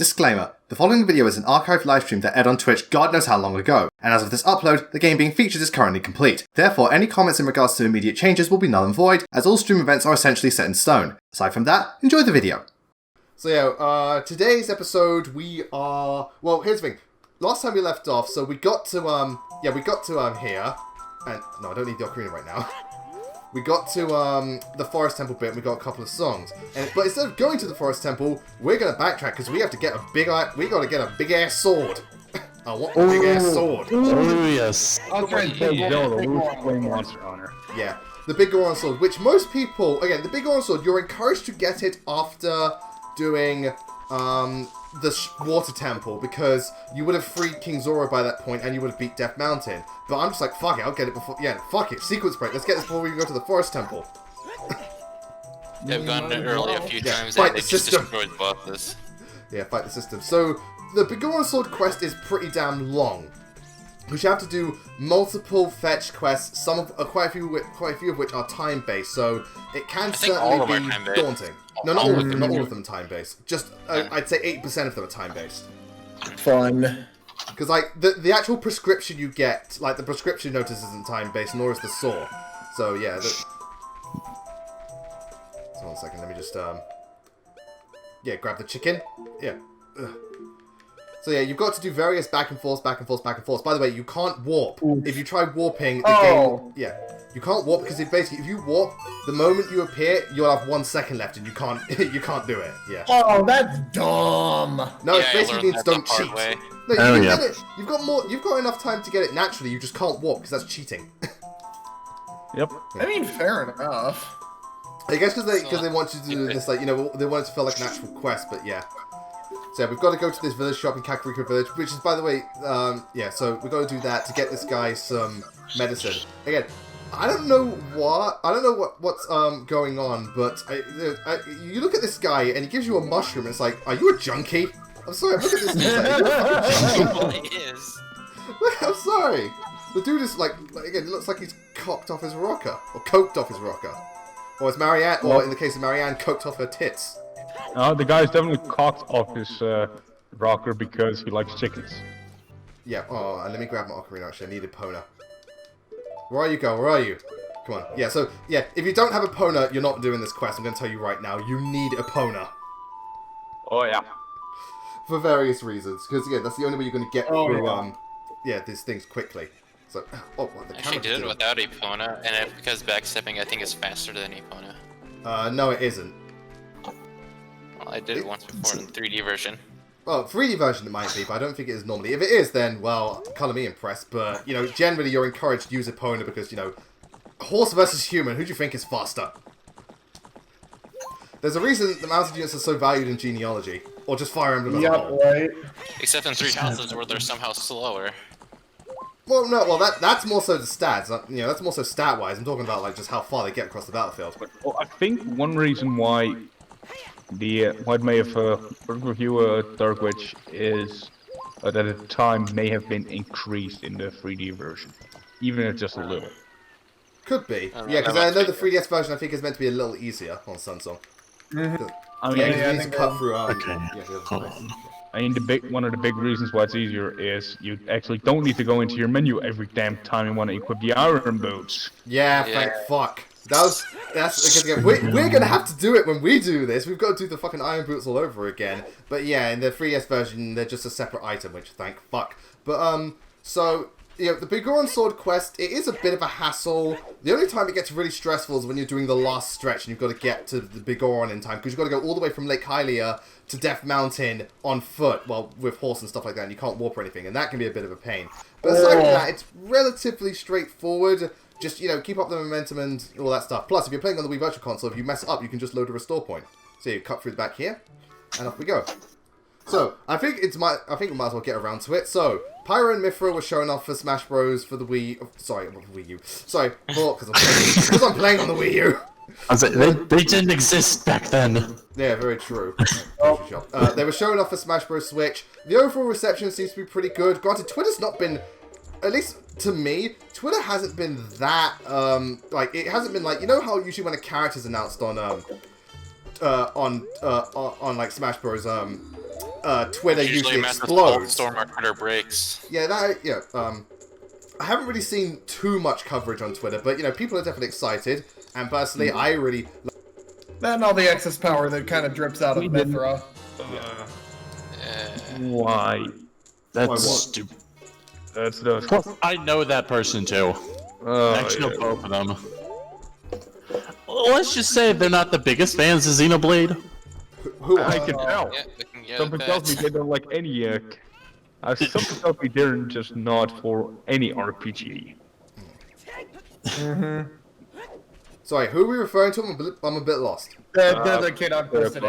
Disclaimer, the following video is an archived livestream that aired on Twitch God knows how long ago, and as of this upload, the game being featured is currently complete. Therefore, any comments in regards to immediate changes will be null and void, as all stream events are essentially set in stone. Aside from that, enjoy the video. So yeah, today's episode we are... Well, here's the thing. Last time we left off, so we got to, here, and... No, I don't need the Ocarina right now. We got to the Forest Temple bit and we got a couple of songs. But instead of going to the Forest Temple, we're going to backtrack because we have to get a big... We got to get a big-ass sword. I want a big-ass sword. Oh, yes. I'll try and play Zelda, Flame Monster Hunter. Yeah, the big Ganon sword, which most people... Again, the big Ganon sword, you're encouraged to get it after doing the Water Temple because you would have freed King Zoro by that point and you would have beat Death Mountain. But I'm just like, fuck it, I'll get it before... Yeah, fuck it, sequence break. Let's get this before we go to the Forest Temple. They've gone early a few times fight and they the just system. destroyed bosses. Yeah, fight the system. So, the Big Ganon Sword quest is pretty damn long. Which you have to do multiple fetch quests, quite a few of which are time-based, so it can certainly be daunting. No, not all of them. Not all of them time-based. Just, I'd say 8% of them are time-based. Fun. Because, like, the actual prescription you get, like, the prescription notice isn't time-based, nor is the saw. So, yeah. So, 1 second, let me just, yeah, grab the chicken. Yeah. Ugh. So, yeah, you've got to do various back and forth, back and forth, back and forth. By the way, you can't warp. Oof. If you try warping, the game... Yeah. You can't warp because if you warp, the moment you appear, you'll have 1 second left and you can't you can't do it. Yeah. Oh, that's dumb. No, it basically means don't cheat. Way. No, you can get it. You've got enough time to get it naturally. You just can't warp because that's cheating. Yep. I mean, fair enough. I guess because they want you to do this, like, you know, they want it to feel like an actual quest, but yeah. So yeah, we've got to go to this village shop in Kakariko Village, which is, by the way, yeah, so we've got to do that to get this guy some medicine. Again, I don't know what's going on, but you look at this guy and he gives you a mushroom, and it's like, are you a junkie? I'm sorry, look at this dude. He is. I'm sorry. The dude is like, again, it looks like he's cocked off his rocker, or coked off his rocker. Or as Marianne, or in the case of Marianne, coked off her tits. The guy's definitely cocked off his rocker because he likes chickens. Yeah, oh, and let me grab my Ocarina, actually, I need a Epona. Where are you, girl? Where are you? Come on. Yeah, so, yeah, if you don't have a Epona, you're not doing this quest. I'm going to tell you right now, you need a Epona. Oh, yeah. For various reasons. Because, again, that's the only way you're going to get through, yeah, these things quickly. So, oh, well, the I actually did it without Epona, and because backstepping I think is faster than Epona. No, it isn't. Well, I did it once before in the 3D version. Well, 3D version it might be, but I don't think it is normally. If it is, then, well, colour me impressed. But, you know, generally you're encouraged to use Epona because, you know, horse versus human, who do you think is faster? There's a reason the mounted units are so valued in genealogy. Or just Fire Emblem as a whole. Right. Except in 3 houses where they're somehow slower. Well, no, well, that's more so the stats. You know, that's more so stat-wise. I'm talking about, like, just how far they get across the battlefield. Well, I think one reason why it may have review Dark Witch is that the time may have been increased in the 3D version, even if just a little. Could be, yeah, because I know the 3DS version I think is meant to be a little easier on Samsung. I mean, yeah, you need to cut through. I mean, one of the big reasons why it's easier is you actually don't need to go into your menu every damn time you want to equip the iron boots. Yeah, thank fuck. That's because again, we're gonna have to do it when we do this. We've got to do the fucking iron boots all over again. But yeah, in the 3DS version, they're just a separate item, which thank fuck. But so you know, the Big Ganon Sword quest, it is a bit of a hassle. The only time it gets really stressful is when you're doing the last stretch and you've got to get to the Big Ganon in time, because you've got to go all the way from Lake Hylia to Death Mountain on foot, well, with horse and stuff like that, and you can't warp or anything, and that can be a bit of a pain. But aside from that, it's relatively straightforward. Just, you know, keep up the momentum and all that stuff. Plus, if you're playing on the Wii Virtual Console, if you mess up, you can just load a restore point. So you cut through the back here, and off we go. So, I think we might as well get around to it. So, Pyro and Mythra were showing off for Smash Bros. For the Wii... Sorry, not the Wii U. Sorry, because I'm playing on the Wii U. I was like, they didn't exist back then. Yeah, very true. They were showing off for Smash Bros. Switch. The overall reception seems to be pretty good. Granted, Twitter's not been... At least to me, Twitter hasn't been that, like, it hasn't been like, you know how usually when a character's announced on like, Smash Bros, Twitter Usually usually a massive explodes. storm our Twitter breaks. Yeah, I haven't really seen too much coverage on Twitter, but people are definitely excited. And personally, I really. Then all the excess power that kind of drips out of Mithra. Why? That's what? stupid. That's the. Plus, I know that person too. Actually, know both of them. Well, let's just say they're not the biggest fans of Xenoblade. Who? I can tell. Yeah, we can get Something that. tells me they don't like any. Something tells me they're just not for any RPG. Sorry, who are we referring to? I'm a bit lost. The kid on posted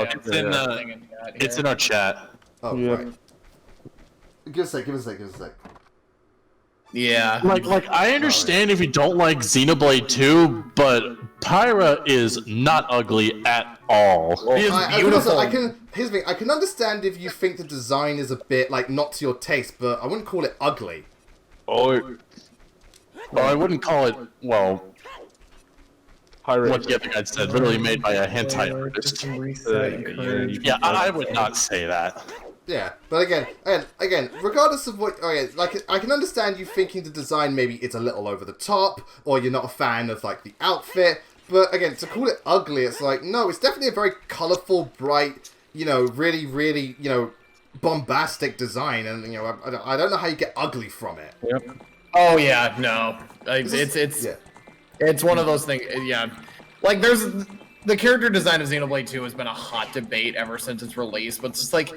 It's in our chat. Oh, Yeah. right. Give us a sec. Yeah. Like I understand if you don't like Xenoblade 2, but Pyra is not ugly at all. He is Here's beautiful. the thing. I can understand if you think the design is a bit not to your taste, but I wouldn't call it ugly. Well, I wouldn't call it, well, what the other guy said, literally made by a hentai artist. Yeah, I would not say that. Yeah, but again, regardless of what, I can understand you thinking the design maybe it's a little over the top, or you're not a fan of the outfit. But again, to call it ugly, it's no, it's definitely a very colorful, bright, really, really, bombastic design, and I don't know how you get ugly from it. Yep. Oh yeah, no. It's one of those things. Yeah, there's the character design of Xenoblade 2 has been a hot debate ever since its release, but it's just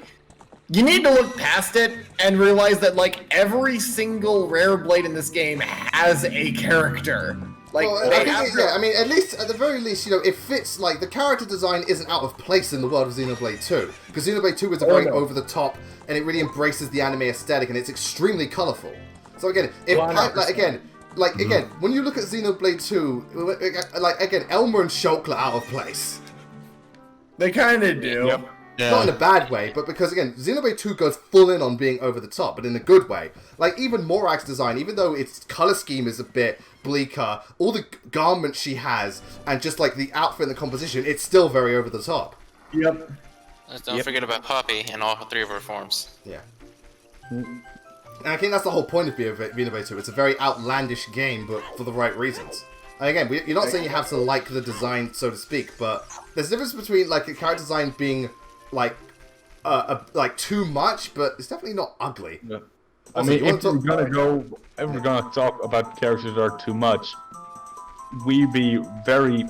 you need to look past it and realize that every single rare blade in this game has a character. I mean, at least, at the very least, it fits, the character design isn't out of place in the world of Xenoblade 2. Because Xenoblade 2 is very over-the-top, and it really embraces the anime aesthetic, and it's extremely colorful. So again, when you look at Xenoblade 2, Elmer and Shulk are out of place. They kind of do. Yep. Yeah. Not in a bad way, but because, again, Xenoblade 2 goes full in on being over the top, but in a good way. Even Morak's design, even though its color scheme is a bit bleaker, all the garments she has, and just, the outfit and the composition, it's still very over the top. Yep. Don't forget about Poppy and all three of her forms. Yeah. And I think that's the whole point of Xenoblade 2. It's a very outlandish game, but for the right reasons. And again, you're not saying you have to like the design, so to speak, but there's a difference between, a character design being too much, but it's definitely not ugly. Yeah. Also, if we're gonna talk about characters that are too much, we be very,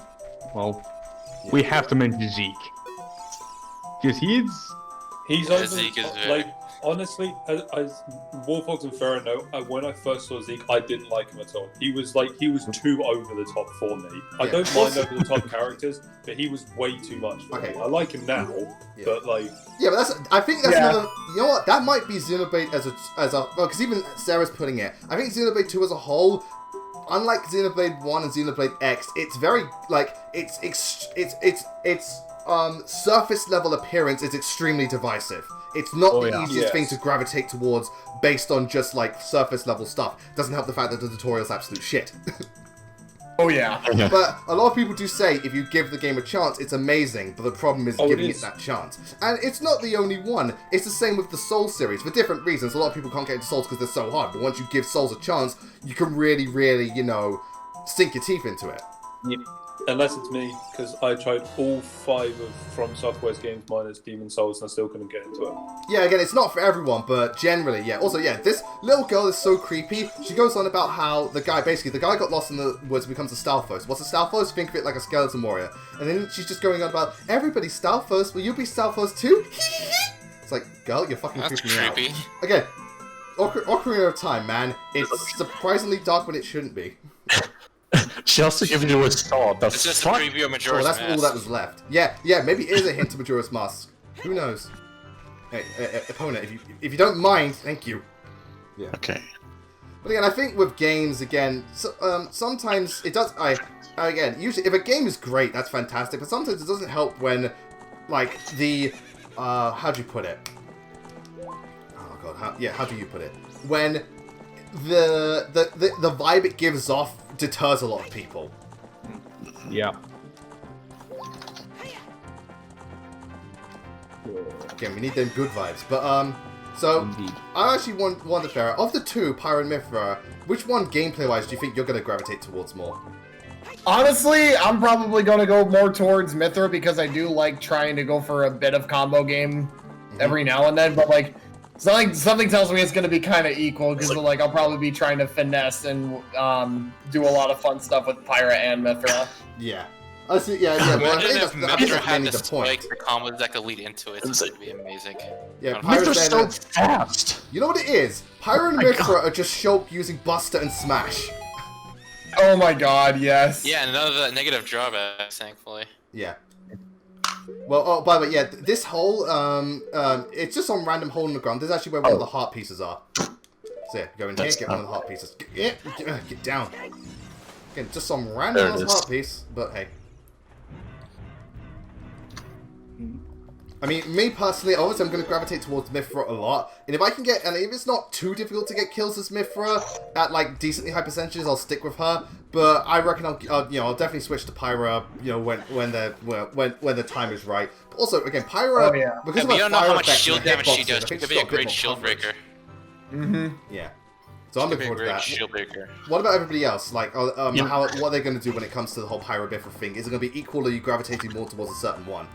we have to mention Zeke. Because He's over, Zeke is very... honestly, as Warfox and Pharaoh know, when I first saw Zeke, I didn't like him at all. He was too over the top for me. I don't mind over the top characters, but he was way too much for me. I like him now, but yeah, but I think that's another. You know what? That might be Xenoblade as a because even Sarah's putting it. I think Xenoblade 2 as a whole, unlike Xenoblade 1 and Xenoblade X, it's very its surface level appearance is extremely divisive. It's not the easiest thing to gravitate towards based on just surface level stuff. Doesn't help the fact that the tutorial's absolute shit. Oh yeah. But a lot of people do say if you give the game a chance, it's amazing, but the problem is giving it that chance. And it's not the only one. It's the same with the Souls series, for different reasons. A lot of people can't get into Souls because they're so hard, but once you give Souls a chance, you can really, really, sink your teeth into it. Yep. unless it's me, because I tried all 5 of From Software's games minus Demon Souls and I still couldn't get into it. Yeah, again, it's not for everyone, but generally, yeah. Also, yeah, this little girl is so creepy. She goes on about how the guy got lost in the woods and becomes a Stalfos. What's a Stalfos? Think of it like a skeleton warrior. And then she's just going on about, everybody's Stalfos, will you be Stalfos too? It's like, girl, you're fucking That's creeping me creepy. out. Again, Ocarina of Time, man. It's surprisingly dark when it shouldn't be. She also gives you a sword. It's just a preview of Oh, Majora's that's Mask. all that was left. Yeah, maybe it is a hint to Majora's Mask. Who knows? Hey, opponent, if you don't mind, thank you. Yeah. Okay. But again, I think with games, again, sometimes it does. Again, usually if a game is great, that's fantastic. But sometimes it doesn't help when, like, the how do you put it? Oh god, how do you put it? When the vibe it gives off deters a lot of people. Yeah. Again, we need them good vibes. But, so, Indeed. I actually wonder, Farah, of the two, Pyra and Mythra, which one, gameplay-wise, do you think you're going to gravitate towards more? Honestly, I'm probably going to go more towards Mythra because I do like trying to go for a bit of combo game every now and then, but like, something tells me it's going to be kind of equal because like I'll probably be trying to finesse and do a lot of fun stuff with Pyra and Mythra. Yeah. I see, yeah, well, I think Imagine if Mythra that's had mainly the the point. spike, the combos that could lead into it. It would be amazing. Yeah, Mythra's Pyra's so there. fast. You know what it is? Pyra and Mythra are just Shulk using Buster and Smash. Oh my god, yes. Yeah, and none of the negative drawbacks, thankfully. Yeah. Well, oh, by the way, yeah, this hole, it's just some random hole in the ground. This is actually where one of the heart pieces are. So yeah, go in here, get one of the heart pieces. Get down. Again, just some random heart piece, but hey. I mean, me personally, obviously I'm going to gravitate towards Mythra a lot, and if I can get, and if it's not too difficult to get kills as Mythra at like decently high percentages, I'll stick with her. But I reckon I'll definitely switch to Pyra, when the time is right. But also, again, Pyra, because of we her don't know fire how much effects shield and her damage she hitboxes, does. I She think could she's be a got bit great more shield coverage. breaker. Yeah. So I'm looking forward to that. Shield breaker. What about everybody else? Like, what are they going to do when it comes to the whole Pyra Mythra thing? Is it going to be equal, or are you gravitating more towards a certain one?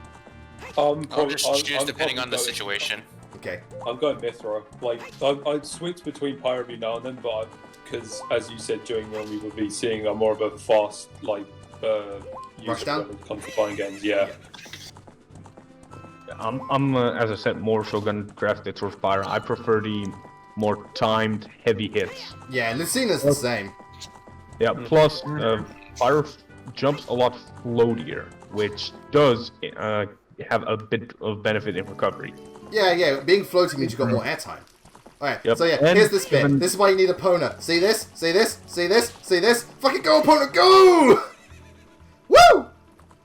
I'll just choose depending on the situation. Okay. I'm going Mythra. Like, I'd switch between Pyra every now and then, but because, as you said, during when we would be seeing more of a fast, like, user Rushdown? when it comes to playing games, yeah. I'm as I said, more so gonna gravitate towards Pyra. I prefer the more timed, heavy hits. Yeah, Lucina's the same. Yeah, plus, Pyra jumps a lot floatier, which does have a bit of benefit in recovery. Yeah, being floaty means you've got more airtime. Alright, Yep. so yeah, And here's this bit. even- This is why you need Epona. See this? See this? See this? See this? Fucking go, Epona, go! Woo!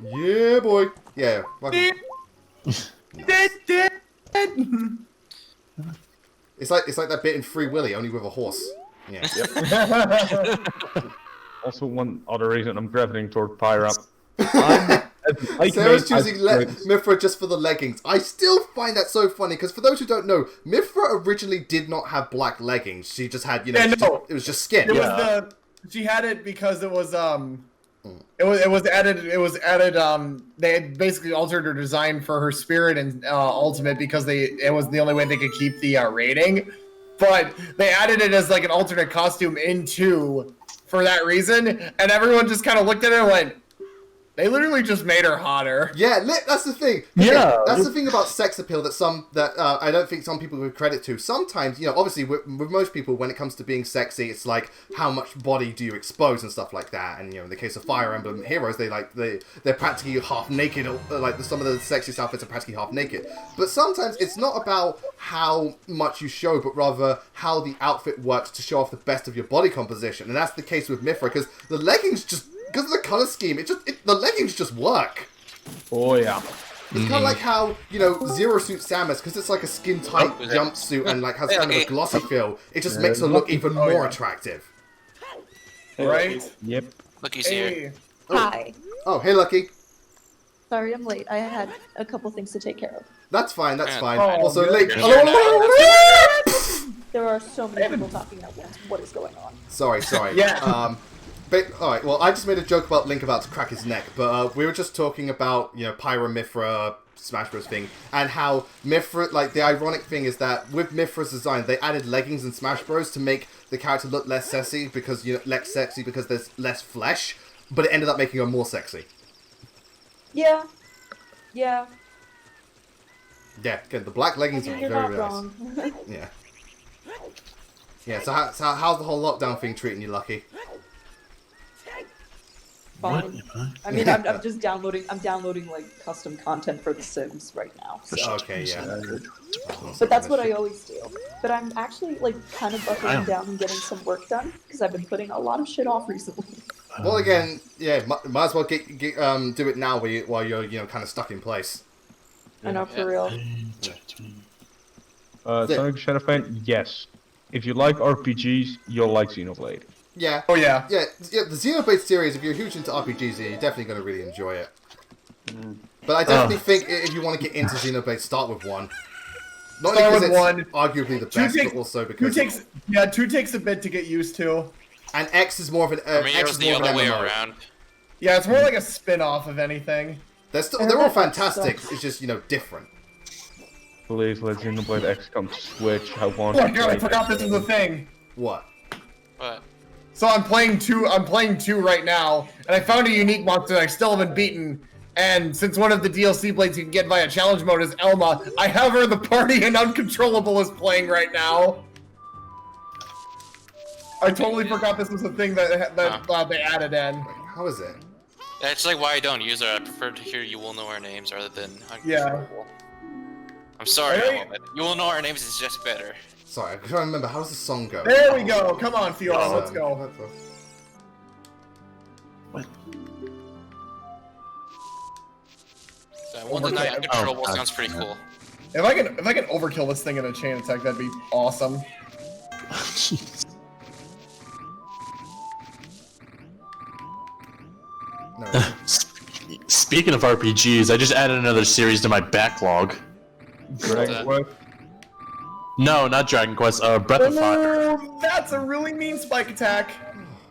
Yeah, boy. Yeah, fucking... It's like that bit in Free Willy, only with a horse. Yeah. Also, one other reason I'm gravitating toward Pyra. Sarah's choosing Mythra just for the leggings. I still find that so funny, because for those who don't know, Mythra originally did not have black leggings. She just had, it was just skin. She had it because it was it was added they had basically altered her design for her spirit and ultimate because it was the only way they could keep the rating. But they added it as like an alternate costume for that reason, and everyone just kind of looked at it and went, they literally just made her hotter. Yeah, that's the thing. Yeah. That's the thing about sex appeal that I don't think some people give credit to. Sometimes, obviously with most people, when it comes to being sexy, it's like how much body do you expose and stuff like that. And in the case of Fire Emblem heroes, they're practically half naked. Like some of the sexiest outfits are practically half naked. But sometimes it's not about how much you show, but rather how the outfit works to show off the best of your body composition. And that's the case with Mythra, because the leggings just. Because of the color scheme, the leggings just work. Oh yeah. It's kind of like how, Zero Suit Samus, because it's like a skin-tight jumpsuit and like has kind of a glossy feel, it just makes her look even more attractive. Right? Yep. Lucky's here. Hi. Oh, hey, Lucky. Sorry I'm late. I had a couple things to take care of. That's fine, that's Yeah. fine. Oh, Also, good. late. You're Hello. There are so many people talking at once. What is going on? Sorry. Yeah. Alright, well, I just made a joke about Link about to crack his neck, but we were just talking about, Pyra, Mythra, Smash Bros. Thing, and how Mythra, like, the ironic thing is that with Mythra's design, they added leggings in Smash Bros. To make the character look less sexy, because, because there's less flesh, but it ended up making her more sexy. Yeah. Yeah, again, the black leggings are You're very not nice. wrong. Yeah. Yeah, so how's the whole lockdown thing treating you, Lucky? Fine. I mean, I'm just downloading. I'm downloading like custom content for The Sims right now. So. Okay, yeah. But that's what I always do. But I'm actually like kind of buckling down and getting some work done because I've been putting a lot of shit off recently. Well, again, yeah, might as well do it now while you're kind of stuck in place. I know, for real. Sonic Shadow Fan, yes. If you like RPGs, you'll like Xenoblade. Yeah. Oh yeah. Yeah, the Xenoblade series, if you're huge into RPGs, you're definitely going to really enjoy it. But I definitely think if you want to get into Xenoblade, start with 1. Not Start because with it's 1. arguably the 2 best, takes, but also 2 because... takes, 2 takes a bit to get used to. And X is more of an For me, it X was is the more of an other way MMO. around. Yeah, it's more like a spin-off of anything. They're all fantastic. It's just, you know, different. Please let Xenoblade X come to Switch. I want Oh my to god, I play forgot that this was a thing. What? But So I'm playing 2 right now, and I found a unique monster that I still haven't beaten. And since one of the DLC blades you can get via challenge mode is Elma, I have her in the party and Uncontrollable is playing right now. I totally forgot this was a thing that they added in. Wait, how is it? that's like why I don't use her. I prefer to hear You Will Know Our Names rather than Yeah. Uncontrollable. I'm sorry, Hey. Emma, but You Will Know Our Names is just better. Sorry, I'm trying to remember. How does the song go? There we go. Come on, Fiora, let's go. What the... So, Will Deny Uncontrollable sounds pretty cool. If I can overkill this thing in a chain attack, that'd be awesome. No. Speaking of RPGs, I just added another series to my backlog. Dragon Quest. No, not Dragon Quest. Breath of Fire. Oh, that's a really mean spike attack.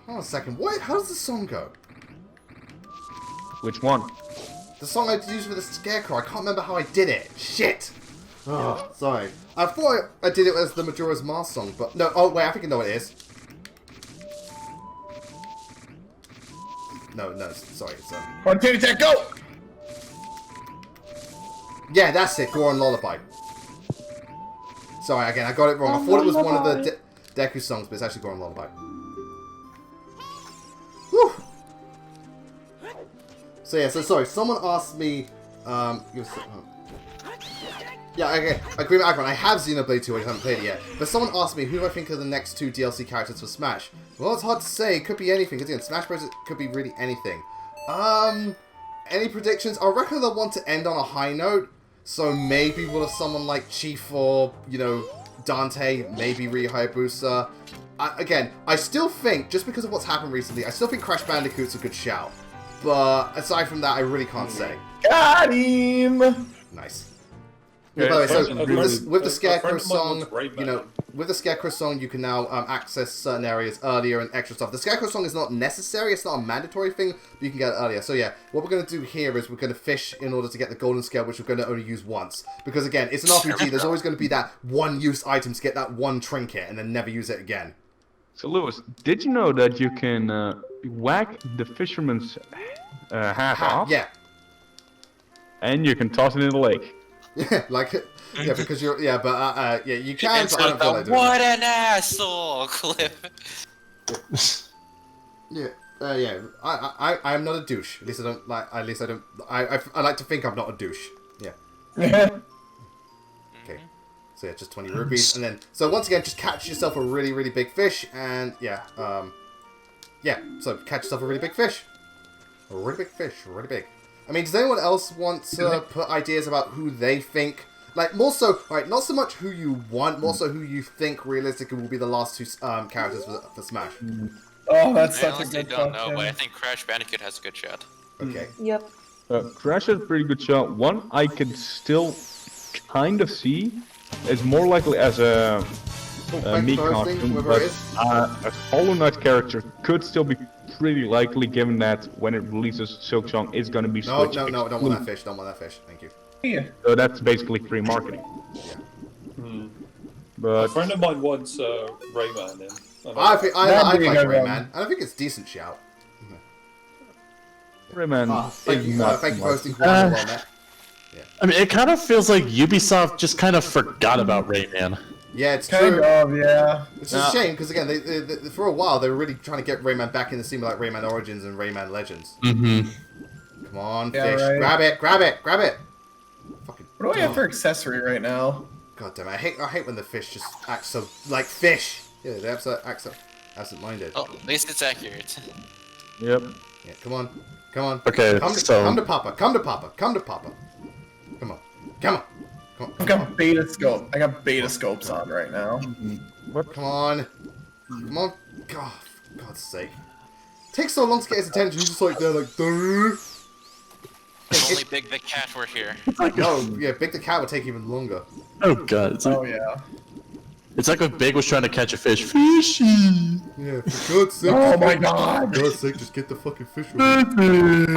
Hold on a second. What? How does the song go? Which one? The song I used for the Scarecrow. I can't remember how I did it. Shit. Oh, sorry. I thought I did it as the Majora's Mask song, but no. Oh wait, I think I know what it is. No, sorry. It's On chain attack, go! Yeah, that's it. Goron Lullaby. Sorry, again, I got it wrong. I thought it was one of the Deku songs, but it's actually Goron Lullaby. Whew. So yeah, so sorry. Someone asked me. Yeah, okay. Agree with Agron. I have Xenoblade 2. I just haven't played it yet. But someone asked me who do I think are the next 2 DLC characters for Smash. Well, it's hard to say. It could be anything. Because again, Smash Bros. It could be really anything. Any predictions? I reckon they'll want to end on a high note. So maybe we'll have someone like Chief or, you know, Dante. Maybe Ryu Hayabusa. Again, I still think, just because of what's happened recently, I still think Crash Bandicoot's a good shout. But aside from that, I really can't say. Got him! Nice. Yeah, By the way, so friend- with the a Scarecrow friend of mine song, wants Rayman. you know, with the Scarecrow song, you can now access certain areas earlier and extra stuff. The Scarecrow song is not necessary; it's not a mandatory thing, but you can get it earlier. So yeah, what we're going to do here is we're going to fish in order to get the golden scale, which we're going to only use once. Because again, it's an RPG. There's always going to be that one-use item to get that one trinket, and then never use it again. So Lewis, did you know that you can whack the fisherman's hat off? Yeah, And you can toss it in the lake. yeah, like yeah, because you're yeah, you can. It's But I don't like feel the like doing what an asshole clip. it. Yeah. Yeah, I am not a douche. At least I don't like. At least I don't. I like to think I'm not a douche. Yeah. Okay. So yeah, just 20 rupees, and then so once again, just catch yourself a really, really big fish, and yeah, yeah. So catch yourself a really big fish, really big. I mean, does anyone else want to put ideas about who they think? Like more so, right? Not so much who you want, more so who you think realistically will be the last 2 characters for Smash. Oh, that's I such a honestly good don't question. know, but I think Crash Bandicoot has a good shot. Okay. Yep. Crash has a pretty good shot. One I could still kind of see is more likely as a thank Mii you for hosting, costume, whoever but it is. a Hollow Knight character could still be pretty likely, given that when it releases, Silksong is going to be No, Switch no, don't want exclusive. that fish. Don't want that fish. Thank you. So that's basically free marketing. A But friend of mine wants Rayman in. I think I That'd be a like good one. Rayman, and I think it's a decent shout. Rayman Thank is you, not thank you for much. hosting. Well met. I mean, it kind of feels like Ubisoft just kind of forgot about Rayman. Yeah, it's Kind true. of, yeah. It's a shame because again, they for a while they were really trying to get Rayman back in the scene with like Rayman Origins and Rayman Legends. Mm-hmm. Come on, Yeah, fish! right. Grab it! Grab it! Grab it! Fucking. What do I have for accessory right now? God damn it! I hate when the fish just act so like fish. Yeah, they act so absent-minded. Oh, at least it's accurate. Yep. Yeah, come on, come on. Okay, come so to Papa. Come to Papa. Come to Papa. Come on. Come on. Come on. I've got beta scope. I got beta scopes on right now. Come on. Come on. God, for God's sake. Takes so long to get his attention. He's just like there, like. Durr. If only Big the Cat were here. No, yeah, Big the Cat would take even longer. Oh god. It's like, Oh yeah. it's like if Big was trying to catch a fish. Fishy. Yeah, for God's sake. Oh my god. For God's sake, just get the fucking fish away.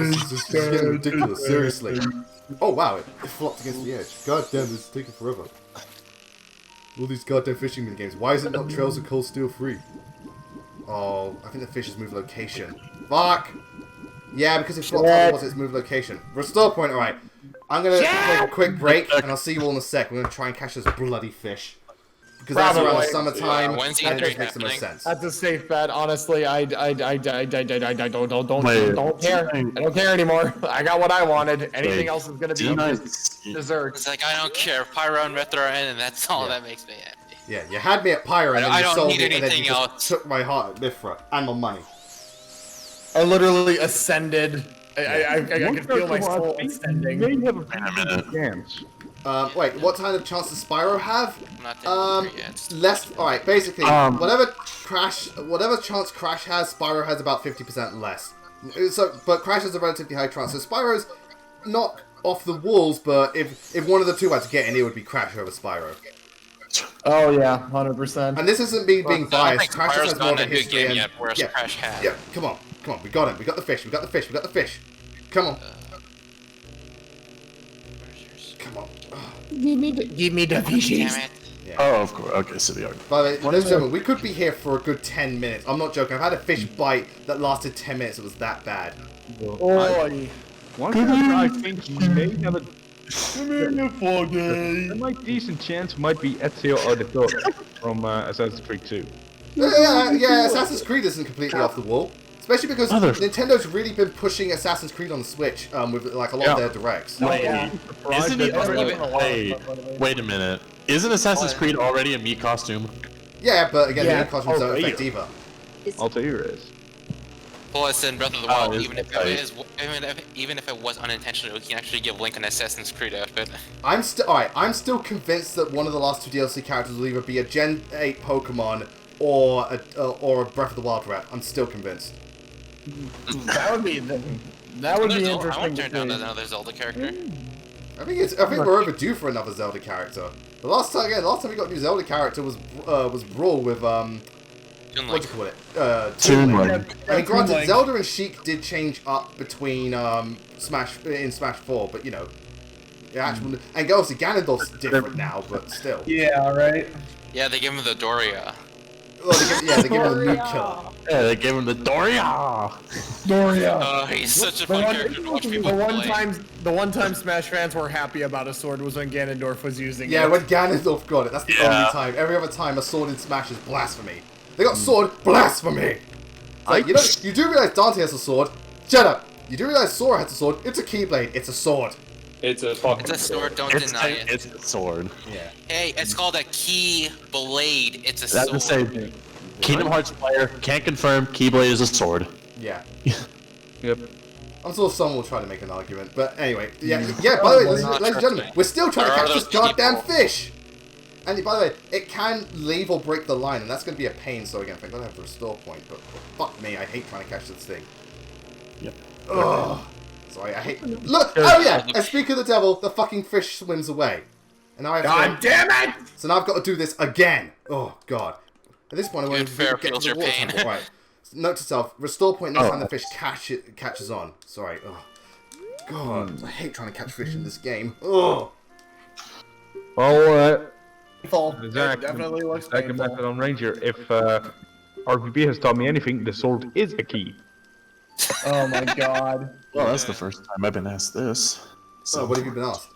This is getting ridiculous, seriously. Oh wow, it flopped against the edge. God damn, this is taking forever. All these goddamn fishing minigames. Why is it not Trails of Cold Steel free? Oh, I think the fish has moved location. Fuck! Yeah, because it flopped out was its moved location. Restore point, alright. I'm gonna take a quick break, and I'll see you all in a sec. We're gonna try and catch this bloody fish. Because that's around the summertime, When's the and it E3 just makes the most happening? sense. That's a safe bet. Honestly, I don't Wait. care. I don't care anymore. I got what I wanted. Anything Wait. else is gonna be dessert. It's like, I don't care. Pyro and Retro are in, and that's all that makes me happy. Yeah, you had me at Pyro, and then I you don't sold need me, and then anything you just else. took my heart at Mithra, and my money. I literally ascended. I can feel my soul ascending. May have a chance. Wait, what kind of chance does Spyro have? I'm not taking yet. Less. Alright, basically, whatever chance Crash has, Spyro has about 50% less. So, but Crash has a relatively high chance. So Spyro's not off the walls, but if one of the two had to get in, it would be Crash over Spyro. Oh yeah, 100%. And this isn't me being I don't biased. think Crash Spyro's has more of a gotten a good history. game And, yet, whereas yeah, Crash had. yeah, come on, we got him. We got the fish. We got the fish. We got the fish. Come on. Come on. Give me the fishes. Damn it. Yeah. Oh, of course. Okay, so they are. By the way, ladies and gentlemen, we could be here for a good 10 minutes. I'm not joking. I've had a fish bite that lasted 10 minutes. It was that bad. Oh, One thing I think we may have a might decent chance might be Ezio Auditore from Assassin's Creed 2. Yeah, Assassin's Creed isn't completely off the wall. Especially because Nintendo's really been pushing Assassin's Creed on the Switch with like a lot of their directs. Wait, yeah. isn't it already? Wait a minute. Isn't Assassin's Creed already a meat costume? Yeah, but again, Yeah. the costumes don't affect either. Altair is. Plus, in Breath of the Wild, it's even if it was unintentional, you can actually give Link an Assassin's Creed outfit. I'm still convinced that one of the last two DLC characters will either be a Gen 8 Pokemon or a Breath of the Wild rep. I'm still convinced. that would be interesting. I want To to turn down see. another Zelda character. I think we're overdue for another Zelda character. The last time we got a new Zelda character was Brawl with Toon what Link. do you call it? Toon Link. Link. I mean, granted, Link. Zelda and Sheik did change up between Smash 4, but you know, the actual and obviously Ganondorf's different now, but still. Yeah, right. Yeah, they give him the Doria. Well, they give him the Nuke Killer. Yeah, they gave him the Doria. Doria. He's such a fun character to watch people play. The one time Smash fans were happy about a sword was when Ganondorf was using Yeah, it. when Ganondorf got it, that's the only time. Every other time, a sword in Smash is blasphemy. They got sword blasphemy. It's like, you do realize Dante has a sword? Shut up. You do realize Sora has a sword? It's a Keyblade. It's a sword. It's a fucking It's a sword, don't deny it. It's a sword. Yeah. Hey, it's called a key blade. It's a That's the sword. same thing. Kingdom Hearts player can't confirm Keyblade is a sword. Yeah. Yep. I'm sure someone will try to make an argument, but anyway, yeah. By the way, ladies and gentlemen, we're still trying to There are catch this those goddamn people. fish. And by the way, it can leave or break the line, and that's going to be a pain. So again, thank God I have the restore point. But fuck me, I hate trying to catch this thing. Yep. Ugh. Sorry, I hate. Look! Oh yeah! And speak of the devil, the fucking fish swims away. And now I have God damn it! So now I've got to do this again. Oh god. At this point, I won't Good even fair get to feels the your water pain. sample. Right. Note to self: restore point next time the fish catches on. Sorry. Oh. God, I hate trying to catch fish in this game. Oh. Well, Painful. Zach, It definitely looks second painful. method on Ranger. If RPB has taught me anything, the sword is a key. Oh my god. Well, that's the first time I've been asked this. So what have you been asked?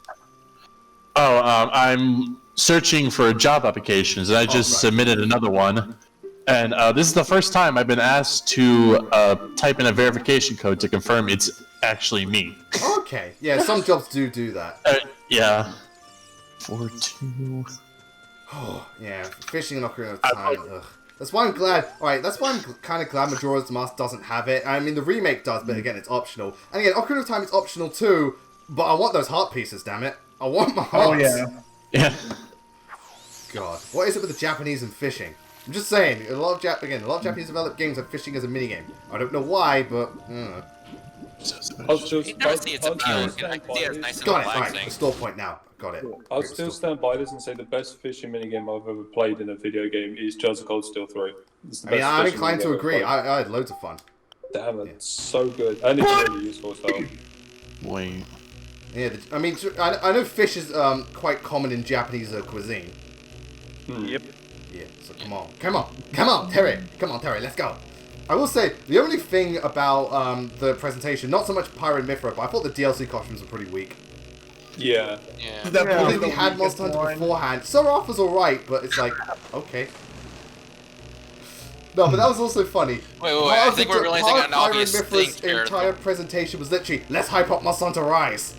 I'm searching for job applications, and I just submitted another one. And this is the first time I've been asked to type in a verification code to confirm it's actually me. Okay. Yeah, some jobs do that. Yeah. 4-2. Oh, yeah. Fishing in Ocarina of Time. Ugh. That's why I'm glad. Alright, that's why I'm kind of glad Majora's Mask doesn't have it. I mean, the remake does, but again, it's optional. And again, Ocarina of Time is optional too, but I want those heart pieces, damn it. I want my hearts. Oh yeah. Yeah. God. What is it with the Japanese and fishing? I'm just saying, a lot of Japanese developed games have fishing as a minigame. I don't know why, but... I'll still, You never see its I'll appeal. still I stand can by see it's this. nice and Got it. Right, relaxing. the store point now. Got it. I'll still stand by this and say the best fishing minigame I've ever played in a video game is Jars of Cold Steel 3. It's the I mean, best I'm fishing inclined minigame to I've agree. ever played. I had loads of fun. Damn, it's so good. And it's really useful as well. Wait. Yeah, I mean, I know fish is quite common in Japanese cuisine. Yep. Yeah, so come on, Terry, let's go. I will say, the only thing about the presentation, not so much Pyro and Mithra, but I thought the DLC costumes were pretty weak. Yeah. Yeah. Because we had Monster Hunter beforehand. Sora was alright, but it's like, okay. No, but that was also funny. Wait, I think we're realizing an obvious thing Mithra's here. entire presentation was literally, let's hype up Monster Hunter Rise.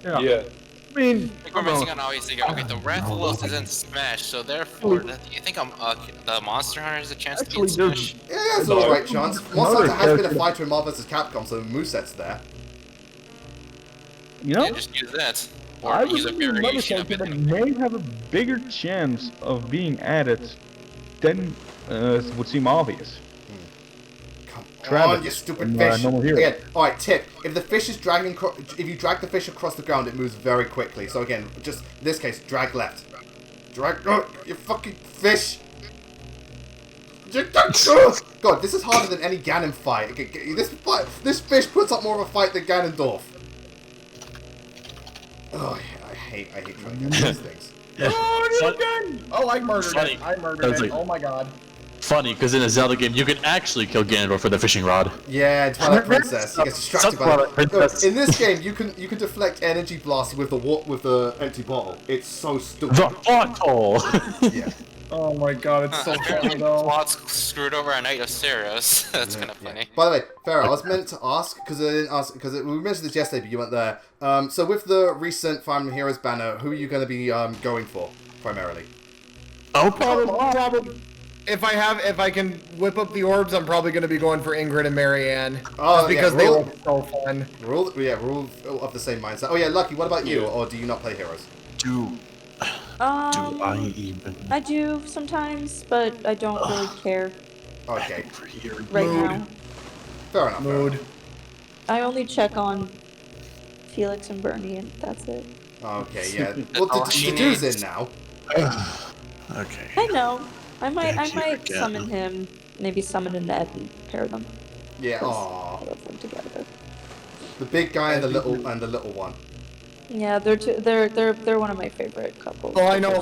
Yeah. I mean, I think we're missing an obvious thing. Okay, the Rathalos is in Smash, so therefore, do you think the Monster Hunter has a chance to be in Actually, Smash? Yeah, it's an alright chance. Monster Hunter has been a fighter in Marvel vs. Capcom, so moveset's there. you know, Yeah, just use that. I Or use a would another variation of character it. that may have a bigger chance of being added than would seem obvious. Come Travis on, you stupid from, fish. Normal Hero. Again, alright, tip. If the fish is dragging, if you drag the fish across the ground, it moves very quickly. So again, just in this case, drag left. Drag, oh, you fucking fish. God, this is harder than any Ganon fight. This fish puts up more of a fight than Ganondorf. Oh, I hate trying to get these things. Oh, I murdered Funny. it. I murdered That's it. like- Oh my god. Funny, because in a Zelda game, you can actually kill Ganondorf with a fishing rod. Yeah, Twilight Princess. He gets distracted by Twilight the... Princess. In this game, you can deflect energy blasts with the empty bottle. It's so stupid. The bottle! Yeah. Oh my god, it's so Apparently, funny though. Plot's screwed over a Knight of Ceros. That's kind of funny. By the way, Farrah, I was meant to ask because I didn't ask because we mentioned this yesterday, but you weren't there. So with the recent Fire Emblem Heroes banner, who are you going to be going for primarily? Oh, Probably. If I can whip up the orbs, I'm probably going to be going for Ingrid and Marianne. Oh, just because yeah, they roll- look so fun. We're all of the same mindset. Oh yeah, Lucky. What about you? Or do you not play Heroes? do I even I do sometimes, but I don't really care Okay, for here? right Mood. now. fair enough. Mood. I only check on Felix and Bernie, and that's it. Okay, yeah. Well, all she Dedoo's needs. in now. Okay. I know. I might Thank you again. summon him. Maybe summon a net and pair them. Yeah. 'cause Aww. I love them together. The big guy and the little one. Yeah, they're one of my favorite couples. Well, I know a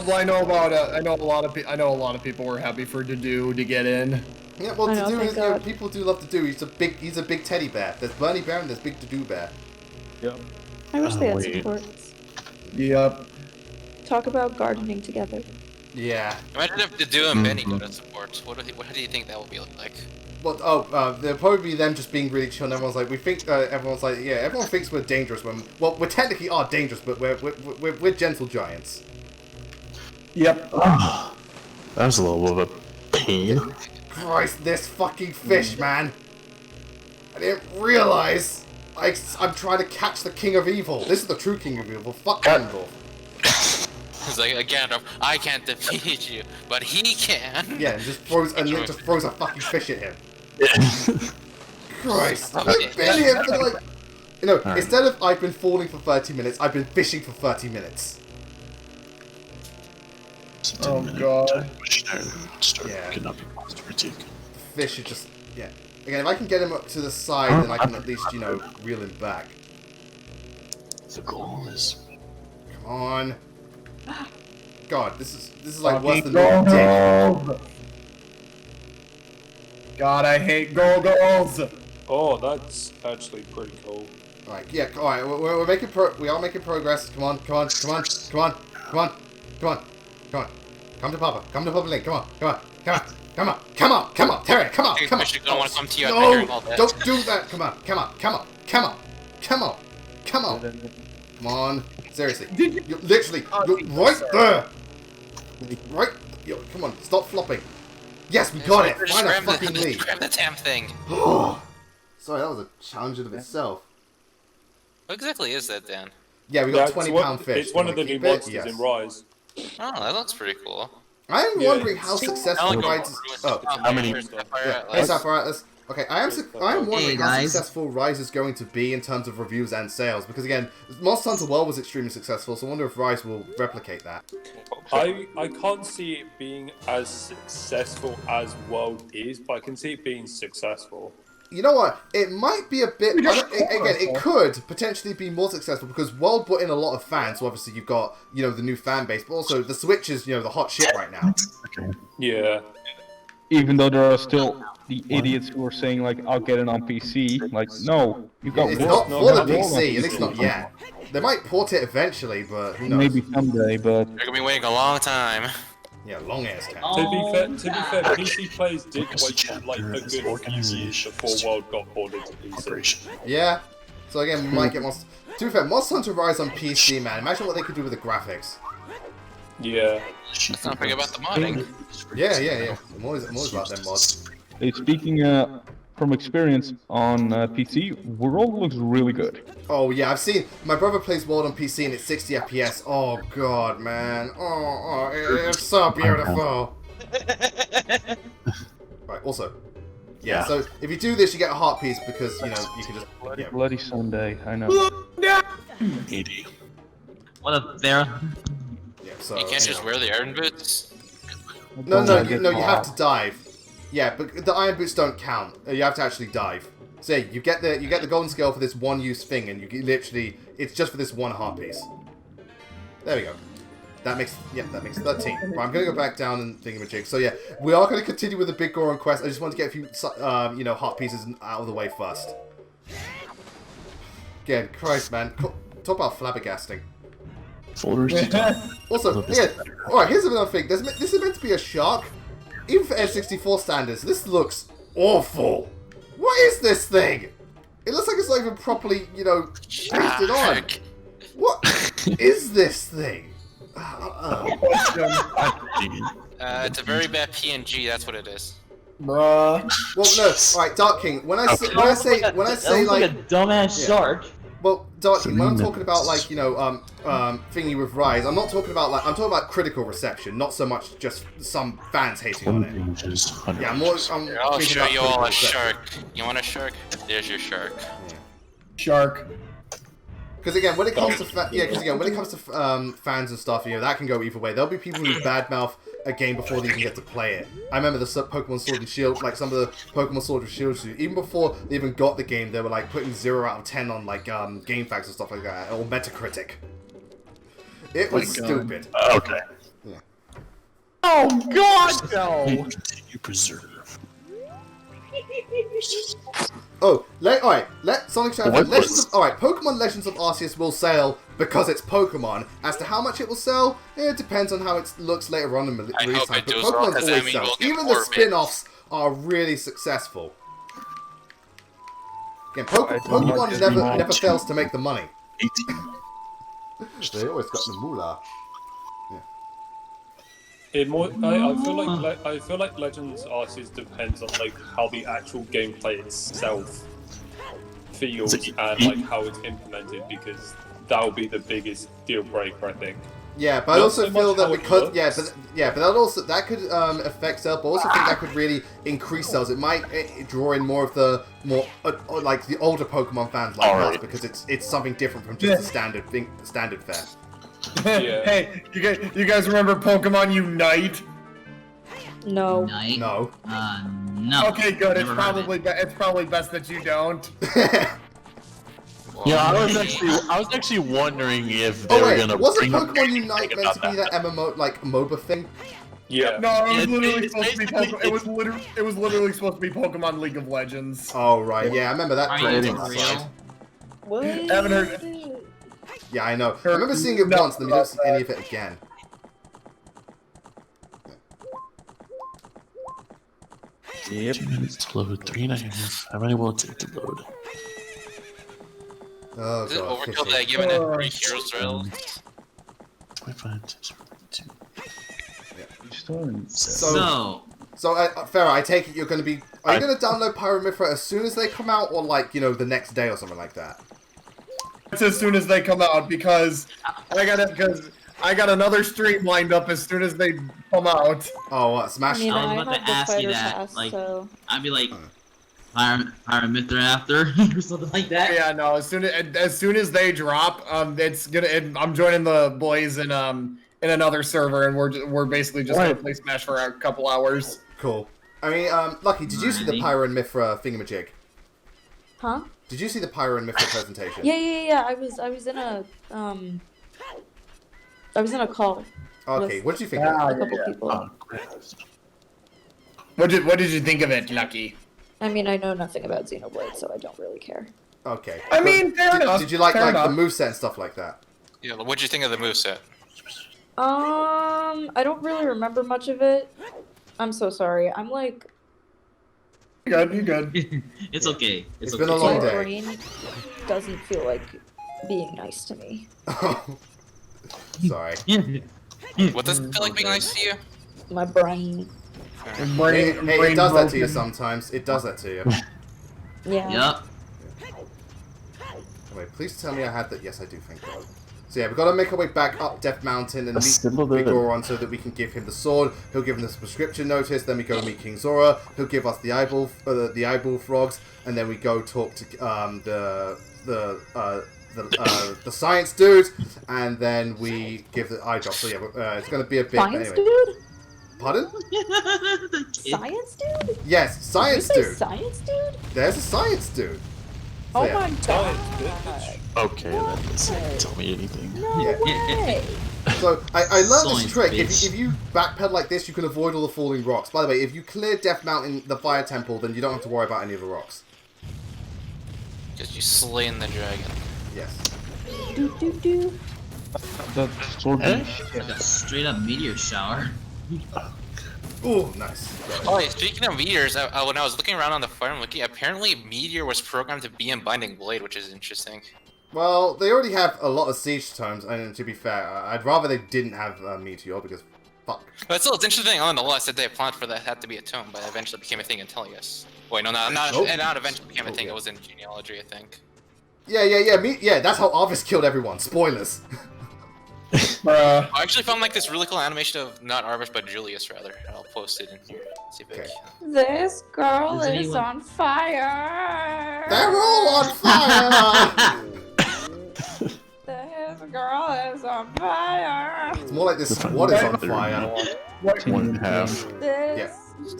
lot of people were happy for Dedoo to get in. Yeah, well, I know, Dedoo thank is, you know, God. people do love Dedoo. He's a big teddy bear. There's Bernie Bear and there's Big Dedoo Bear. Yep. I wish they had wait. supports. Yep. Talk about gardening together. Yeah. Imagine if Dedoo and Benny go to support. What do you think that will be like? Well, there'll probably be them just being really chill. And everyone's like, everyone's like, yeah, everyone thinks we're dangerous when, well, we technically are dangerous, but we're gentle giants. Yep. That was a little bit of a pain. Christ, this fucking fish, man! I didn't realize I'm trying to catch the King of Evil. This is the true King of Evil. Fuck Ganondorf. It's like, again, I can't defeat you, but he can. Yeah, and just throws a fucking fish at him. Christ, I've Okay. been here for like, you know, Alright. instead of I've been falling for 30 minutes, I've been fishing for 30 minutes. Oh, God. Yeah. Cannot be monster critique. The fish are just, yeah. Again, if I can get him up to the side, then I can at least, you know, reel him back. The goal is Come on. God, this is like worse than North Dick. Gold. God, I hate goggles. Oh, that's actually pretty cool. Alright, yeah, alright, we're making we are making progress. Come on. Come to Papa Link, come on, Terry, come on. I should don't want to come to you after No, hearing all that. don't do that, come on, seriously, you're literally, you're right there, come on, stop flopping. Yes, we got it, Just find a grab fucking the, lead. grab the damn thing. Sorry, that was a challenge in of itself. What exactly is that, Dan? Yeah, we got Yeah, 20-pound fish. It's one of the Wanna new keep it? monsters Yes. in Rise. Oh, that looks pretty cool. I'm Yeah, wondering how it's- successful I like Rides. Oh, How many- yeah. Hey, Sapphire, Okay, I am wondering how successful Rise is going to be in terms of reviews and sales, because again, Monster Hunter World was extremely successful, so I wonder if Rise will replicate that. I can't see it being as successful as World is, but I can see it being successful. You know what? It might be a bit... Again, it could potentially be more successful, because World brought in a lot of fans, so obviously you've got, you know, the new fan base, but also the Switch is, you know, the hot shit right now. Yeah. Even though there are still the idiots who are saying, like, I'll get it on PC. Like, no, you got It's World. not for the PC, at least not yet. They might port it eventually, but who knows? Maybe someday, but... They're gonna be waiting a long time. Yeah, long ass time. To be fair, PC players did wait for like a good few years before World got ported to PC. Yeah. So again, we might get Monster... To be fair, Monster Hunter Rise on PC, man. Imagine what they could do with the graphics. Yeah. Let's not forget about the modding. Yeah. I'm always about them mods. Hey, speaking from experience on PC, World looks really good. Oh yeah, I've seen... My brother plays World on PC and it's 60 FPS. Oh god, man. Oh, it's so beautiful. Right, also... Yeah, so if you do this, you get a heart piece because, you know, you can just... Yeah. Bloody Sunday, I know. 80. What up there? Yeah, so... You can't just wear the iron boots. No, you have to dive. Yeah, but the iron boots don't count. You have to actually dive. So yeah, you get the golden scale for this one use thing, and you literally it's just for this one heart piece. There we go. That makes 13. Right, I'm gonna go back down and thingamajig. So yeah, we are gonna continue with the big Goron quest. I just want to get a few you know, heart pieces out of the way first. Again, Christ, man, talk about flabbergasting. Also, yeah. All right, here's another thing. This is meant to be a shark. Even for N64 standards, this looks awful. What is this thing? It looks like it's not even properly, you know, pasted on. What is this thing? It's a very bad PNG. That's what it is. Bruh. Well, no. All right, Dark King. When I say like a dumbass shark. Well, Dark King, when I'm talking about like, you know, thingy with Rise, I'm not talking about like, I'm talking about critical reception, not so much just some fans hating on it. Yeah, I'll show you all a shark. You want a shark? There's your shark. Yeah. Shark. Because again, when it comes to fans and stuff, you know, that can go either way. There'll be people who badmouth a game before they even get to play it. I remember the Pokemon Sword and Shield, like some of the Pokemon Sword and Shield, even before they even got the game, they were like putting 0 out of 10 on like GameFAQs and stuff like that, or Metacritic. It was stupid. Okay. Yeah. Oh God, no! Continue preserve. Oh, alright, Sonic Shadow Legends of, alright, Pokemon Legends of Arceus will sell because it's Pokemon. As to how much it will sell, it depends on how it looks later on in the release time. But Pokemon always sells. Even the spin-offs are really successful. Again, Pokemon never fails to make the money. 18. They always got the moolah. I feel like Legends Arceus depends on like how the actual gameplay itself feels and like how it's implemented, because that'll be the biggest deal breaker, I think. Yeah, but I also feel that because but that could affect sales, but I also think that could really increase sales. It might draw in more of the like the older Pokemon fans like us, because it's something different from just the standard fare. Yeah. Hey, you guys remember Pokemon Unite? No. Night? No. No. Okay, good. It's Never heard of probably best that you don't. Yeah, I was actually wondering if they were gonna. Wasn't Pokemon Unite meant to be that MMO like MOBA thing? Yeah. No, it was literally supposed to be Pokemon. It was literally supposed to be Pokemon League of Legends. Oh right, yeah, I remember that. Are you for real? What? Haven't heard. Yeah, I know. I remember seeing it once, and then we don't see any of it again. Yep. 2 minutes to load. 3.5. How many will it take to load? Oh Is it god. overkill that I given it 3 hero trails? 25. 2. So Farrah, I take it you're going to be. Are you going to download Pyramithra as soon as they come out, or like, you know, the next day or something like that? It's as soon as they come out, because I got another stream lined up as soon as they come out. Oh, what? Smash? I mean, I was I about to have the ask you Spider that, Pass, like- so... I'd be like, Pyramid Myth after or something like that. Yeah, no. As soon as they drop, it's gonna. I'm joining the boys in another server, and we're basically just gonna play Smash for a couple hours. Cool. I mean, Lucky, did you see the Pyro and Mithra thingamajig? Huh? Did you see the Pyro and Mithra presentation? Yeah. I was in a call. Okay, with what did you think? a of it? couple people. What did you think of it, Lucky? I mean, I know nothing about Xenoblade, so I don't really care. Okay. I mean, fair enough. Did you like fair the enough. moveset and stuff like that? Yeah, what'd you think of the moveset? I don't really remember much of it. I'm so sorry. I'm like, You're good. It's okay. It's okay. been a long my day. brain doesn't feel like being nice to me. Sorry. What does it feel like being nice to you? My brain. It does that to you sometimes. It does that to you. Yeah. Yep. Wait, please tell me I had that. Yes, I do, thank God. So yeah, we've got to make our way back up Death Mountain and meet Big Goron so that we can give him the sword. He'll give him the prescription notice. Then we go meet King Zora. He'll give us the eyeball frogs, and then we go talk to the science dude, and then we give the eye drop. So yeah, it's going to be a bit. Science anyway. dude? Pardon? Science dude? Yes, science Did you say dude. science dude? There's a science dude. So, Oh yeah. my god. Okay, that doesn't tell me anything. No Yeah. way. So I learned this Science, trick. bitch. If you backpedal like this, you can avoid all the falling rocks. By the way, if you clear Death Mountain, the Fire Temple, then you don't have to worry about any of the rocks. Because you slain the dragon. Yes. Do. That sword. Like a straight up meteor shower. Ooh, nice. Oh, yeah, speaking of meteors, when I was looking around on the farm, apparently Meteor was programmed to be in Binding Blade, which is interesting. Well, they already have a lot of siege tomes, and to be fair, I'd rather they didn't have Meteor because fuck. But still, it's interesting nonetheless that they planned for that to be a tome, but eventually became a thing in Tellius. Wait, no, not Nope. not eventually became a thing. Oh, yeah. It was in genealogy, I think. Yeah. That's how Arvis killed everyone. Spoilers. Bruh. I actually found like this really cool animation of not Arvis but Julius rather. I'll post it in here. See if Okay. This girl Does is anyone- on fire. They're all on fire. This girl is on fire. It's more like this squad is on fire. 1.5. This.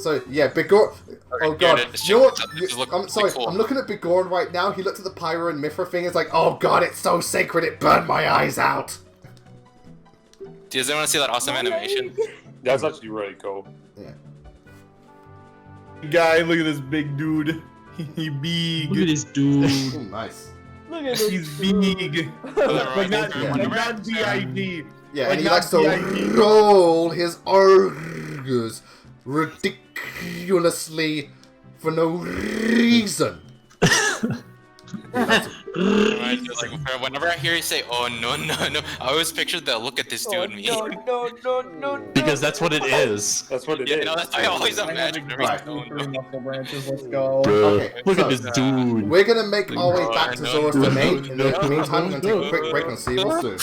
So yeah, Big Goron. Oh Okay, god, this you know what? shit- this looks I'm sorry. cool. I'm looking at Big Goron right now. He looked at the Pyro and Mithra thing. It's like, oh god, it's so sacred. It burned my eyes out. Does anyone see that awesome animation? That's actually really cool. Yeah. Guy, look at this big dude. He big. Look at this dude. Ooh, nice. Look at this. He's big. Like not, Yeah. like not B.I.D. Yeah, Like and he not likes to VIP. roll his R's ridiculously for no reason. Right, just like, whenever I hear you say, "Oh no!" I always picture the look at this dude meme. No. Because that's what it is. That's what it Yeah, is. no, that's I always imagine. Right. Oh, no. Knuckle branches. Let's go. Okay, Look so- at this dude. We're gonna make our way back to No, Zora's no, domain. In the no, meantime, we're gonna take a quick break and see you all soon.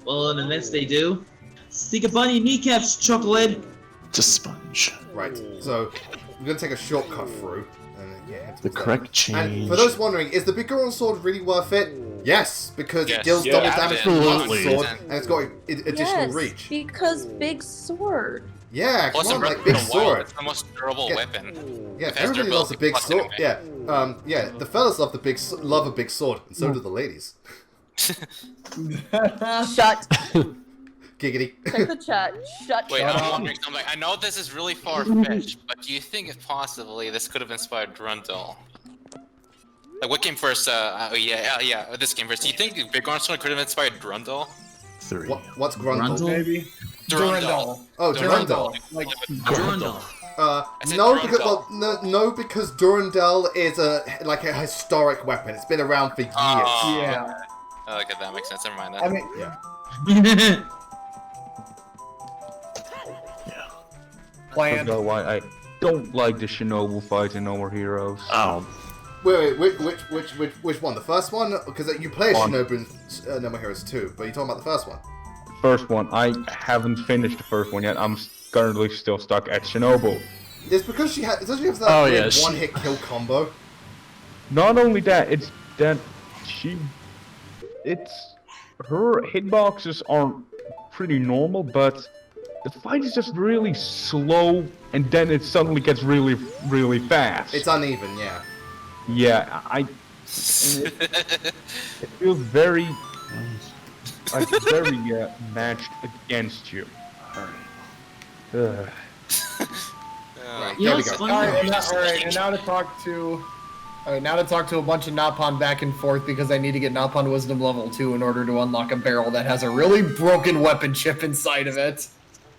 Well, in the midst they do. Stick a bunny kneecaps, chocolate. Just sponge. Right, so we're gonna take a shortcut through. And yeah, head The towards that. correct change. And for those wondering, is the Big Goron sword really worth it? Yes, because Yes. it deals Yeah, double damage from the absolutely. sword, and it's got additional Yes, reach. because big sword. Yeah, Plus, come in on, Breath like of big the Wild, sword. it's the most durable Yeah. weapon. Yeah, It has everybody loves a durability big plus sword. anyway. Yeah, the fellas love love a big sword, and so do the ladies. Shut. Giggity. Check the chat. Shut. Wait, Shut I'm up. wondering something. I know this is really far-fetched, but do you think if possibly this could have inspired Drundle? Like, what came first? This came first. Do you think Big Armstrong could have inspired Drundle? 3. What's Grundle? Grundle? Maybe. Durandal. Oh, Durandal. Durandal. Like, Grundle. said No, Durandal. because no, because Durandal is a historic weapon. It's been around for years. Oh, yeah. Okay, that makes sense. Never mind that. I mean, Yeah. plan. That's why I don't like the Shinobu fight in Our Heroes. Oh, Wait, which one? The first one? Because you play as One. Shinobu in No More Heroes 2, but you're talking about the first one. First one, I haven't finished the first one yet. I'm currently still stuck at Shinobu. It's because doesn't she have that Oh, weird yeah, she- one-hit kill combo? not only that, it's that her hitboxes are pretty normal, but the fight is just really slow, and then it suddenly gets really, really fast. It's uneven, yeah. Yeah, it feels very, matched against you. Ugh. Right, You know there we what's go. funny? Alright, and now to talk to a bunch of Napon back and forth because I need to get Napon Wisdom level 2 in order to unlock a barrel that has a really broken weapon chip inside of it.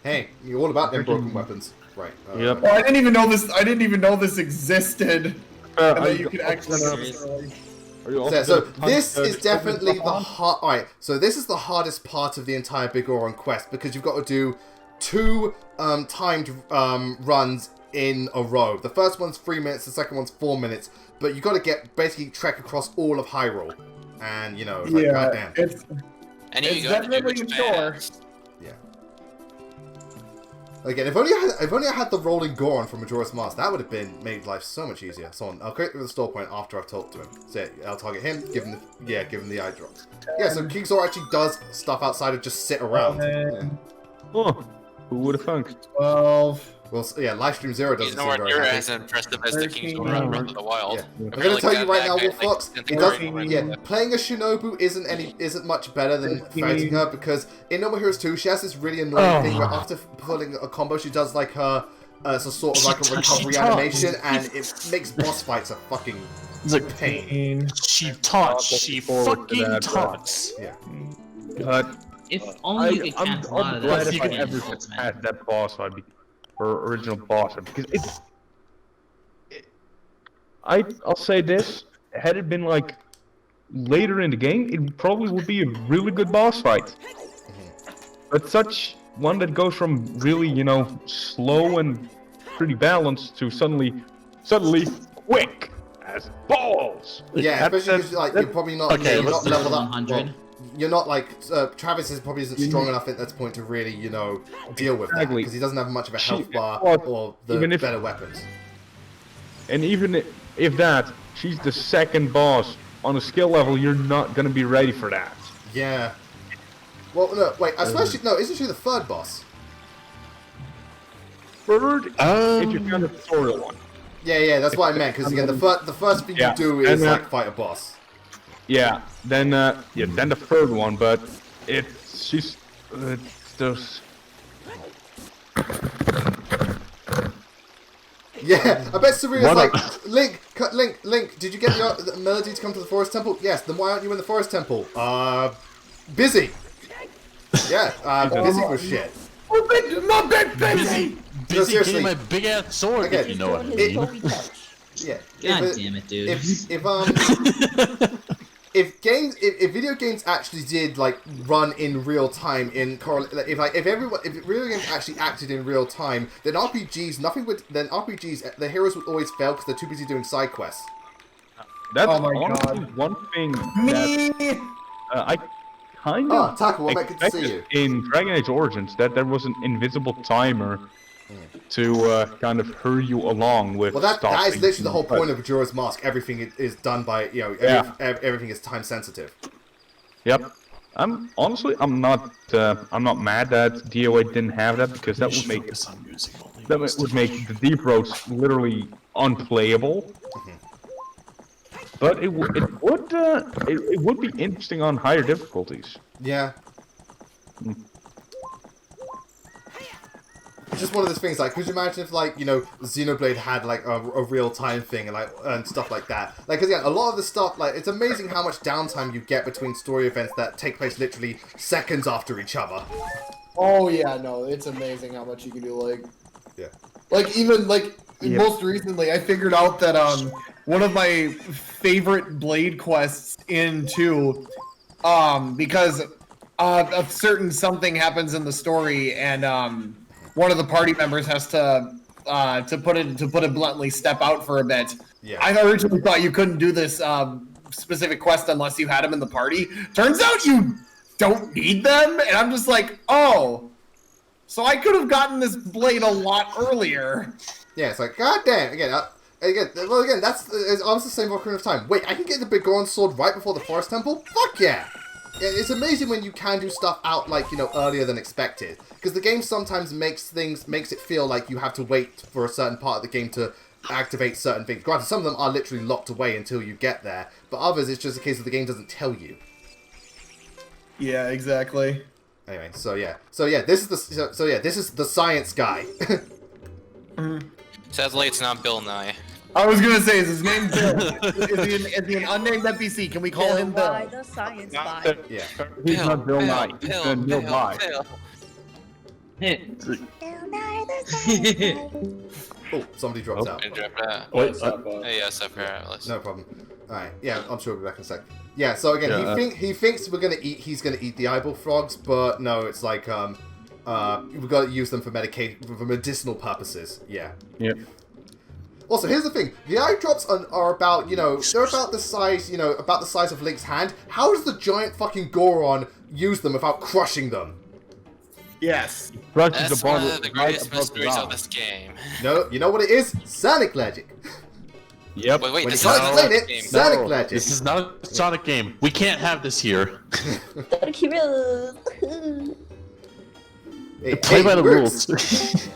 Hey, you're all about them broken weapons. Right. Yep. Oh, I didn't even know this existed. And that you could access it early. So this is definitely the hard. Alright, so this is the hardest part of the entire Big Oron quest because you've got to do 2 timed runs in a row. The first one's 3 minutes, the second one's 4 minutes, but you got to basically trek across all of Hyrule, and you know, it's like, goddamn. It's definitely a chore. Yeah. Again, if only I had the rolling Goron from Majora's Mask, that would have made life so much easier. So I'll create the store point after I've talked to him. So I'll target him, give him the eye drops. Yeah, so King Zor actually does stuff outside of just sit around. Yeah. Oh, who would have thunk? 12. Well, yeah, Livestream 0 doesn't He's seem nowhere very near happy. as impressive as the King's War in Breath of the Wild. Yeah. I'm I gonna feel tell like you right now, that Wolf guy, Fox, like, it doesn't. Playing a Shinobu isn't much better than fighting her because in No More Heroes 2 she has this really annoying thing where after pulling a combo she does like her it's a sort of like a recovery animation and it makes boss fights a fucking pain. She taunts. She fucking taunts. Yeah. But If only you could catch a lot I'm of glad that. if I ever get past that boss fight, or original boss fight, because I'll say this: had it been like later in the game, it probably would be a really good boss fight. But such one that goes from really, slow and pretty balanced to suddenly quick as balls. Yeah, especially because like you're probably not, Okay, you're not leveled up. 100. Well, you're not like Travis probably isn't strong enough at that point to really, deal with that Exactly. because he doesn't have much of a health bar Well, or the even if- better weapons. And even if that, she's the second boss on a skill level, you're not gonna be ready for that. Yeah. Well, no, wait. Especially no, isn't she the third boss? Third, if you count the tutorial one. Yeah, that's what I meant. Because again, the first thing you do is like fight a boss. Yeah, then the third one, but she's those. Yeah, I bet Sarea's like, Link, did you get the melody to come to the forest temple? Yes, then why aren't you in the forest temple? Busy. Yeah, busy with shit. Not big busy! No, seriously. Getting my big ass sword, Again, if you know what I His mean. Toby pouch. Yeah. God damn it, dude. If video games actually did like run in real time if video games actually acted in real time, then RPGs the heroes would always fail because they're too busy doing side quests. That's Oh my honestly God. one thing that I kind of Taco, well, mate, good to see you. in Dragon Age Origins that there was an invisible timer to kind of hurry you along with. Well, that is literally the whole but- point of Majora's Mask. Everything is done by everything is time sensitive. Yep. I'm not mad that DOA didn't have that because that would make the deep roads literally unplayable. But it would be interesting on higher difficulties. Yeah. It's just one of those things, like, could you imagine if, like, Xenoblade had, like, a real-time thing and stuff like that? Like, because, again, a lot of the stuff, like, it's amazing how much downtime you get between story events that take place literally seconds after each other. Oh yeah, no, it's amazing how much you can do. Like, Yeah. like even like most recently, I figured out that one of my favorite Blade quests in 2, because a certain something happens in the story, and one of the party members has to put it bluntly, step out for a bit. Yeah. I originally thought you couldn't do this specific quest unless you had him in the party. Turns out you don't need them, and I'm just like, oh, so I could have gotten this blade a lot earlier. Yeah, it's like, goddamn. Again, Again, that's it's almost the same Ocarina of Time. Wait, I can get the Big Goron sword right before the Forest Temple? Fuck yeah! It's amazing when you can do stuff out, like, you know, earlier than expected. Because the game sometimes makes it feel like you have to wait for a certain part of the game to activate certain things. Granted, some of them are literally locked away until you get there, but others, it's just a case of the game doesn't tell you. Yeah, exactly. Anyway, so yeah, this is the science guy. Sadly, it's not Bill Nye. I was gonna say, is his name Bill? is he an unnamed NPC? Can we call him Bill? Why the science guy? Yeah. He's not Bill Nye. He's Bill Nye. Oh, somebody dropped out. Wait, Yeah, Starfires. No problem. Alright, yeah, I'm sure we'll be back in a sec. Yeah, so again, he thinks he's gonna eat the eyeball frogs, but no, it's like, we've got to use them for medicinal purposes. Yeah. Yep. Also, here's the thing. The eye drops are about, you know, they're about the size, you know, about the size of Link's hand. How does the giant fucking Goron use them without crushing them? Yes. That's one of the greatest mysteries of this game. No, you know what it is? Sonic Logic. Yep. Wait, When you this can't is explain not it, a game. Sonic No, Logic. this is not a Sonic game. We can't have this here. Hey, Play by the works. rules.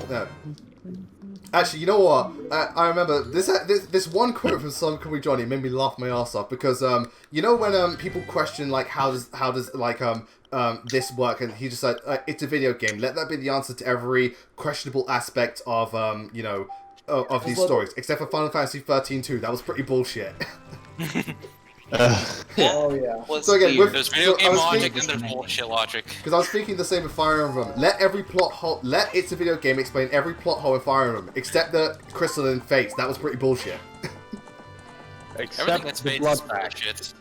No. Actually, you know what? I remember this one quote from Some Call Me Johnny made me laugh my ass off because you know when people question like how does like this work, and he just said it's a video game. Let that be the answer to every questionable aspect of you know of these stories, except for Final Fantasy 13-2. That was pretty bullshit. Oh yeah. So again, There's video game logic and there's bullshit logic. Because I was speaking the same with Fire Emblem. Let It's a Video Game explain every plot hole in Fire Emblem, except the Crystalline Fates. That was pretty bullshit. Everything that's the made blood is bullshit.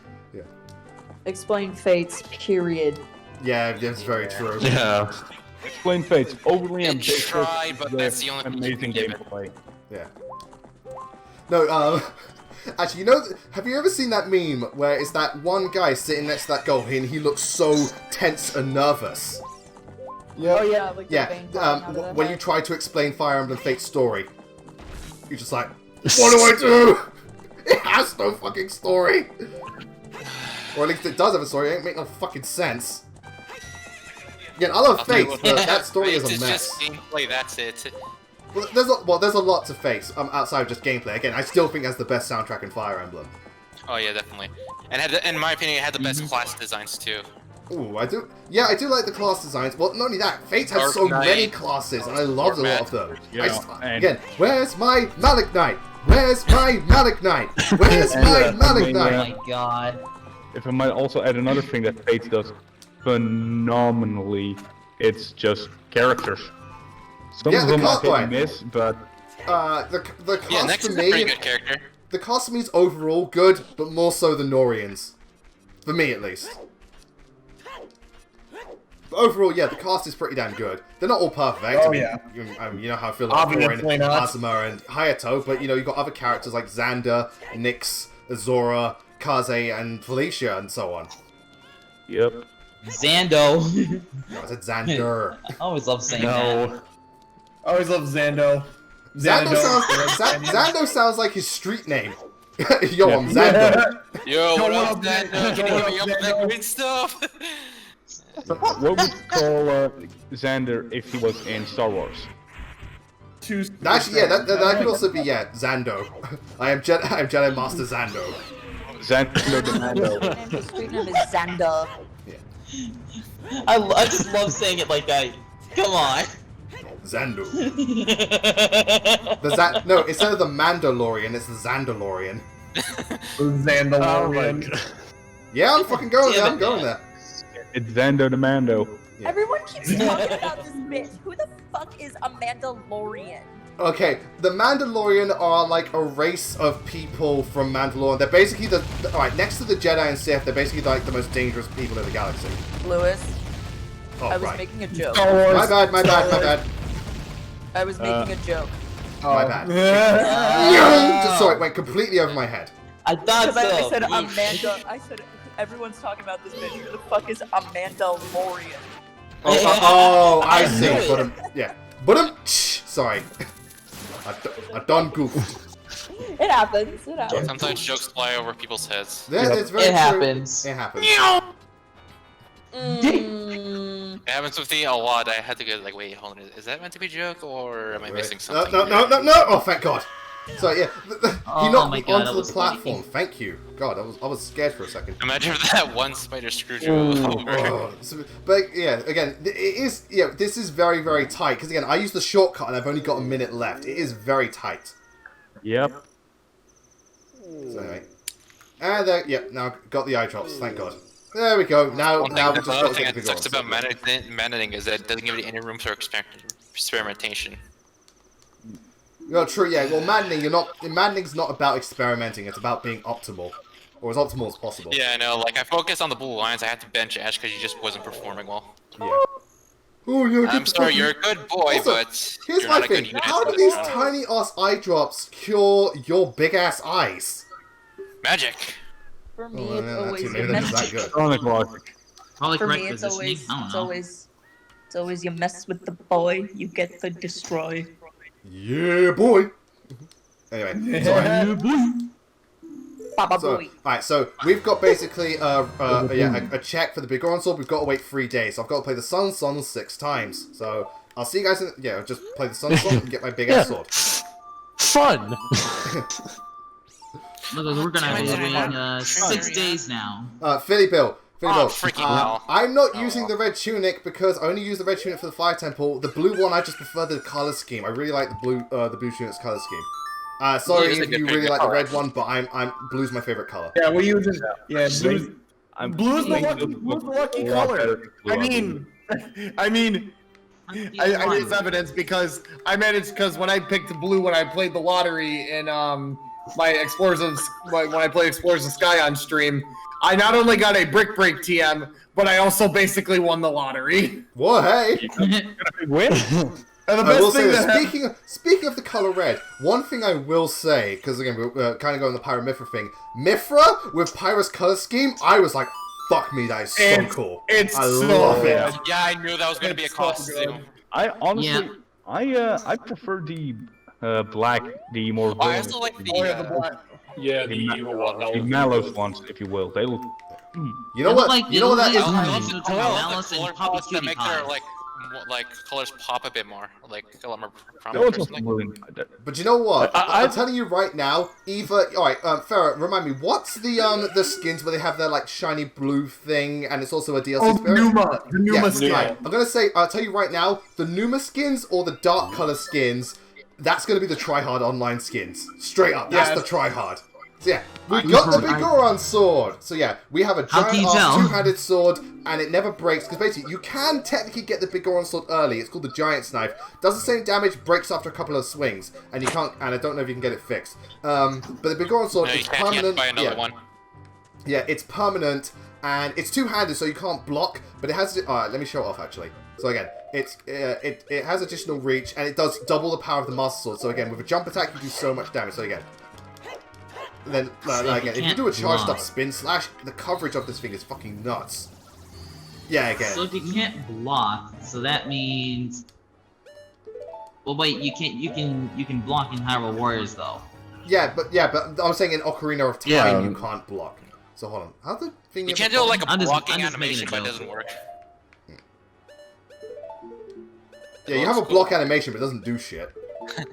Explain fates, period. Yeah, that's very true. Yeah. Explain Fates. Overly It ambitious. tried, but that's the only thing you amazing can give it. gameplay. Yeah. No, actually, you know, have you ever seen that meme where it's that one guy sitting next to that girl and he looks so tense and nervous? Yeah. Oh yeah, like the Yeah, vein popping out of the when you head. try to explain Fire Emblem Fate's story, you're just like, what do I do? It has no fucking story. Or at least it does have a story, it ain't make no fucking sense. Again, I love Fate, but that story is a It's mess. just gameplay, that's it. Well, there's a lot to Fate outside of just gameplay. Again, I still think that's the best soundtrack in Fire Emblem. Oh yeah, definitely. And in my opinion, it had the best class designs too. Ooh, I do like the class designs. Well, not only that, Fate has so Dark many Knight. classes, and I loved a lot of them. Yeah, Again, where's my Malik Knight? Where's my Malik Knight? Where's my Malik I mean, Oh Knight? my god. If I might also add another thing that Fates does phenomenally, it's just characters. Some Yeah, of the them are hit cosplay. and miss, but The Yeah, cast Nex for is a pretty me, good character. the cast for me is overall good, but more so than Norian's. For me, at least. But overall, yeah, the cast is pretty damn good. They're not all perfect. Oh, I mean, yeah. you know how I feel about Obviously Thorin, not. Asuma, and Hayato, but you know, you've got other characters like Xander, Nyx, Azora, Kaze, and Felicia, and so on. yep. Zando. No, I said Xander. I always love saying that. No. I always love Zando. Xando sounds like his street name. Yo, I'm Xando. Yo, what what up, up, Xander? Xander? Can you What hit me up, up with that Xander? great stuff? What would you call Xander if he was in Star Wars? Actually, yeah, that could also be, yeah, Xando. I am Jedi Master Xando. Xander the Mando. His street name is Xander. I just love saying it like that. Come on. Xando. No, instead of the Mandalorian, it's the Xandalorian. Xandalorian. Yeah, I'm fucking going there. Damn I'm it, going man. there. It's Xander the Mando. Yeah. Everyone keeps talking about this bitch. Who the fuck is a Mandalorian? Okay, the Mandalorian are like a race of people from Mandalore. They're basically alright, next to the Jedi and Sith, they're basically like the most dangerous people in the galaxy. Lewis, Oh, I was right. making a joke. Star Wars. My bad. I was making a joke. My bad. bad. Just sorry, it went completely over my head. I thought Because I so. said Amanda. I said everyone's talking about this bitch. Who the fuck is a Mandalorian? Oh, I I see. knew it. But yeah. Sorry. I done goofed. It happens. It happens. Sometimes jokes fly over people's heads. Yeah, it's very It true. happens. It happens. Mm. It happens with me a lot. I had to go like, wait, hold on, is that meant to be a joke or am I missing No, something? no! Oh, thank God. So yeah, he Oh knocked my me God, that onto was the funny. platform. Thank you. God, I was scared for a second. Imagine if that one spider screwed you over. Oh, but yeah, again, it is. Yeah, this is very, very tight. Because again, I used the shortcut and I've only got a minute left. It is very tight. Yep. So anyway, and yep, now got the eye drops. Thank God. There we go. Now we just got to thing get the that big sucks about ones. managing is that it doesn't give you any room for experimentation. No, true. Yeah. Well, maddening's not about experimenting. It's about being optimal, or as optimal as possible. Yeah, I know. Like I focused on the blue lines. I had to bench Ash because he just wasn't performing well. Yeah. Oh yeah. I'm sorry, you're a good boy, Also, but here's you're my not a good thing. unit. How do these tiny ass eye drops cure your big ass eyes? Magic? For me, Oh, it's yeah, always maybe that's that good. Sonic logic. Probably For correct me, it's positioning. always, I don't it's know. always you mess with the boy, you get the destroy. Yeah, boy. Anyway, so, Baba so boy. alright, so we've got basically a check for the big sword. We've got to wait 3 days. So I've got to play the Sun Song 6 times. So I'll see you guys in just play the Sun Song and get my big ass sword. Fun! Look, we're gonna be Damn it. waiting 6 days now. Philly Bill. Oh, freaking hell. I'm not Oh, using well. the red tunic because I only use the red tunic for the Fire Temple. The blue one, I just prefer the color scheme. I really like the blue tunic's color scheme. Sorry Blue is a if good you pick. really like the red one, but I'm blue's my favorite color. Yeah, we use it. Yeah, blue's, I'm blue's the playing lucky a lot color. better than blue I mean, I mean, I need evidence because I managed because when I picked blue when I played the lottery in my Explorers of when I played Explorers of Sky on stream, I not only got a brick break TM, but I also basically won the lottery. Whoa, hey! win. And the I will best say thing this, that speaking of the color red, one thing I will say, because again, we're kind of going the Pyra Mithra thing. Mithra with Pyra's color scheme, I was like, fuck me, that is so It's- cool. it's I so love good. it. Yeah, I knew that was gonna be a It's so costume. good. I honestly, Yeah. I prefer the black, the more I villainous, also like the. Oh yeah, the black. Yeah, the evil one. That the was mallows ones, if you will. They look. You know what? Like, You know what that it is? looks I like- love Between the Malice and color Poppy palettes that Cutie make Pie. their like colors pop a bit more, like a lot more They prominent. also Personally. But you know what? I- I'm telling you right now, alright, Farrah, remind me, what's the skins where they have their like shiny blue thing and it's also a DLC Oh, spirit? Numa, the Numa Yes, skin. right. I'm gonna say, I'll tell you right now, the Numa skins or the dark color skins, that's gonna be the tryhard online skins. Straight up, that's Yeah. the tryhard. So yeah, we got the big Goron sword. So yeah, we have a How can giant you ass tell? two-handed sword, and it never breaks, because basically you can technically get the big Goron sword early. It's called the Giant's Knife. Does the same damage, breaks after a couple of swings, and you can't, and I don't know if you can get it fixed. But the big Goron sword No, you is can't. You have to permanent. buy another Yeah. one. Yeah, it's permanent, and it's two-handed, so you can't block, but it has... Alright, let me show it off, actually. So again, it has additional reach, and it does double the power of the Master Sword. So again, with a jump attack, you do so much damage. So again... Then, again, if you do a charged up spin slash, the coverage of this thing is fucking nuts. Yeah, again. So if you can't block, so that means. Well, wait, you can't. You can block in Hyrule Warriors though. Yeah, but I was saying in Ocarina of Time, Yeah. you can't block. So hold on. How the thing... You is- can't do like a I'm just blocking making animation, a but it joke. doesn't work. Yeah, you have a block animation, but it doesn't do shit.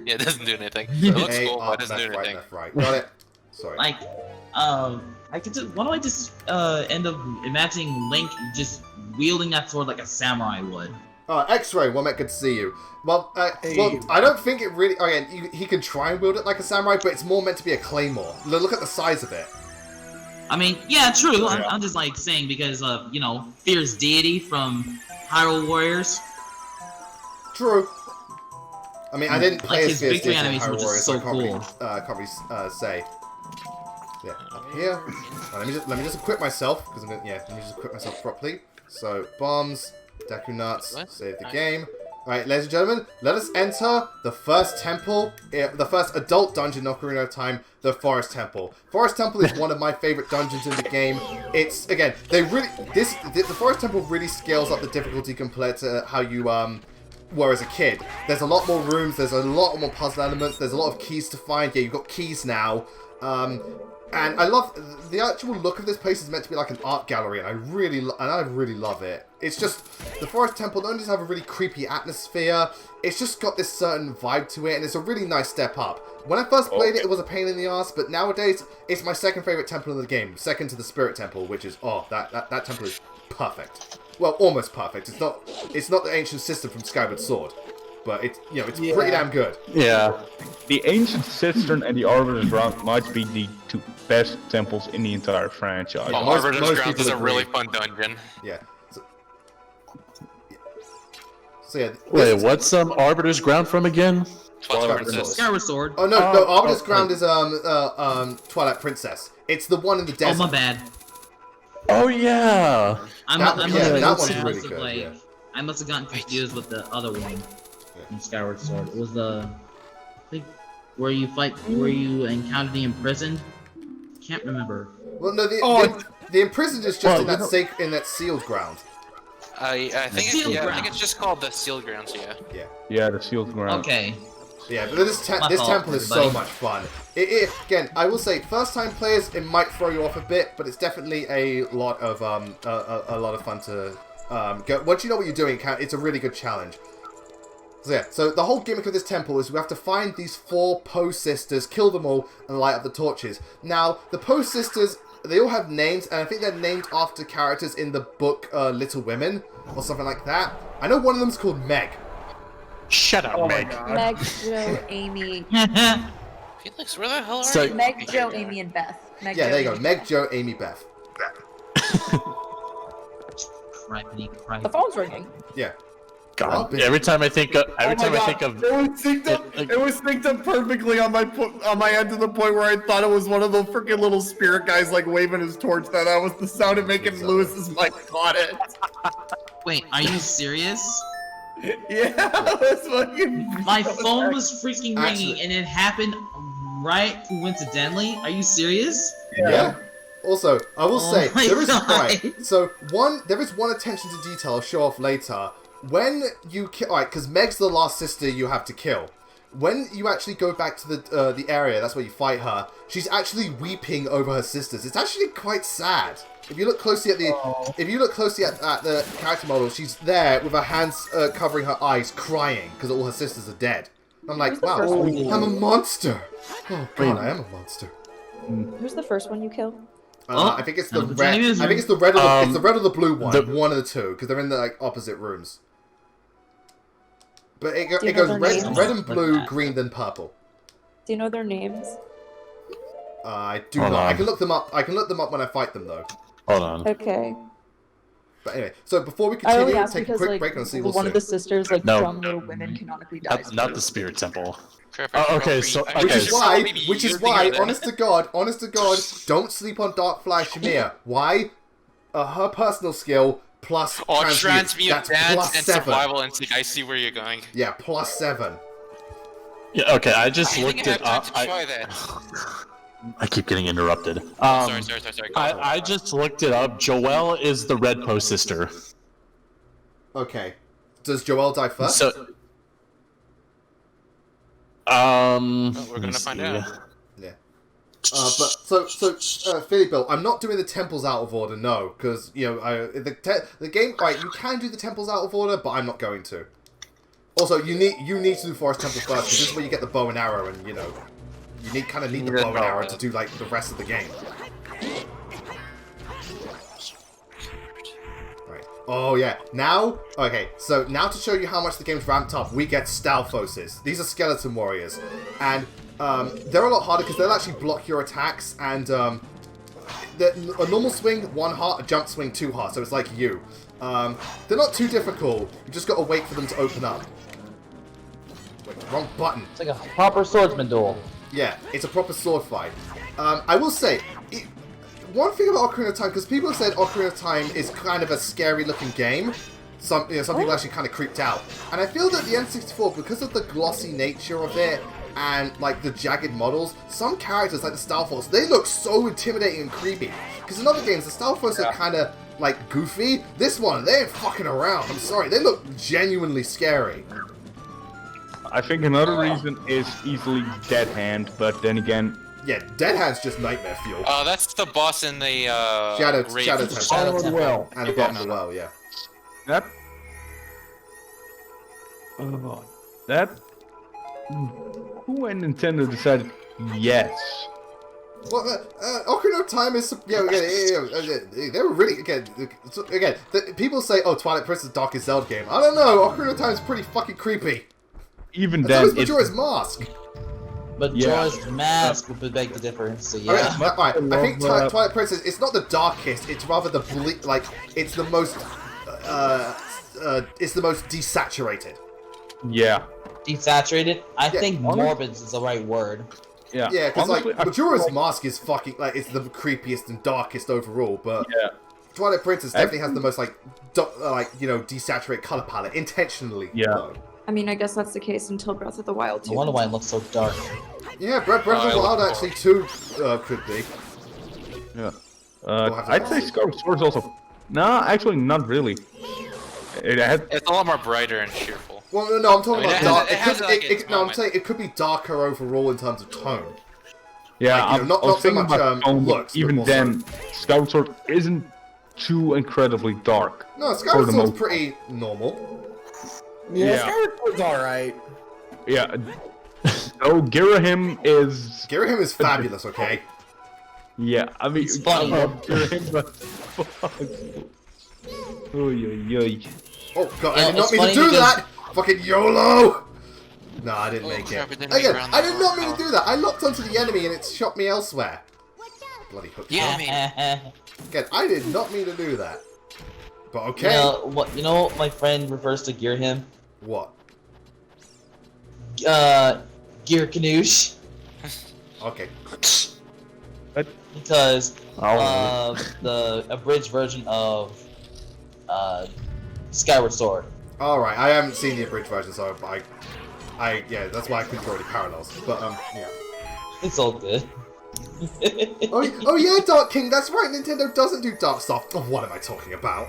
Yeah, it doesn't do anything. It looks A, cool, but up, it doesn't do left, right, anything. left, right. Got it. Sorry. Like, I could just. Why don't I just end up imagining Link just wielding that sword like a samurai would? X-Ray, Womet, good to see you. Well, Hey. well, I don't think it really... Again, he can try and wield it like a samurai, but it's more meant to be a claymore. Look at the size of it. I mean, yeah, true. I'm just like saying because of fierce deity from Hyrule Warriors. True. I mean, I didn't play Like, as his Fierce victory Deity in animation Hyrule was Warriors, just so I so can't really, cool. say. Yeah, up here. Let me just equip myself because let me just equip myself properly. So bombs, Deku nuts, What? save the game. All right, ladies and gentlemen, let us enter the first temple, the first adult dungeon in Ocarina of Time, the Forest Temple. Forest Temple is one of my favorite dungeons in the game. It's again, the Forest Temple really scales up the difficulty compared to how you were as a kid. There's a lot more rooms, there's a lot more puzzle elements, there's a lot of keys to find. Yeah, you've got keys now. And I love the actual look of this place is meant to be like an art gallery, and I really love it. It's just the Forest Temple don't just have a really creepy atmosphere. It's just got this certain vibe to it, and it's a really nice step up. When I first played it, it was a pain in the ass, but nowadays it's my second favorite temple in the game, second to the Spirit Temple, which is that temple is perfect. Well, almost perfect. It's not the ancient system from Skyward Sword, but it's pretty damn good. Yeah. The Ancient Cistern and the Arbiter's Ground might be the two best temples in the entire franchise. Well, most Arbiter's Ground people is a agree. really fun dungeon. Yeah. So yeah. Wait, what's Arbiter's Ground from again? Twilight Princess. Skyward Sword. Oh no, Arbiter's Ground is Twilight Princess. It's the one in the Oh, desert. my bad. Oh yeah. I That must one's have really good, yeah. I must have gotten confused with the other one from Skyward Sword. It was I think, where you encountered the imprisoned. Can't remember. Well, no, the imprisoned is just in that sealed ground. I think Sealed I Ground. think it's just called the Sealed Grounds. Yeah. Yeah, the Sealed Ground. Okay. Yeah, but this fault, temple is so everybody. much fun. Again, I will say, first time players, it might throw you off a bit, but it's definitely a lot of fun to go. Once you know what you're doing, it's a really good challenge. So yeah, so the whole gimmick of this temple is we have to find these 4 Poe sisters, kill them all, and light up the torches. Now, the Poe sisters, they all have names, and I think they're named after characters in the book Little Women, or something like that. I know one of them's called Meg. Shut up, Meg. Meg, Joe, Amy. Felix, where the hell are So- you? Meg, Joe, Amy, and Beth. Meg, Yeah, Joe, there you go. Amy. Meg, Joe, Amy, Beth. Cripey. The phone's ringing. Yeah. God. Every time I think of, it was synced up perfectly on my end to the point where I thought it was one of the freaking little spirit guys like waving his torch. That was the sound of making Lewis's mic caught it. Wait, are you serious? Yeah, that's fucking. My phone was freaking ringing, Actually- and it happened right coincidentally. Are you serious? Yeah. Also, I will Oh say my there is God. there is one attention to detail I'll show off later. When you kill, because Meg's the last sister you have to kill. When you actually go back to the area, that's where you fight her. She's actually weeping over her sisters. It's actually quite sad. If you look closely at the character model, she's there with her hands covering her eyes, crying because all her sisters are dead. I'm like, Who's the wow, first one you I'm a killed? monster. Oh god, I am a monster. Who's the first one you killed? I think it's the It's red. amazing. I think it's the red. It's the red or the blue one. the- One of the two, because they're in the like opposite rooms. But Do you it know goes their red, names? red and Like blue, that. green, then purple. Do you know their names? I do Hold not. I on. can look them up. I can look them up when I fight them though. Hold on. Okay. But anyway, so before we I only continue, asked take a because quick like break and see one we'll of the see. sisters, like No. from Little Women, canonically dies. Not the Spirit Temple. Okay, so- I Which okay, is should why, probably be which is using why, her then. honest to God, don't sleep on Dark Fly Shamir. Why? Her personal skill plus Oh, transmute. transmute That's that plus and 7. survival instinct. I see where you're going. Yeah, plus 7. Yeah. Okay. I just I looked think I have it time up. to try that. I keep getting interrupted. Sorry. Go for I it. just looked it up. Joelle is the Red Poe sister. Okay. Does Joelle die first? So. We're let gonna me find see. out. Yeah. Philly Bill, I'm not doing the temples out of order, no, because the game. Right, you can do the temples out of order, but I'm not going to. Also, you need to do Forest Temple first, because this is where you get the bow and arrow, and you need the bow and arrow to do like the rest of the game. Right. Oh yeah. Now, okay. So now to show you how much the game's ramped up, we get Stalfoses. These are skeleton warriors, and they're a lot harder because they'll actually block your attacks, and a normal swing 1 heart, a jump swing 2 hearts. So it's like you. They're not too difficult. You just got to wait for them to open up. Wait, wrong button. It's like a proper swordsman duel. Yeah, it's a proper sword fight. I will say, one thing about Ocarina of Time, because people have said Ocarina of Time is kind of a scary looking game. Some people actually kind of creeped out. And I feel that the N64, because of the glossy nature of it, and like the jagged models, some characters like the Starfires, they look so intimidating and creepy. Because in other games, the Starfires are kind of like goofy. This one, they ain't fucking around. I'm sorry, they look genuinely scary. I think another reason is easily Dead Hand, but then again, Yeah, Dead Hand's just nightmare fuel. Oh, that's the boss in the Shadow grave. Temple. Shadow Temple. well, And the bottom of the well, yeah. that who in Nintendo decided yes. Well, Ocarina of Time is they were really again. People say, "Oh, Twilight Princess darkest Zelda game." I don't know. Ocarina of Time is pretty fucking creepy. Even And then, so is it's Majora's Mask. But Yeah. George's mask would beg the difference. So yeah. Okay, right. I think Twilight Princess. It's not the darkest. It's rather the it's the most. It's the most desaturated. yeah. Desaturated. I Yeah, think honestly- morbid is the right word. Yeah, Yeah, because like honestly, I Majora's feel like- Mask is fucking like it's the creepiest and darkest overall, but Yeah. Twilight Princess definitely has the most desaturated color palette intentionally. Yeah. though. I mean, I guess that's the case until Breath of the Wild I 2. wonder why it looks so dark. Yeah, Breath of I the Wild look actually too could be. Yeah. We'll have to I'd say see. Skyward Sword is also. Nah, actually, not really. It had. It's a lot more brighter and cheerful. Well, no, I'm talking I mean, about it dark. has, like, its No, I'm moment. saying it could be darker overall in terms of tone. Yeah, Like, you know, I was not so thinking much, about tone, but looks, but even more then, Skyward Sword isn't too incredibly dark. No, For Skyward the Sword's most pretty normal. Yeah, Yeah. Skyward Sword's alright. Yeah. Oh, Girahim is. Girahim is fabulous, okay? Yeah, I mean, It's funny. I love Girahim, but. Oy, oy, oy. Oh god, Yeah, I did not it's mean to funny do because- that! Fucking YOLO! No, I didn't make crap, it. it didn't make it Again, around I the did not door. mean to do that. I locked onto the enemy and it shot me elsewhere. Bloody hook. Yeah, man. Again, I did not mean to do that. But You okay. know what? You know what my friend refers to Gear him? What? Gear Canoosh. Okay. Because Oh. the abridged version of Skyward Sword. Alright, I haven't seen the abridged version, so yeah, that's why I couldn't draw any parallels. But, yeah. It's all good. Oh yeah, Dark King, that's right, Nintendo doesn't do dark stuff. Oh, what am I talking about?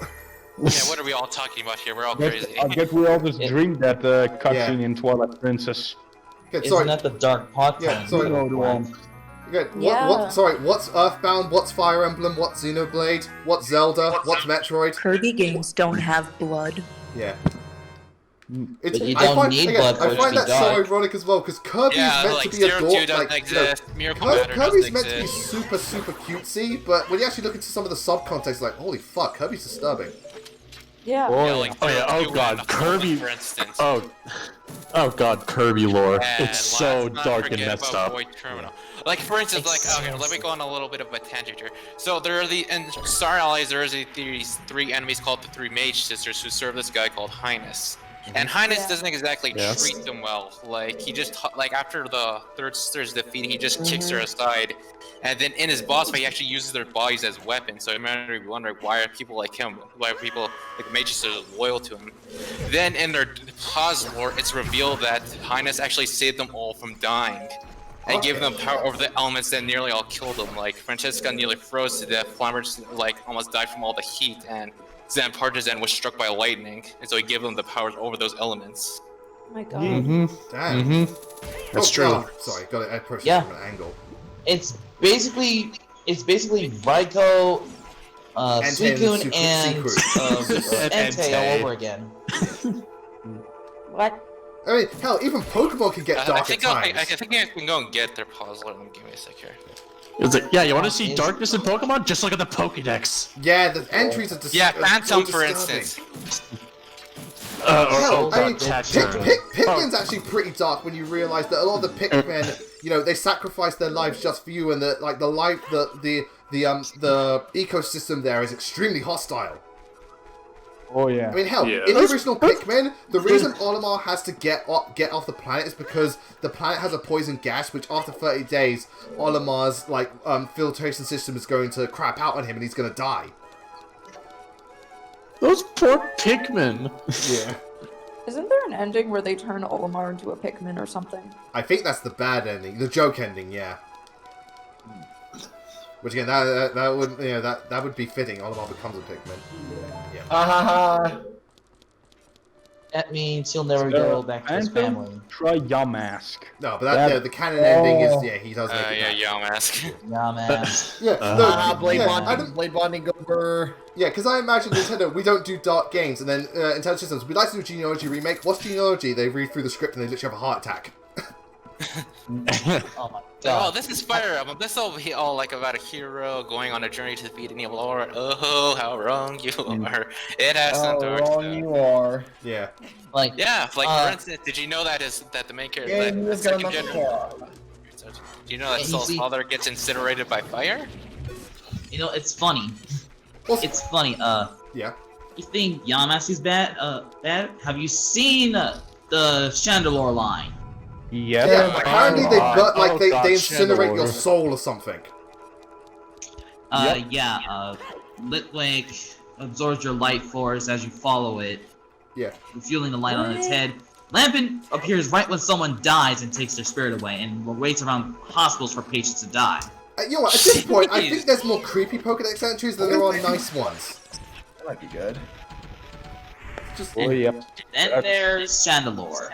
Yeah, what are we all talking about here? We're all crazy. I guess we all just Yeah. dreamed that cutscene Yeah. in Twilight Princess. Okay, Isn't sorry. that the dark pot Yeah, time? sorry. No, the one. Okay, Yeah. sorry, what's Earthbound? What's Fire Emblem? What's Xenoblade? What's Zelda? What's Metroid? Kirby games don't have blood. Yeah. But you don't need blood for I it to find be that so dark. ironic as well, because Kirby's Yeah, meant like to be Zero adorable. 2 doesn't Like, you know, exist, Miracle Matter Kirby's doesn't meant to be exist. super, super cutesy, but when you actually look into some of the subcontext, like, holy fuck, Kirby's disturbing. Yeah. Yeah, like Oh, yeah, Zero oh 2 god, and Kirby- for instance. Oh god, Kirby lore. And It's so let's not dark and forget messed about up. Void Terminal. Like for instance, like okay, let me go on a little bit of a tangent here. So there are in Star Allies, there is these three enemies called the three Mage Sisters who serve this guy called Highness. And Highness Yeah. doesn't exactly Yes. treat them well. Like he just like after the third sister's defeat, he just kicks her aside. And then in his boss fight, he actually uses their bodies as weapons. So you might be wondering why are people like him, why are people like the Mage Sisters loyal to him? Then in their pause lore, it's revealed that Highness actually saved them all from dying. And gave them power over the elements that nearly all killed them. Like Francesca nearly froze to death, Flammer like almost died from all the heat, and Zan Partisan was struck by lightning, and so he gave them the powers over those elements. Oh my god. Mm-hmm. Damn. Mm-hmm. That's Oh, true. God. Sorry, got it approached Yeah. from an angle. It's basically Raiko, Entei and Suicune, and And Entei all Entei. over again. What? I mean, hell, even Pokemon can get I dark at think times. I think I can go and get their puzzle. Give me a sec here. It's like, yeah, you want to see Is- darkness in Pokemon? Just look at the Pokédex. Yeah, the entries are just Yeah, so Phantom for disturbing. instance. Hell, I mean, Tatsu. Pikmin's actually pretty dark when you realise that a lot of the Pikmin, you know, they sacrifice their lives just for you, and the ecosystem there is extremely hostile. Oh yeah. I mean, hell, Yeah. in the original Pikmin, the reason Olimar has to get off the planet is because the planet has a poison gas, which after 30 days, Olimar's filtration system is going to crap out on him, and he's going to die. Those poor Pikmin. Yeah. Isn't there an ending where they turn Olimar into a Pikmin or something? I think that's the bad ending, the joke ending. Yeah. Which again, that would that would be fitting. Olimar becomes a Pikmin. Yeah. That means he'll never go back to his family. Try Yamask. No, but the canon ending is he does make it. Yeah, mask. Yamask. Yeah. Blade bonding over. Yeah, because I imagine Nintendo, we don't do dark games, and then Intelligent Systems, we'd like to do a Genealogy remake. What's Genealogy? They read through the script and they literally have a heart attack. Oh my god. Oh, this is Fire Emblem. This will be all like about a hero going on a journey to defeat an evil lord. Oh, how wrong you are. It has some torch. Wrong you are. Yeah. Like, Yeah, like for instance, did you know that the main character, Yeah, that he was second gonna generation, do you know that Yeah, Saul's he's- father gets incinerated by fire? you know, it's funny. Also, It's funny. yeah. You think Yamask is bad? Bad? Have you seen the Chandelure line? Yes. Yeah, apparently they've got, like, they God, incinerate your Chandelure. soul or something. Yeah. Litwick absorbs your light force as you follow it, Yeah. refueling the light on its head. Lampin appears right when someone dies and takes their spirit away, and waits around hospitals for patients to die. You know what, at this point, I think there's more creepy Pokedex entries than there are nice ones. That might be good. Just, Oh, yep. Then there's Chandelure.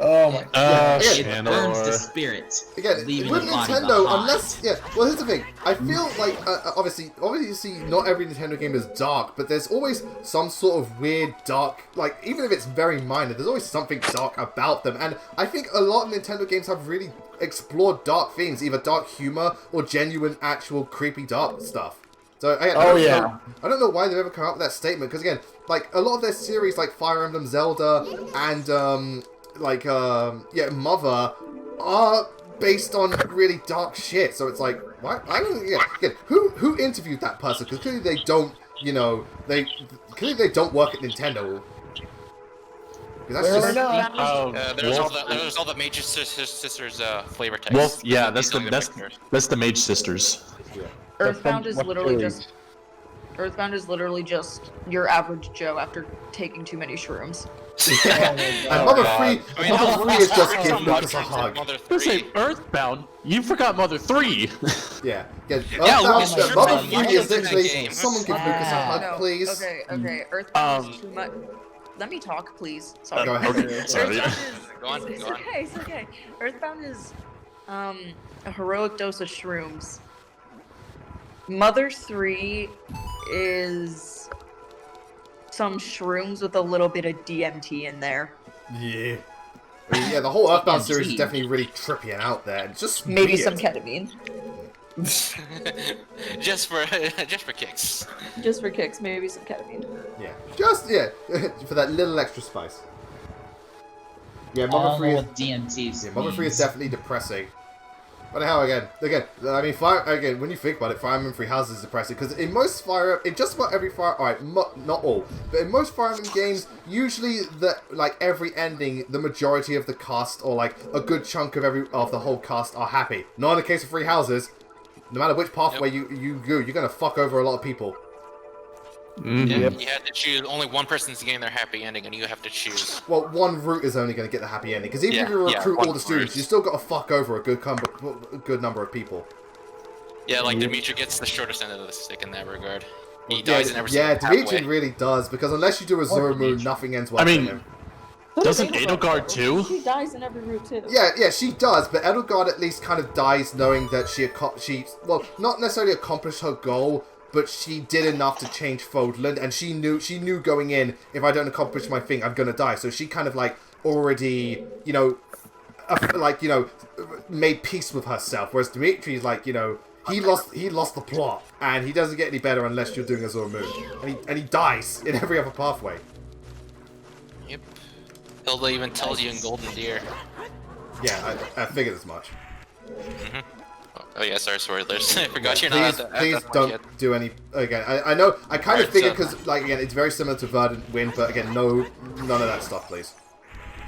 Oh my god. Yeah, It burns the Chandelure. spirit, again, leaving with the body Nintendo, behind. unless, well, here's the thing. I feel like, obviously, not every Nintendo game is dark, but there's always some sort of weird dark, like, even if it's very minor, there's always something dark about them, and I think a lot of Nintendo games have really explored dark themes, either dark humor or genuine, actual, creepy dark stuff. So, again, I don't know why they've ever come up with that statement, because again, like, a lot of their series, like Fire Emblem, Zelda, and, Mother, are based on really dark shit. So it's like, what? I don't. Yeah. Who interviewed that person? Because clearly they don't. Clearly they don't work at Nintendo. 'Cause that's Fair just. enough. There's all the Mage sisters flavor text. Wolf, yeah, These are that's the Mage sisters. Earthbound is What literally series? just Earthbound is literally just your average Joe after taking too many shrooms. And Mother 3, I mean, Mother 3 is just how give much Lucas a hug. Mother This 3. ain't Earthbound. You forgot Mother 3. Yeah. Yeah, Lucas, Lucas, Mother you're 3 right. is literally. That game. Someone give Lucas a hug, please. Okay. Earthbound is too much. Let me talk, please. Sorry. Go ahead. Okay, sorry. Go on. It's okay. Earthbound is a heroic dose of shrooms. Mother 3 is some shrooms with a little bit of DMT in there. Yeah. I mean, yeah, the whole Earthbound DMT. series is definitely really trippy and out there. It's just Maybe weird. some ketamine. just for kicks. Just for kicks, maybe some ketamine. Yeah. Just, for that little extra spice. Yeah, I Mother don't 3 know is, what DMT yeah, Mother 3 is means. definitely depressing. But how again, I mean, when you think about it, Fire Emblem Three Houses is depressing, because in most in just about every alright, not all, but in most Fire Emblem games, usually every ending, the majority of the cast, or like a good chunk of the whole cast are happy. Not in the case of Three Houses. No matter which pathway you go, you're gonna fuck over a lot of people. You had to choose. Only one person's getting their happy ending, and you have to choose. Well, one route is only going to get the happy ending, because even if you recruit all the students, you still got to fuck over a good number of people. Yeah, like Dimitri gets the shortest end of the stick in that regard. He dies in every single Dimitri pathway. really does, because unless you do a Zoro Moon, nothing ends well I mean, for him. Doesn't Edelgard too? She dies in every route too. Yeah, she does, but Edelgard at least kind of dies knowing that she not necessarily accomplished her goal, but she did enough to change Fodland, and she knew going in, if I don't accomplish my thing, I'm gonna die. So she kind of already, made peace with herself. Whereas Dimitri's he lost the plot, and he doesn't get any better unless you're doing a Zoro Moon, and he dies in every other pathway. Yep. Hilda even tells you in Golden Deer. Yeah, I figured as much. Oh yeah, sorry, spoilers. I forgot you're not at Please that point don't yet. do any. Again, I know. I kind of Alright, figured so- because, again, it's very similar to Verdant Wind, but again, none of that stuff, please.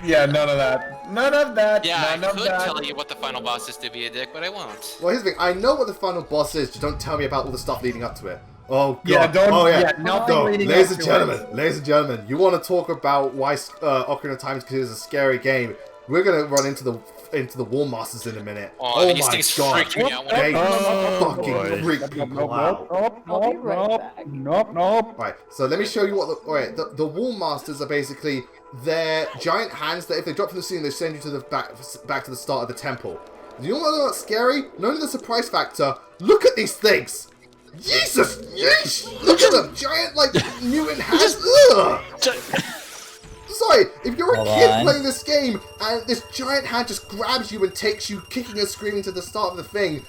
Yeah, none of that. None of that. Yeah, none I of could that. tell you what the final boss is to be a dick, but I won't. Well, here's the thing. I know what the final boss is. Just don't tell me about all the stuff leading up to it. Oh god. Yeah, don't. Oh yeah. nothing No, leading ladies up and to gentlemen, you want to talk about why Ocarina of Time is considered a scary game? we're gonna run into the War Masters in a minute. Oh, these my things god. freaked me out when They boy. fucking freak people out. I'll be right back. Nope. Right, so let me show you what the Wall Masters are basically their giant hands that if they drop from the ceiling, they send you to the back to the start of the temple. Do you know what's scary? Not only the surprise factor, look at these things! Jesus! Yeesh! Look at them! Giant, like, mutant hands! Ugh! Sorry, if you're a kid playing this game and this giant hand just grabs you and takes you kicking and screaming to the start of the thing,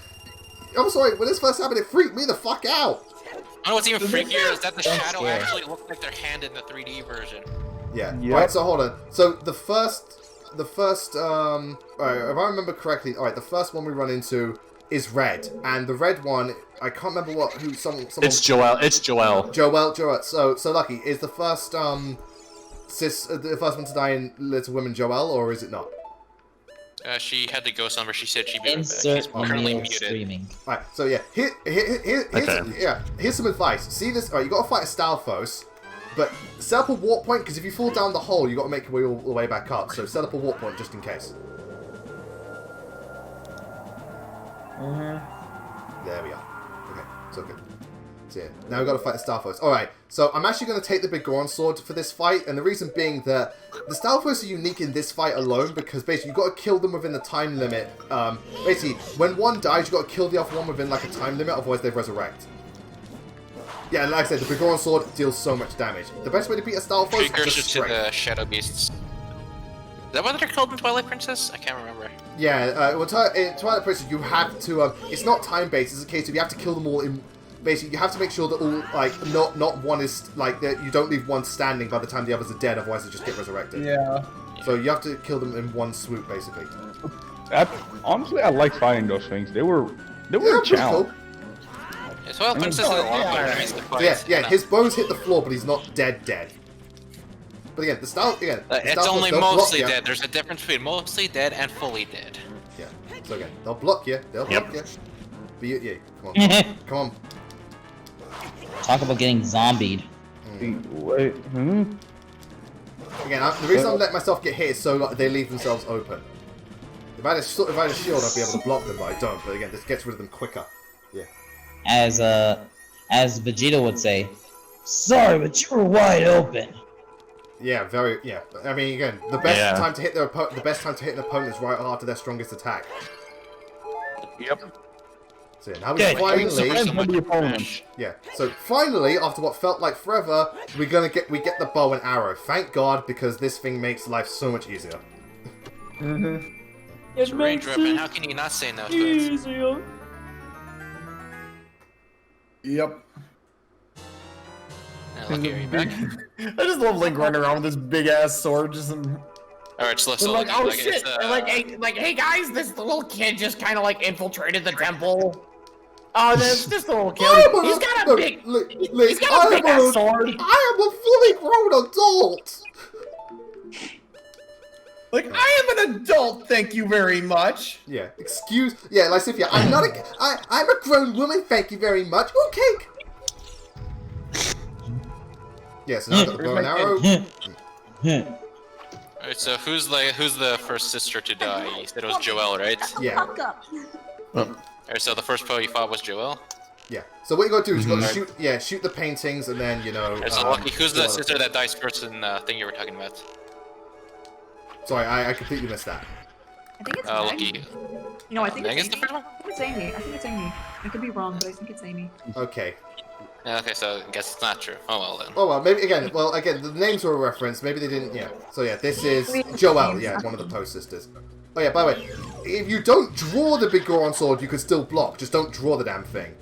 I'm sorry, when this first happened, it freaked me the fuck out! I know what's even freakier is that the shadow actually looked like their hand in the 3D version. Yeah. Yep. Right, so hold on. So the first, alright, if I remember correctly, alright, the first one we run into is red, and the red one, I can't remember someone... It's Joel. Joel. So Lucky, is the first, the first one to die in Little Women Joel, or is it not? She had the ghost number. She said she'd be right back. Insert She's currently Neil muted. screaming. Alright, so yeah, here's some advice. See this? Alright, you gotta fight a Stalfos, but set up a warp point, because if you fall down the hole, you gotta make your way all the way back up. So set up a warp point just in case. There we are. Okay, so good. So yeah, now we've got to fight the Stalfos. Alright, so I'm actually going to take the Big Goron Sword for this fight, and the reason being that the Stalfos are unique in this fight alone, because basically you've got to kill them within the time limit. Basically, when one dies, you've got to kill the other one within like a time limit, otherwise they resurrect. Yeah, and like I said, the Big Goron Sword deals so much damage. The best way to beat a Stalfos is Precursor just to strength. the Shadow Beasts. Is that what they're called in Twilight Princess? I can't remember. Yeah, well, in Twilight Princess, you have to, it's not time-based, it's a case of you have to kill them all in... Basically, you have to make sure that all, like, not one is, like, that you don't leave one standing by the time the others are dead, otherwise they just get resurrected. Yeah. So you have to kill them in one swoop, basically. Honestly, I like fighting those things. They were a pretty challenge. cool. Yeah, Twilight Princess is a lot of enemies to fight. So yeah, his bones hit the floor, but he's not dead. But again, it's Stalfos, only they'll mostly block ya. dead. There's a difference between mostly dead and fully dead. Yeah, so again, they'll block you, block you. But yeah, come on. Come on. Talk about getting zombied. Wait, Again, the reason I'm letting myself get hit is so they leave themselves open. If I had a shield, I'd be able to block them, but I don't. But again, this gets rid of them quicker. Yeah. As Vegeta would say, sorry, but you were wide open. Yeah, yeah. I mean, again, the best time to hit an opponent is right after their strongest attack. Yep. So yeah, now we finally, yeah. So finally, after what felt like forever, we get the bow and arrow. Thank God, because this thing makes life so much easier. It's range weapon. How can you not say no to it? Yep. Lucky, are you back? I just love Link running around with this big ass sword, just Alright, slow. like, oh shit! Hey guys, this little kid just kind of like infiltrated the temple. Oh, this little kid. He's got a big, he's got a big ass sword. I am a fully grown adult. Like, I am an adult, thank you very much. Yeah, like Sophia, I'm a grown woman, thank you very much. Okay. Yeah, so now I've got the bow and arrow. Alright, so who's the first sister to die? You said it was Joelle, right? Yeah. Alright, so the first pro you fought was Joelle? Yeah. So what you gotta do is you gotta shoot the paintings and then, you know... Alright, so Lucky, who's the sister that dies first in the thing you were talking about? Sorry, I completely missed that. I think it's Lucky. No, I think Meg it's is the Amy. first one? I think it's Amy. I could be wrong, but I think it's Amy. Okay. Yeah, okay, so I guess it's not true. Oh well then. Oh well, maybe again, the names were a reference, maybe they didn't, yeah. So yeah, this is Joelle, yeah, one of the Post sisters. Oh yeah, by the way, if you don't draw the Big Goron Sword, you can still block, just don't draw the damn thing.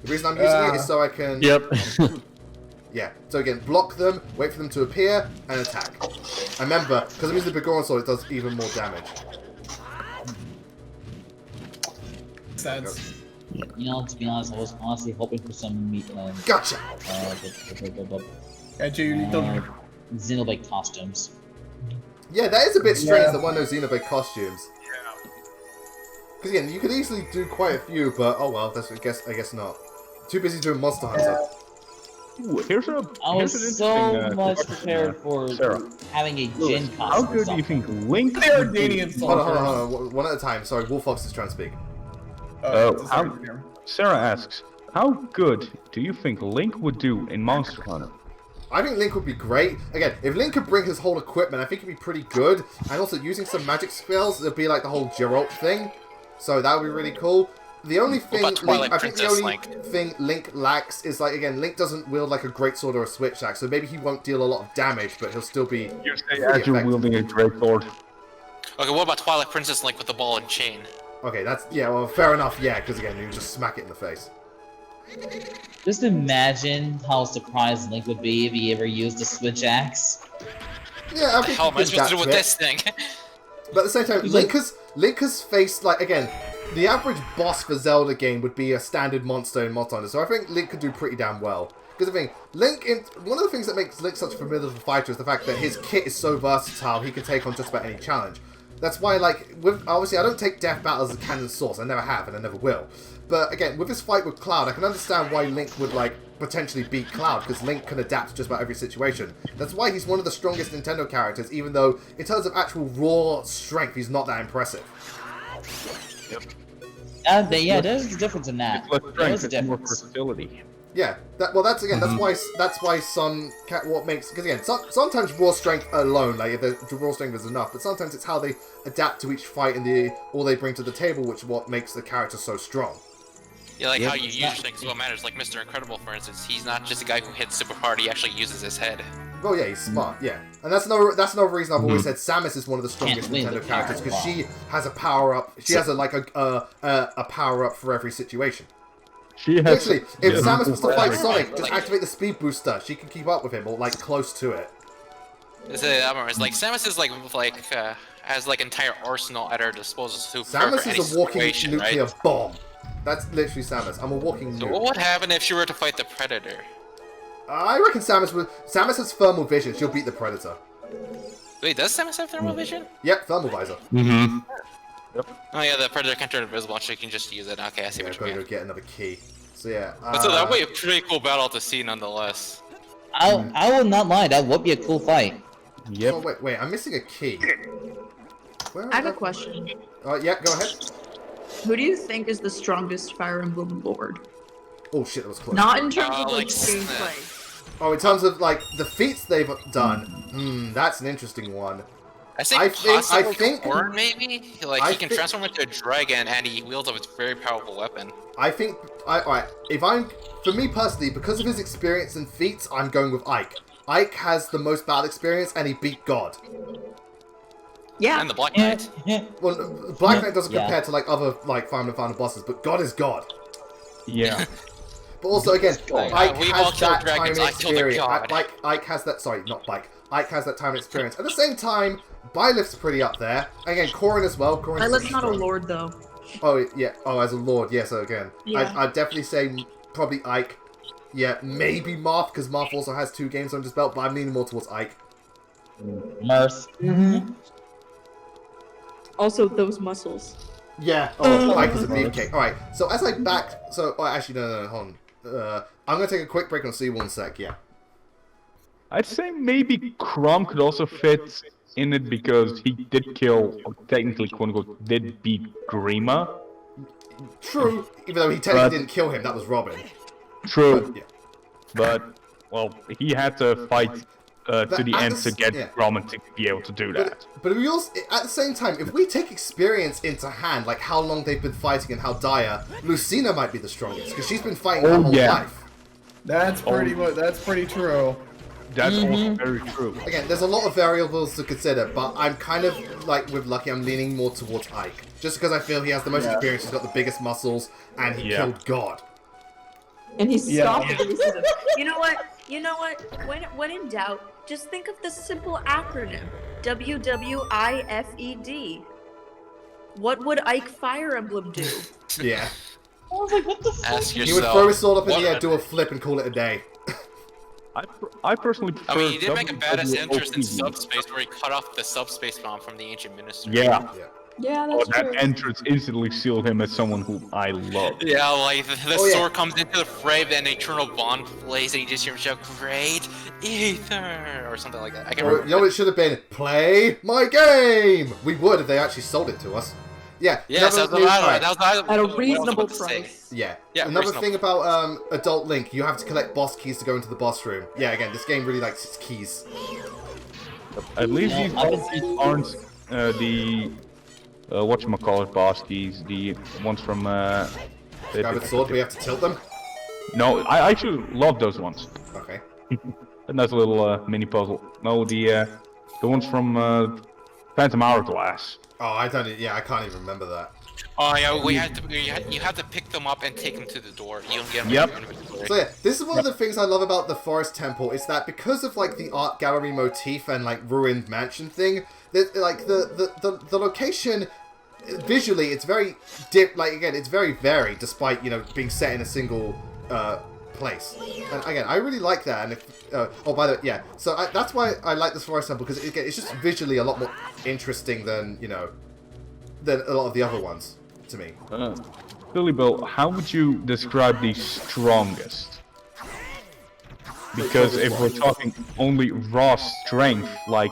The reason I'm using it is so I can... Yep. Yeah, so again, block them, wait for them to appear, and attack. And remember, because I'm using the Big Goron Sword, it does even more damage. Sense. You know, to be honest, I was honestly hoping for some Gotcha! Xenoblade costumes. Yeah, that is a bit strange that one of those Xenoblade costumes. Because again, you could easily do quite a few, but oh well, that's, I guess not. Too busy doing Monster Hunter. Ooh, here's I an was so interesting, much question, prepared for Sarah. having a gin How costume or good do you something. think Link They are would be- Danian Hold on, hold on, soldiers. hold on. One at a time. Sorry, Wolfox is trying to speak. Sarah asks, how good do you think Link would do in Monster Hunter? I think Link would be great. Again, if Link could bring his whole equipment, I think it'd be pretty good. And also using some magic spells, it'd be like the whole Geralt thing. So that would be really cool. The only thing Link lacks is like, again, Link doesn't wield like a greatsword or a switch axe, so maybe he won't deal a lot of damage, but he'll still be. You say as you're wielding a greatsword. Okay, what about Twilight Princess Link with the ball and chain? Okay, that's well, fair enough. Yeah, because again, you just smack it in the face. Just imagine how surprised Link would be if he ever used a switch axe. Yeah, I What the think hell am I supposed to do with it. this thing? But at the same time, Link has faced, like, again, the average boss for Zelda game would be a standard monster in Monster Hunter, so I think Link could do pretty damn well. Because the thing, one of the things that makes Link such a formidable fighter is the fact that his kit is so versatile, he can take on just about any challenge. That's why, like, obviously I don't take death battles as a canon source, I never have, and I never will. But again, with his fight with Cloud, I can understand why Link would, like, potentially beat Cloud, because Link can adapt to just about every situation. That's why he's one of the strongest Nintendo characters, even though, in terms of actual raw strength, he's not that impressive. Yeah, there's a difference in that. There is a difference. Versatility. Yeah, that's why some because again, sometimes raw strength alone, like if the raw strength is enough, but sometimes it's how they adapt to each fight and all they bring to the table, which is what makes the character so strong. Yeah, like how you use things what matters. Like Mr. Incredible, for instance, he's not just a guy who hits super hard; he actually uses his head. Oh yeah, he's smart. Yeah, and that's another reason I've always said Samus is one of the strongest Nintendo characters because she has a power up. She has a power up for every situation. She has. Actually, if Samus was to fight Sonic, just activate the speed booster. She can keep up with him, or like close to it. It's like Samus is has like entire arsenal at her disposal. Samus is a walking nuclear bomb. That's literally Samus. I'm a walking nuke. So what would happen if she were to fight the Predator? I reckon Samus has thermal vision. She'll beat the Predator. Wait, does Samus have thermal vision? Yep, thermal visor. Mm-hmm. Yep. Oh yeah, the Predator can turn invisible, so you can just use it. Okay, I see what you mean. Go get another key. So yeah. But so that would be a pretty cool battle to see, nonetheless. I will not lie. That would be a cool fight. Yep. Oh wait, I'm missing a key. I have a question. Yeah, go ahead. Who do you think is the strongest Fire Emblem Lord? Oh shit, that was close. Not in terms of like gameplay. Oh, in terms of like the feats they've done. That's an interesting one. I think Corrin, maybe? Like, he can transform into a dragon, and he wields a very powerful weapon. I think, alright, for me personally, because of his experience and feats, I'm going with Ike. Ike has the most battle experience, and he beat God. Yeah. And the Black Knight. Well, Black Knight doesn't compare to, like, other, like, final bosses, but God is God. Yeah. But also, again, Ike we've all has killed that time dragons, and I killed a experience. god. Ike has that, sorry, not Ike. Ike has that time and experience. At the same time, Byleth's pretty up there. Again, Corrin as well. Byleth's not a lord, though. Oh, yeah. Oh, as a lord, yes, again. Yeah. I'd definitely say probably Ike. Yeah, maybe Marth, because Marth also has 2 games under his belt, but I'm leaning more towards Ike. Marth. Also, those muscles. Yeah. Oh, Ike is a beefcake. Alright, so as I back... So, actually, no, hold on. I'm going to take a quick break and I'll see you one sec, yeah. I'd say maybe Crom could also fit in it because he did kill, or technically, quote unquote, did beat Grima. True, even though he technically didn't kill him, that was Robin. True. Yeah. But, well, he had to fight to the end to get Grom to be able to do that. But we also, at the same time, if we take experience into hand, like how long they've been fighting and how dire, Lucina might be the strongest, because she's been fighting her whole life. That's pretty true. That's also very true. Again, there's a lot of variables to consider, but I'm kind of, like with Lucky, I'm leaning more towards Ike. Just because I feel he has the most experience, he's got the biggest muscles, and he killed God. And he stopped the racism. You know what? When in doubt, just think of the simple acronym. WWIFED. What would Ike Fire Emblem do? Yeah. I was like, what the fuck? Ask yourself. He would throw his sword up in the air, do a flip, and call it a day. I personally prefer... I mean, he did make a badass entrance in Subspace where he cut off the Subspace bomb from the Ancient Minister. Yeah. Yeah, that's that true. entrance instantly sealed him as someone who I love. Yeah, like the Oh, yeah. sword comes into the fray, then an eternal bond plays, and you just hear him shout, "Great Ether!" or something like that. I can't Or, remember. you know what it should have been? Play my game! We would if they actually sold it to us. Yeah. Yes, that another was new- what I At a what I was reasonable about to say. price. Yeah. Yeah, Another reasonable. thing about Adult Link, you have to collect boss keys to go into the boss room. Yeah, again, this game really likes its keys. At least these boss keys aren't the whatchamacallit boss keys, the ones from Scarlet Sword, we have to tilt them. No, I actually love those ones. Okay. A nice little mini puzzle. No, the ones from Phantom Hourglass. Oh, I don't. Yeah, I can't even remember that. Oh yeah, you have to pick them up and take them to the door. You don't get them. Yep. in your inventory. So yeah, this is one of the things I love about the Forest Temple is that because of like the art gallery motif and like ruined mansion thing, that like the location visually it's very it's very varied despite being set in a single place. And again, I really like that. And if oh by the way, yeah, so that's why I like this Forest Temple because it's just visually a lot more interesting than than a lot of the other ones to me. Billy Bill, how would you describe the strongest? Because if we're talking only raw strength, like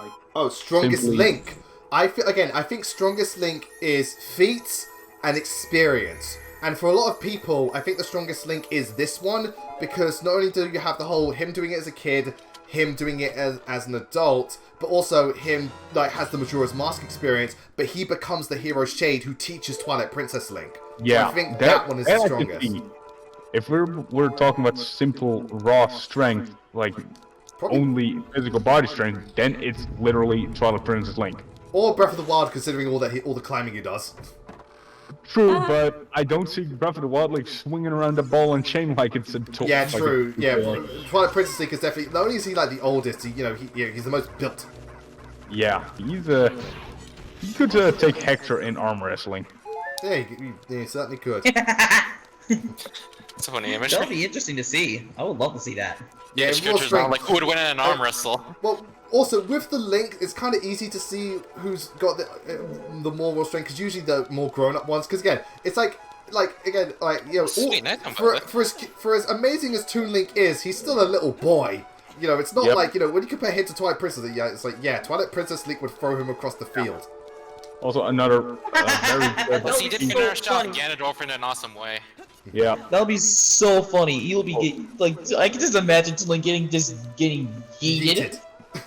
strongest simply- link. I think strongest link is feats and experience. And for a lot of people, I think the strongest link is this one because not only do you have the whole him doing it as a kid, him doing it as an adult, but also him has the Majora's Mask experience, but he becomes the hero Shade who teaches Twilight Princess Link. yeah, So I think that one is the I could strongest. see. If we're talking about simple raw strength, like Probably. only physical body strength, then it's literally Twilight Princess Link. Or Breath of the Wild, considering all the climbing he does. True, but I don't see Breath of the Wild like swinging around the ball and chain like it's a toy. Yeah, true. Yeah, Twilight Princess Link is definitely not only is he like the oldest, he's the most built. Yeah, he could take Hector in arm wrestling. Yeah, he certainly could. It's a funny image. That'll be interesting to see. I would love to see that. Yeah, raw characters strength. are like who would win in an arm wrestle. Well, also with the Link, it's kind of easy to see who's got the more raw strength because usually the more grown-up ones. Because again, it's Sweet, nice one, for as amazing as Toon Link is, he's still a little boy. It's not Yep. like when you compare him to Twilight Princess, it's like Twilight Princess Link would throw him across the field. Also, another very good. Plus, he did so finish off funny. Ganondorf in an awesome way. Yeah, That'll be so funny. You'll be I can just imagine Link getting yeeted Yeeted.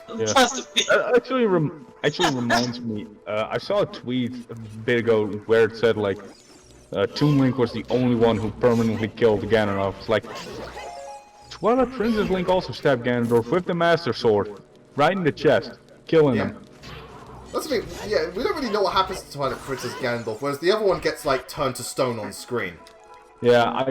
across the field. actually reminds me. I saw a tweet a bit ago where it said like, Toon Link was the only one who permanently killed Ganon. It's like, Twilight Princess Link also stabbed Ganondorf with the Master Sword, right in the chest, killing Yeah. him. That's the thing. Yeah, we don't really know what happens to Twilight Princess Ganondorf, whereas the other one gets turned to stone on screen. Yeah,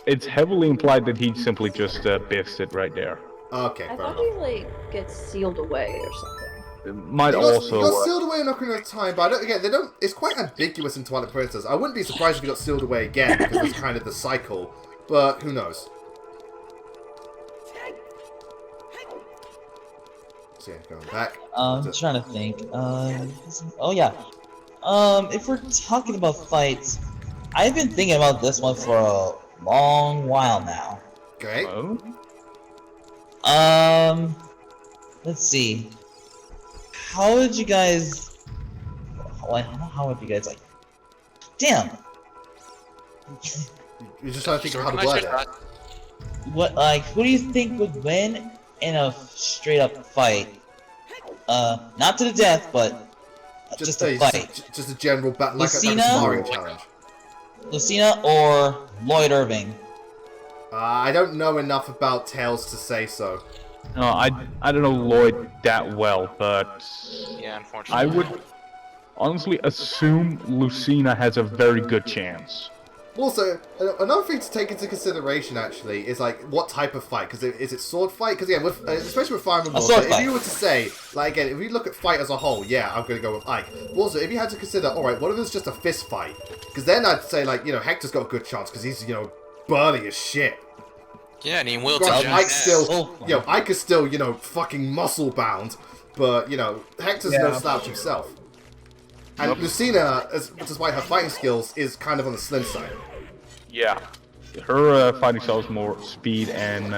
it's heavily implied that he simply just biffs it right there. Okay, I fair thought enough. he gets sealed away or something. It might He got also. sealed away in Ocarina of Time, but they don't. It's quite ambiguous in Twilight Princess. I wouldn't be surprised if he got sealed away again because it's kind of the cycle. But who knows? So yeah, going back. I'm trying to think. Oh yeah. If we're talking about fights, I've been thinking about this one for a long while now. Okay. Oh? Let's see. How would you guys? How would you guys like? Damn. You're just trying to think of how to Nice word shot. it. What who do you think would win in a straight up fight? Not to the death, but just a fight. Just a general battle, like a Lucina? sparring challenge. Lucina or Lloyd Irving? I don't know enough about Tails to say so. No, I don't know Lloyd that well, but Yeah, unfortunately. I would honestly assume Lucina has a very good chance. Also, another thing to take into consideration actually is what type of fight. Because is it sword fight? Because again, especially with Fire Emblem, sword if fight. you were to say again, if we look at fight as a whole, yeah, I'm gonna go with Ike. But also, if you had to consider, all right, what if it's just a fist fight? Because then I'd say Hector's got a good chance because he's burly as shit. Yeah, and he wields Granted, a giant Ike's still, Oh, Ike is still, fucking muscle bound. But Hector's no Yeah. slouch himself. And Lucina, despite her fighting skills, is kind of on the slim side. Yeah. Her fighting style is more speed and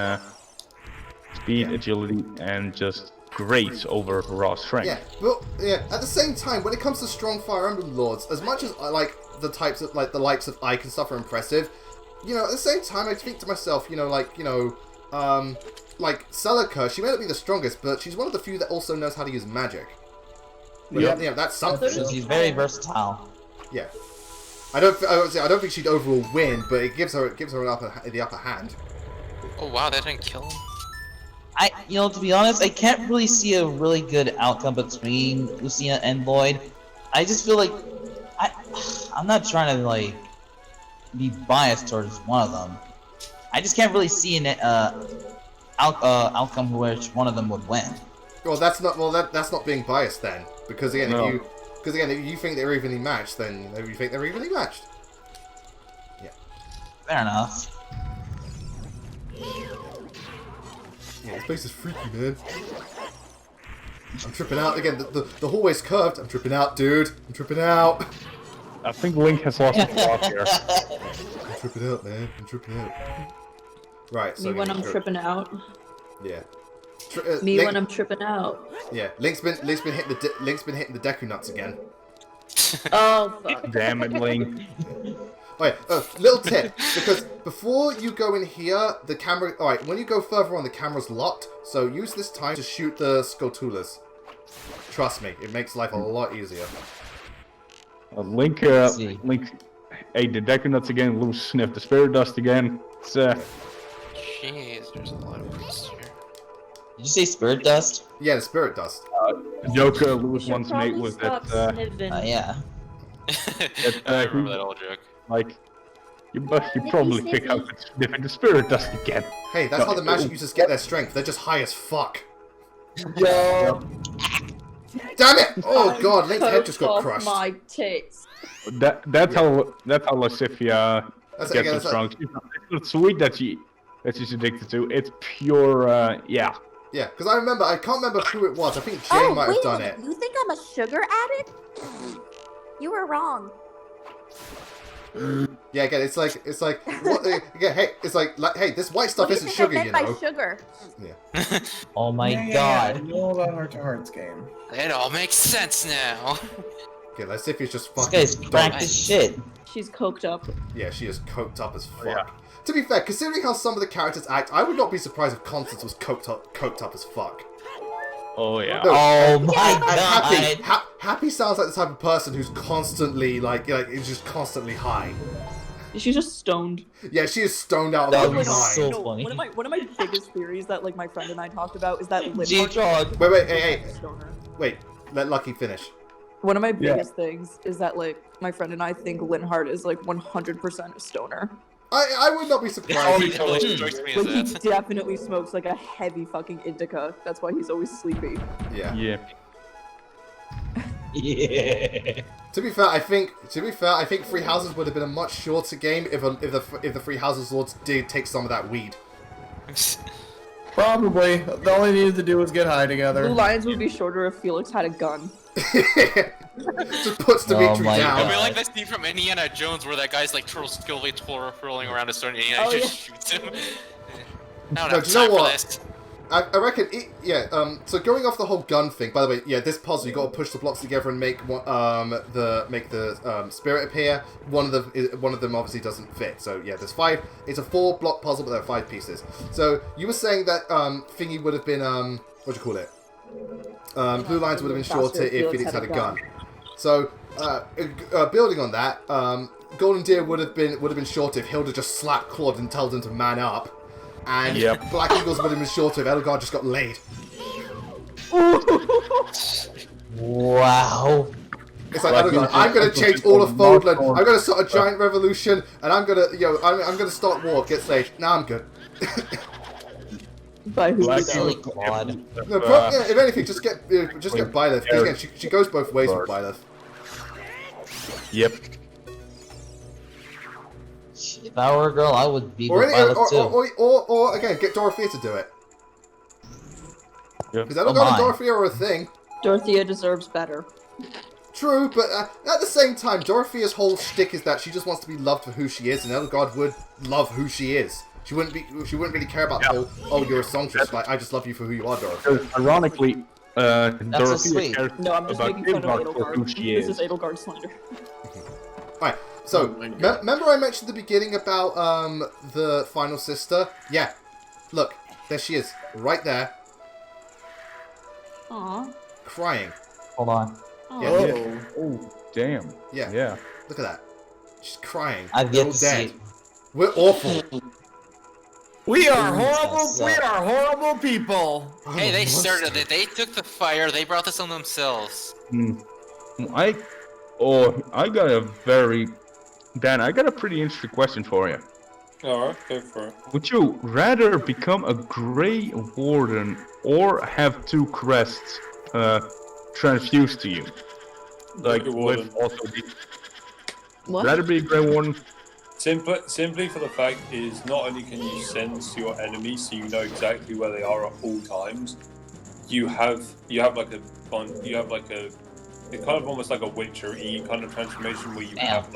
agility, and just grace over raw strength. Yeah, but at the same time, when it comes to strong Fire Emblem Lords, as much as I like the types of the likes of Ike and stuff are impressive, at the same time I think to myself, like Celica, she may not be the strongest, but she's one of the few that also knows how to use magic. Yeah, that's something. She's very versatile. Yeah, I don't think she'd overall win, but it gives her the upper hand. Oh wow, that didn't kill him. To be honest, I can't really see a really good outcome between Lucina and Lloyd. I just feel like I'm not trying to be biased towards one of them. I just can't really see an outcome which one of them would win. Well, that's not being biased then, because again, if you think they're evenly matched, then you think they're evenly matched. Yeah. Fair enough. Yeah, this place is freaky, man. I'm tripping out again. The hallway's curved. I'm tripping out, dude. I'm tripping out. I think Link has lost the plot here. I'm tripping out, man. I'm tripping out. Right. So Me when I'm tripping out. Yeah. Me when I'm tripping out. Yeah. Link's been hitting the Deku nuts again. Oh fuck. Damn it, Link. Alright, little tip, because before you go in here, the camera... Alright, when you go further on, the camera's locked, so use this time to shoot the Skulltulas. Trust me, it makes life a lot easier. Link ate the Deku nuts again, Lou sniffed the spirit dust again. It's, Jeez, there's a lot of boosts here. Did you say spirit dust? Yeah, the spirit dust. the joke Lewis once made was that, yeah. I remember that old joke. You probably pick up and sniffing the spirit dust again. Hey, that's how the magic users get their strength. They're just high as fuck. Yo. Damn it! Oh god, Link's head just got crushed. My tits. That's how Lasifia gets so strong. It's not sweet that she's addicted to. It's pure, yeah. Yeah, because I can't remember who it was. I think Jay might have done it. You think I'm a sugar addict? You were wrong. Yeah, again, it's like, what, again, hey, it's like, hey, this white stuff isn't sugar, you know. By sugar? Yeah. Oh my god. Yeah, I know about Heart to Heart's game. It all makes sense now. Okay, Lasifia's just This fucking. guy's cracked as shit. She's coked up. Yeah, she is coked up as fuck. Yeah. To be fair, considering how some of the characters act, I would not be surprised if Constance was coked up as fuck. Oh yeah. No, Oh my and god. Happy sounds like the type of person who's constantly is just constantly high. She's just stoned. Yeah, she is stoned out of That her would mind. be so No, funny. one of my biggest theories that my friend and I talked about is that G-Drog. Wait, hey, wait, let Lucky finish. One of my biggest things is that my friend and I think Linhardt is 100% a stoner. I would not be surprised. He totally strikes me as He that. definitely smokes a heavy fucking indica. That's why he's always sleepy. Yeah. Yeah. Yeah. To be fair, I think Three Houses would have been a much shorter game if the Three Houses Lords did take some of that weed. Probably. All they needed to do was get high together. Blue Lions would be shorter if Felix had a gun. Just puts Dimitri my down. I mean, like that scene from Indiana Jones where that guy's skillfully twirling around a stone and Indiana just shoots him. No, do you know what? I reckon, so going off the whole gun thing, by the way, yeah, this puzzle, you got to push the blocks together and make the spirit appear. One of them obviously doesn't fit, so yeah, there's 5. It's a 4-block puzzle, but there are 5 pieces. So, you were saying that, Thingy would have been, what do you call it? Blue Lines would have been shorter if Felix had a gun. So, building on that, Golden Deer would have been shorter if Hilda just slapped Claude and told him to man up. And Black Eagles would have been shorter if Elgar just got laid. Wow. It's like, I'm gonna change all of Fodland. I'm gonna start a giant revolution, and I'm gonna start war. Get saved. Nah, I'm good. By who? Silly Claude. No, if anything, just get Byleth. Because again, she goes both ways with Byleth. Yep. If I were a girl, I would be with Violet too. Or again, get Dorothea to do it. Because Elgar and Dorothea are a thing. Dorothea deserves better. True, but at the same time, Dorothea's whole shtick is that she just wants to be loved for who she is, and Elgard would love who she is. She wouldn't really care about the whole, oh, you're a songstress. Like, I just love you for who you are, Dorothea. Ironically, Dorothea cares No, I'm just about making fun of Edelgard for who Edelgard. she This is. is Edelgard slander. Alright, so, remember I mentioned at the beginning about the final sister? Yeah, look, there she is, right there, Aww. crying. Hold on. Yeah, Oh, damn. yeah, Yeah. look at that. She's crying. I've They're yet all to see dead. it. We're awful. We are Ooh, horrible. so- We are horrible people. Hey, they started it. They took the fire. They brought this on themselves. I got a pretty interesting question for you. Alright, go for it. Would you rather become a Grey Warden or have two crests transfused to you? Like, Grey Warden. with also the... What? Rather be a Grey Warden? Simply for the fact is not only can you sense your enemies so you know exactly where they are at all times, you have like a it's kind of almost like a Witcher-y kind of transformation where you have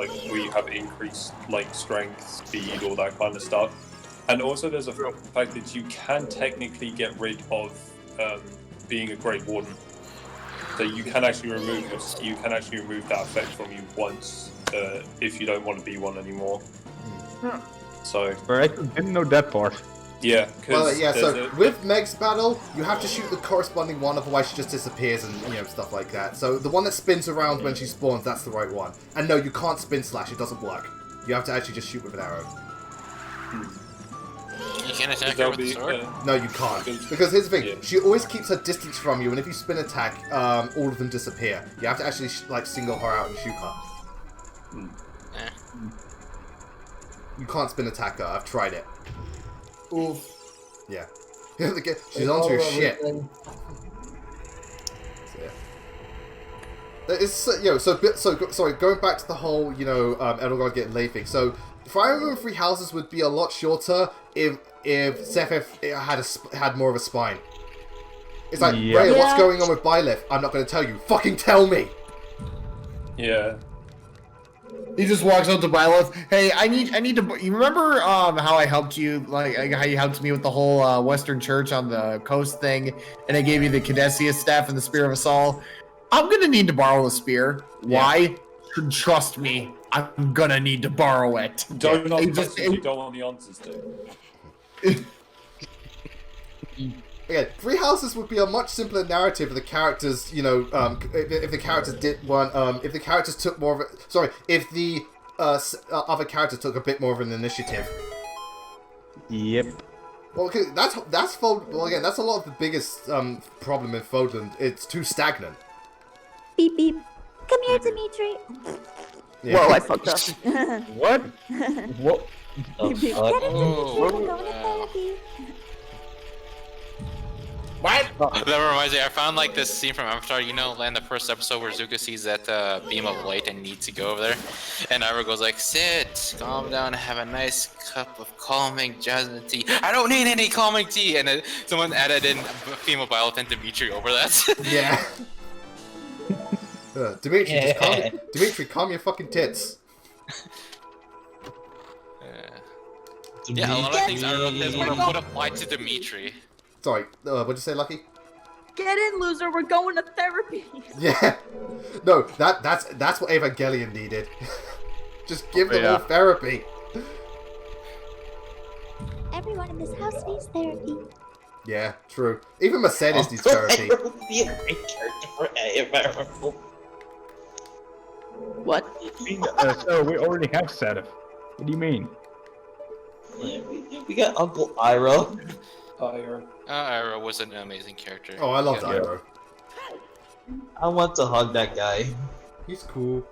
increased like strength, speed, all that kind of stuff. And also there's a fact that you can technically get rid of being a Great Warden. So you can actually remove that effect from you once if you don't want to be one anymore. So I didn't know that part. yeah, Well, yeah, so with Meg's battle, you have to shoot the corresponding one, otherwise she just disappears and, stuff like that. So the one that spins around when she spawns, that's the right one. And no, you can't spin slash, it doesn't work. You have to actually just shoot with an arrow. You can't attack her with the sword? No, you can't. Because here's the thing, Yeah. she always keeps her distance from you, and if you spin attack, all of them disappear. You have to actually, single her out and shoot her. Eh. You can't spin attack her, I've tried it. Oof. Yeah. She's onto your shit. Sorry, going back to the whole, Edelgard getting laid thing. So, Fire Emblem Three Houses would be a lot shorter if Sephiroth had more of a spine. It's like, Yeah. Rhea, what's Yeah. going on with Byleth? I'm not going to tell you. Fucking tell me! yeah. He just walks up to Byleth. Hey, I need to. You remember how I helped you, like how you helped me with the whole Western Church on the coast thing, and I gave you the Caduceus staff and the Spear of Assault. I'm gonna need to borrow the spear. Yeah. Why? Trust me, I'm gonna need to borrow it. Don't He ask just- questions you don't want the answers to. Again, Three Houses would be a much simpler narrative if the characters, if the characters if the characters took more of it. Sorry, if the other characters took a bit more of an initiative. Yep. Well, okay, that's again, that's a lot of the biggest problem in Fodland. It's too stagnant. Beep beep. Come here, Dimitri. Yeah. Whoa, I fucked up. What? What? Beep beep. fuck? Get it, Dimitri. Oh, I'm going to therapy. What? That reminds me, I found like this scene from Avatar, in the first episode where Zuko sees that beam of light and needs to go over there. And Iroh goes like, sit, calm down, have a nice cup of calming jasmine tea. I don't need any calming tea! And then someone added in female Byleth and Dimitri over that. Yeah. Dimitri, Dimitri, calm your fucking tits. Yeah, a lot of things Iroh says would apply to Dimitri. Sorry, what'd you say, Lucky? Get in, loser. We're going to therapy. Yeah. No, that's what Evangelion needed. Just give them Yeah. all therapy. Everyone in this house needs therapy. Yeah, true. Even Mercedes needs therapy. Be a great character for AFR. What? So we already have Sedith. What do you mean? We got Uncle Iroh. Iroh was an amazing character. Oh, I loved Yeah. Iroh. I want to hug that guy. He's cool.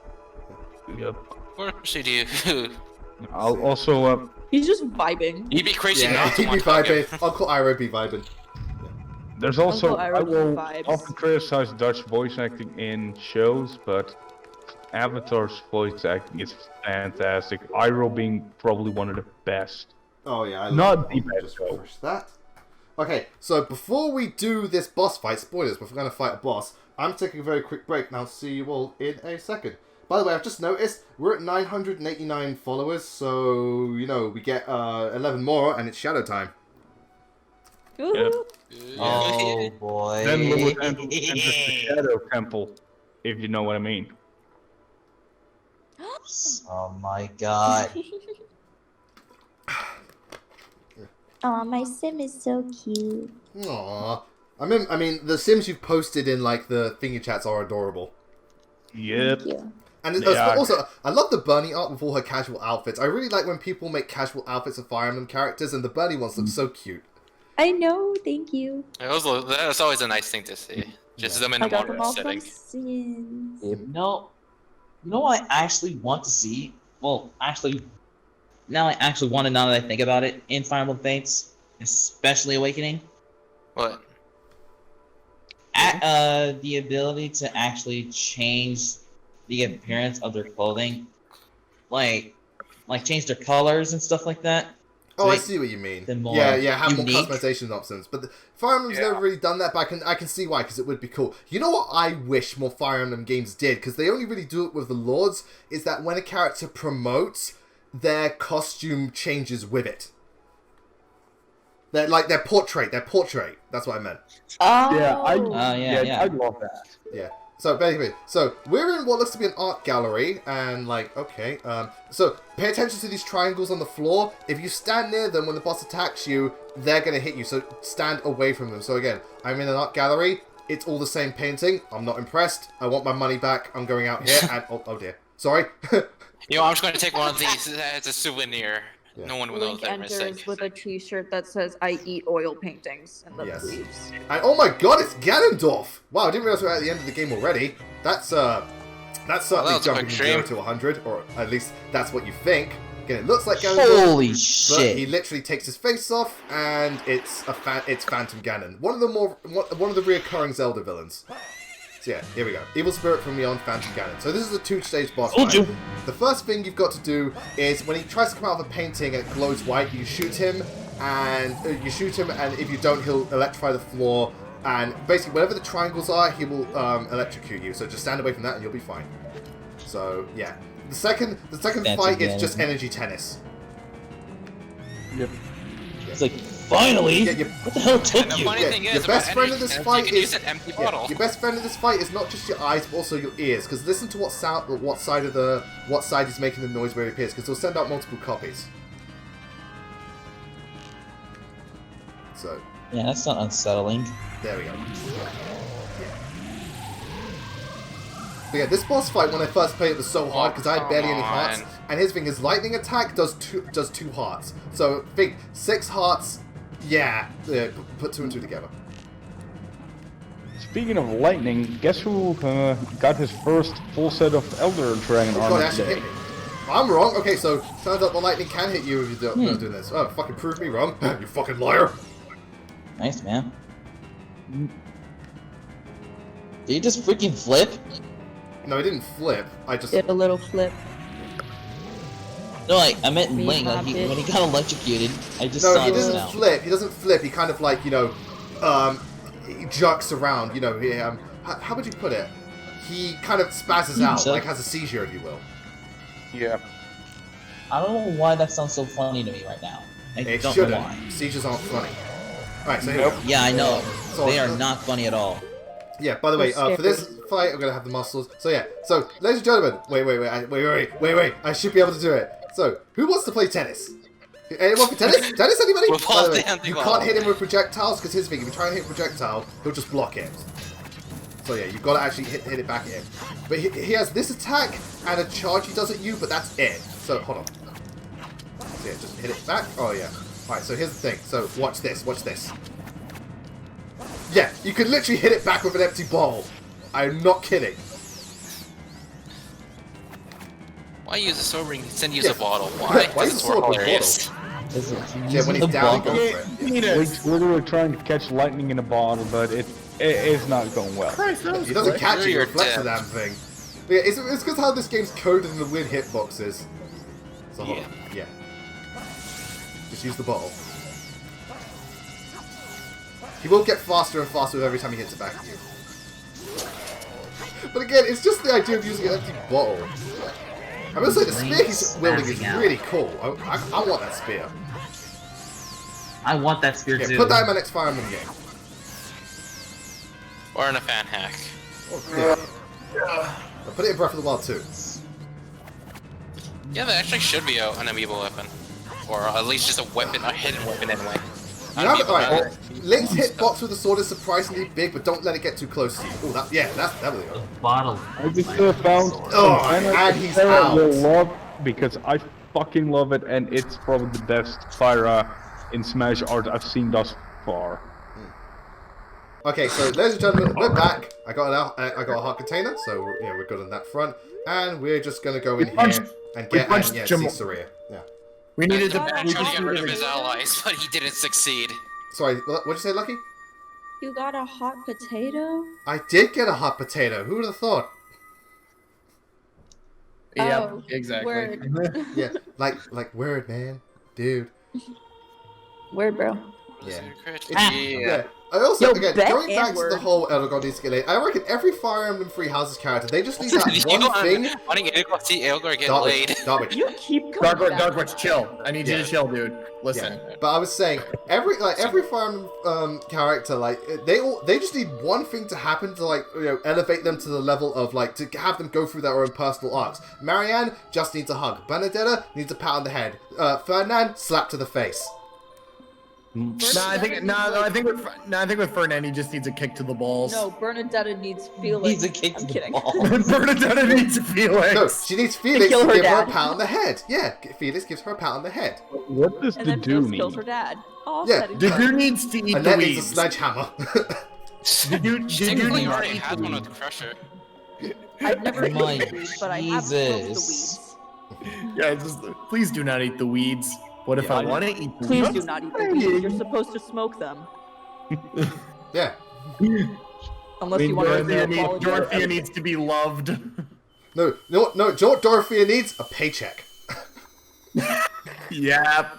Yep. Of course you do. I'll also He's just vibing. You'd be crazy Yeah, not to he'd be want to hug him. vibing. Uncle Iroh be vibing. there's also Uncle Iroh I will vibes. often criticize Dutch voice acting in shows, but Avatar's voice acting is fantastic. Iroh being probably one of the best. Oh yeah, I Not love the it. best, Just though. refresh that. Okay, so before we do this boss fight, spoilers, we're going to fight a boss. I'm taking a very quick break, and I'll see you all in a second. By the way, I've just noticed we're at 989 followers, so, you know, we get 11 more, and it's shadow time. Yep. Oh boy. Then we would enter the Shadow Temple, if you know what I mean. Oh my god. Aw, my sim is so cute. Aww. I mean, the Sims you've posted in, like, the thingy chats are adorable. Yep. Thank you. And also, I love the Bunny art with all her casual outfits. I really like when people make casual outfits of Fire Emblem characters, and the Bunny ones look so cute. I know, thank you. That's always a nice thing to see. Just them in a I got them modern all setting. from Sims. You know what I actually want to see? Well, actually, now that I think about it, in Fire Emblem Fates, especially Awakening, What? the ability to actually change the appearance of their clothing, like change their colors and stuff like that. Oh, I see what you mean. Have more customization options. But Fire Emblem's never really done that, but I can see why, because it would be cool. You know what I wish more Fire Emblem games did, because they only really do it with the Lords, is that when a character promotes, their costume changes with it. Their portrait. That's what I meant. Oh. Yeah, I'd love that. Yeah. So basically, we're in what looks to be an art gallery, and okay, so pay attention to these triangles on the floor. If you stand near them when the boss attacks you, they're gonna hit you. So stand away from them. So again, I'm in an art gallery. It's all the same painting. I'm not impressed. I want my money back. I'm going out here, and oh dear, sorry. You know, I'm just going to take one of these as a souvenir. Yeah. No one will know Link that I'm missing. enters with a T-shirt that says "I eat oil paintings" and the sleeves. And oh my god, it's Ganondorf! Wow, I didn't realize we were at the end of the game already. That's certainly jumping from 0 to 100, or at least that's what you think. Again, it looks like Ganondorf. Holy but shit! He literally takes his face off, and it's Phantom Ganon, one of the reoccurring Zelda villains. So yeah, here we go. Evil Spirit from Beyond, Phantom Ganon. So this is a 2-stage boss fight. The first thing you've got to do is when he tries to come out of a painting and it glows white, you shoot him, and if you don't, he'll electrify the floor. And basically, wherever the triangles are, he will electrocute you. So just stand away from that, and you'll be fine. So yeah, the second fight is just energy tennis. Yep. It's like finally. What the hell took you? Your best friend in this fight is not just your eyes, but also your ears. Because listen to what side is making the noise where it appears. Because it'll send out multiple copies. So. Yeah, that's not unsettling. There we go. But yeah, this boss fight when I first played it was so hard because I had barely any hearts. And his thing, his lightning attack does 2 hearts. So think 6 hearts. Yeah, put 2 and 2 together. Speaking of lightning, guess who got his first full set of Elder Dragon armor today? I'm wrong. Okay, so turns out the lightning can hit you if you don't do this. Oh, fucking prove me wrong, you fucking liar! Nice, man. Did he just freaking flip? No, he didn't flip. I just did a little flip. No, I meant Link. Like when he got electrocuted, I just saw he doesn't flip. He doesn't flip. He kind of like he jerks around. You know, how would you put it? He kind of spazzes out, like has a seizure, if you will. Yeah. I don't know why that sounds so funny to me right now. It shouldn't. Seizures aren't funny. Alright, so here we go. Yeah, I know. They are not funny at all. Yeah, by the way, for this fight, I'm going to have the muscles. So yeah, so, ladies and gentlemen, wait, I should be able to do it. So, who wants to play tennis? Anyone for tennis? Tennis, anybody? By the way, you can't hit him with projectiles, because here's the thing, if you try and hit a projectile, he'll just block it. So yeah, you've got to actually hit it back at him. But he has this attack, and a charge he does at you, but that's it. So, hold on. So yeah, just hit it back. Oh yeah. Alright, so here's the thing. So, watch this. Yeah, you can literally hit it back with an empty ball. I'm not kidding. Why use a sword when you can use a bottle? Why? Why use a sword with a bottle? Yeah, when he's down, he goes for it. Link's literally trying to catch lightning in a bottle, but it's not going well. He doesn't catch it, he reflects the damn thing. But yeah, it's because how this game's coded in the weird hitboxes. So hold on. Yeah. Just use the bottle. He will get faster and faster with every time he hits it back at you. But again, it's just the idea of using an empty bottle. I'm gonna say the spear he's wielding is really cool. I want that spear. I want that spear too. Put that in my next Fire Emblem game. Or in a fan hack. I'll put it in Breath of the Wild too. Yeah, that actually should be an amiibo weapon. Or at least just a weapon, a hidden weapon anyway. You have it right. Link's hitbox with the sword is surprisingly big, but don't let it get too close to you. Oh, that's definitely good. Bottle. I just found and he's out. Will love because I fucking love it, and it's probably the best Fyra in Smash art I've seen thus far. Okay, so ladies and gentlemen, we're back. I got a heart container, so we're good on that front, and we're just gonna go in here and get see Saria. Yeah. We needed to try to get rid of his allies, but he didn't succeed. Sorry, what'd you say, Lucky? You got a hot potato? I did get a hot potato. Who would have thought? Yep, Oh, exactly. Word. Yeah, like word, man, dude. Word, bro. Yeah. I also, again, bet going back to N-word. the whole Elder needs to get laid, I reckon every Fire Emblem Three Houses character, they just need that one thing. Wanting to go see Elgar get laid. Darkwitch. You keep coming back. Darkwitch, chill. I need you to chill, dude. Listen. Yeah. But I was saying, every Fire Emblem character, like they just need one thing to happen to elevate them to the level of to have them go through their own personal arcs. Marianne just needs a hug. Benedetta needs a pat on the head. Ferdinand, slap to the face. I think with Ferdinand he just needs a kick to the balls. No, Bernadetta needs Felix. Needs a kick to the kidding. balls. Bernadetta needs Felix. No, she needs Felix kill to her give her a dad. pat on the head. Yeah, Felix gives her a pat on the head. What does And the then do Felix mean? kills her dad. All Yeah, said and The done. dude needs to eat And the that needs a weeds. sledgehammer. The dude Technically needs already to eat has the one weeds. with the Crusher. I've never My eaten weeds, but I have smoked the Jesus. weeds. Yeah, just please do not eat the weeds. What if I want to eat the Please weeds? do not eat the weeds. You're supposed to smoke them. Yeah. Unless you want to Dorothea needs to be loved. No. Do you know what Dorothea needs? A paycheck. Yep.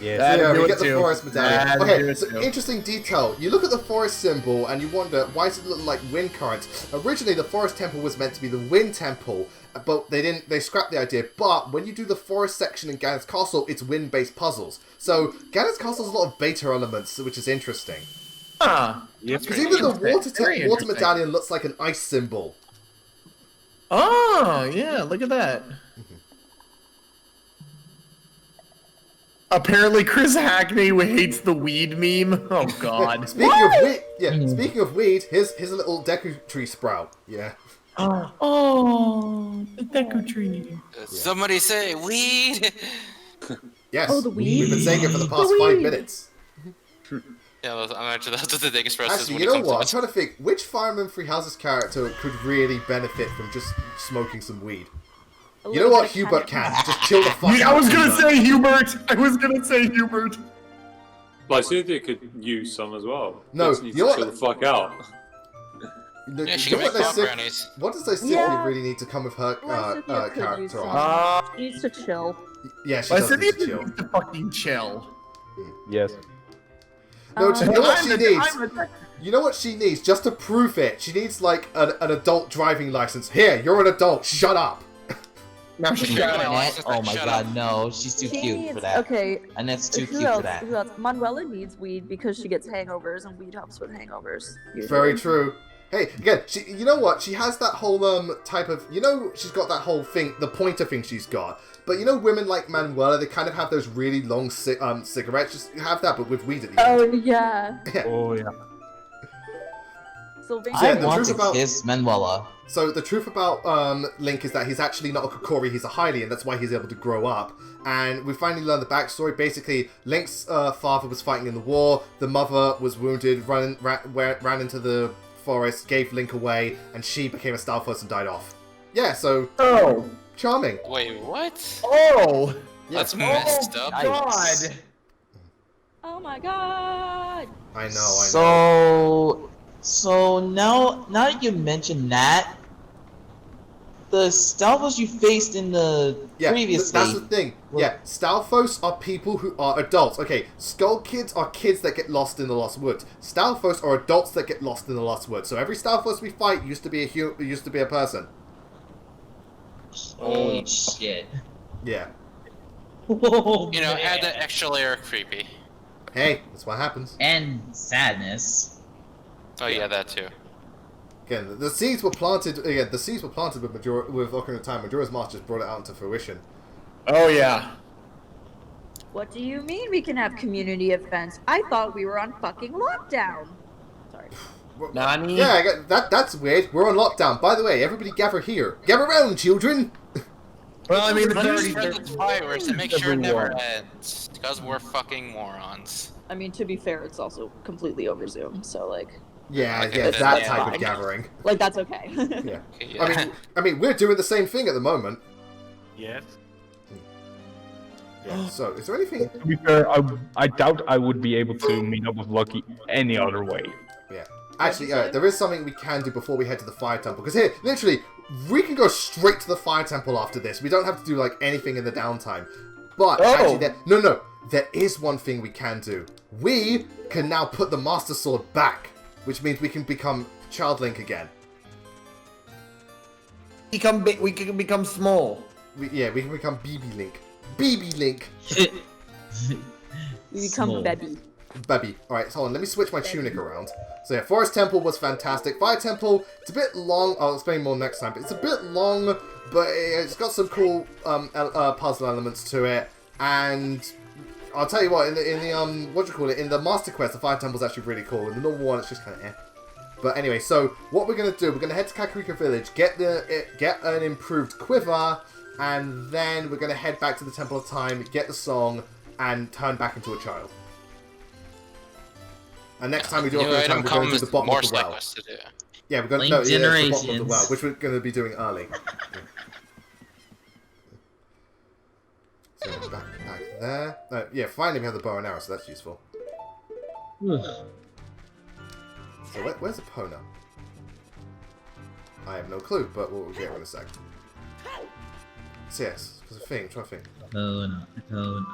Yeah, we get the forest medallion. That'd Okay, do it so too. interesting detail. You look at the forest symbol and you wonder, why does it look like wind currents? Originally, the forest temple was meant to be the wind temple, but they scrapped the idea. But when you do the forest section in Ganon's Castle, it's wind-based puzzles. So Ganon's Castle has a lot of beta elements, which is interesting. Huh. Because even the Very water interesting. medallion looks like an ice symbol. Oh, yeah, look at that. Apparently Chris Hackney hates the weed meme. Oh god. Speaking of weed, here's a little Deku tree sprout. Yeah. Oh, the Deku tree. Somebody say weed. Yes. Oh, the weed. We've been saying it for the past 5 minutes. Yeah, that's what the thing expresses. Actually, when you it know comes to what? I'm this. trying to think which Fire Emblem Three Houses character could really benefit from just smoking some weed. You know what? Hubert can. Just chill the fuck out. I was gonna Hubert. say Hubert. I was gonna say Hubert. But I think they could use some as well. No, Just need you know to chill what? the fuck out. Yeah, she You can know make what pop they brownies. What does Lysithea Yeah. really need to come with her Lysithea could use character some. on? She needs to chill. Yeah, she does need Lysithea to chill. needs to fucking chill. Yes. No, you know what she needs? I'm You know what she needs? Just to prove it, she needs like an adult driving license. Here, you're an adult. Shut up. Now shut up. Annette? Oh my Shut god, up. no. She's too She cute needs, for that. Okay, Annette's too who cute else? for that. Who else? Manuela needs weed because she gets hangovers, and weed helps with hangovers. usually. Very true. Hey, again, you know what? She has that whole type of, she's got that whole thing, the pointer thing she's got. But you know, women like Manuela, they kind of have those really long cigarettes. Just have that, but with weed at the end. Oh yeah. Oh yeah. Sylvania. Yeah, I the want truth to about- kiss Manuela. So the truth about Link is that he's actually not a Kokori, he's a Hylian. That's why he's able to grow up. And we finally learn the backstory. Basically, Link's father was fighting in the war. The mother was wounded, ran into the forest, gave Link away, and she became a Starfires and died off. Yeah, so Oh. charming. Wait, what? Oh. That's messed up. God. Oh my god. I know. So now that you mention that, the Stalfos you faced in the previous that's the thing. Yeah, Stalfos are people who are adults. Okay, Skull Kids are kids that get lost in the Lost Woods. Stalfos are adults that get lost in the Lost Woods. So every Stalfos we fight used to be a person. Holy shit. Yeah. Whoa, You know, man. add that extra layer of creepy. Hey, that's what happens. And sadness. Oh yeah, that too. Again, the seeds were planted. Again, the seeds were planted with Ocarina of Time. Majora's Mask just brought it out into fruition. Oh yeah. What do you mean we can have community events? I thought we were on fucking lockdown. Sorry. Nani? Yeah, that's weird. We're on lockdown. By the way, everybody gather here. Gather around, children. Well, I mean, it's Let's already spread the fireworks and make sure it never ends. Because we're fucking morons. I mean, to be fair, it's also completely over Zoom, so like. Yeah, Okay, yeah, then, that yeah. type of gathering. Like that's okay. Yeah. Yeah. I mean, we're doing the same thing at the moment. Yes. Yeah. So, is there anything? To be fair, I doubt I would be able to meet up with Lucky any other way. Yeah. Actually, there is something we can do before we head to the Fire Temple. Because here, literally, we can go straight to the Fire Temple after this. We don't have to do like anything in the downtime. But actually, there is one thing we can do. We can now put the Master Sword back, which means we can become Child Link again. we can become small. We can become BB Link. BB Link. We become Small. baby. Baby. Alright, hold on, let me switch my tunic around. So yeah, Forest Temple was fantastic. Fire Temple, it's a bit long. I'll explain more next time, but it's a bit long, but it's got some cool puzzle elements to it. And I'll tell you what, in the in the Master Quest, the Fire Temple's actually really cool. In the normal one, it's just kind of eh. But anyway, so what we're gonna do, we're gonna head to Kakariko Village, get an improved quiver, and then we're gonna head back to the Temple of Time, get the song, and turn back into a child. And next time we do Ocarina of Time, we're going to the bottom of the well. Yeah, we're going to the bottom of the well, which we're going to be doing early. So back there. Yeah, finally we have the bow and arrow, so that's useful. So where's Epona? I have no clue, but we'll get her in a sec. So yes, there's a thing. Try a thing. Oh no.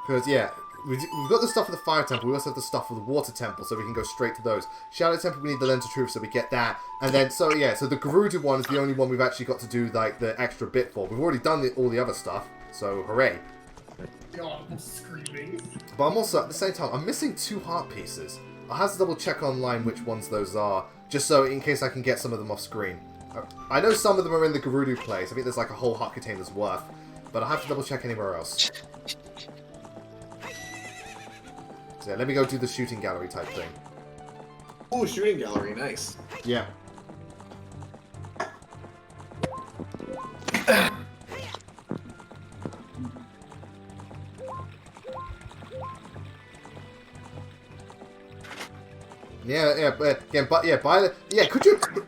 Because yeah. We've got the stuff for the Fire Temple, we also have the stuff for the Water Temple, so we can go straight to those. Shadow Temple, we need the Lens of Truth, so we get that. And then, so yeah, so the Gerudo one is the only one we've actually got to do, like, the extra bit for. We've already done all the other stuff, so hooray. God, I'm screaming. But I'm also, at the same time, I'm missing 2 heart pieces. I'll have to double check online which ones those are, just so in case I can get some of them off screen. I know some of them are in the Gerudo place, I think there's like a whole heart container's worth, but I'll have to double check anywhere else. Yeah, let me go do the shooting gallery type thing. Oh, shooting gallery, nice. Yeah.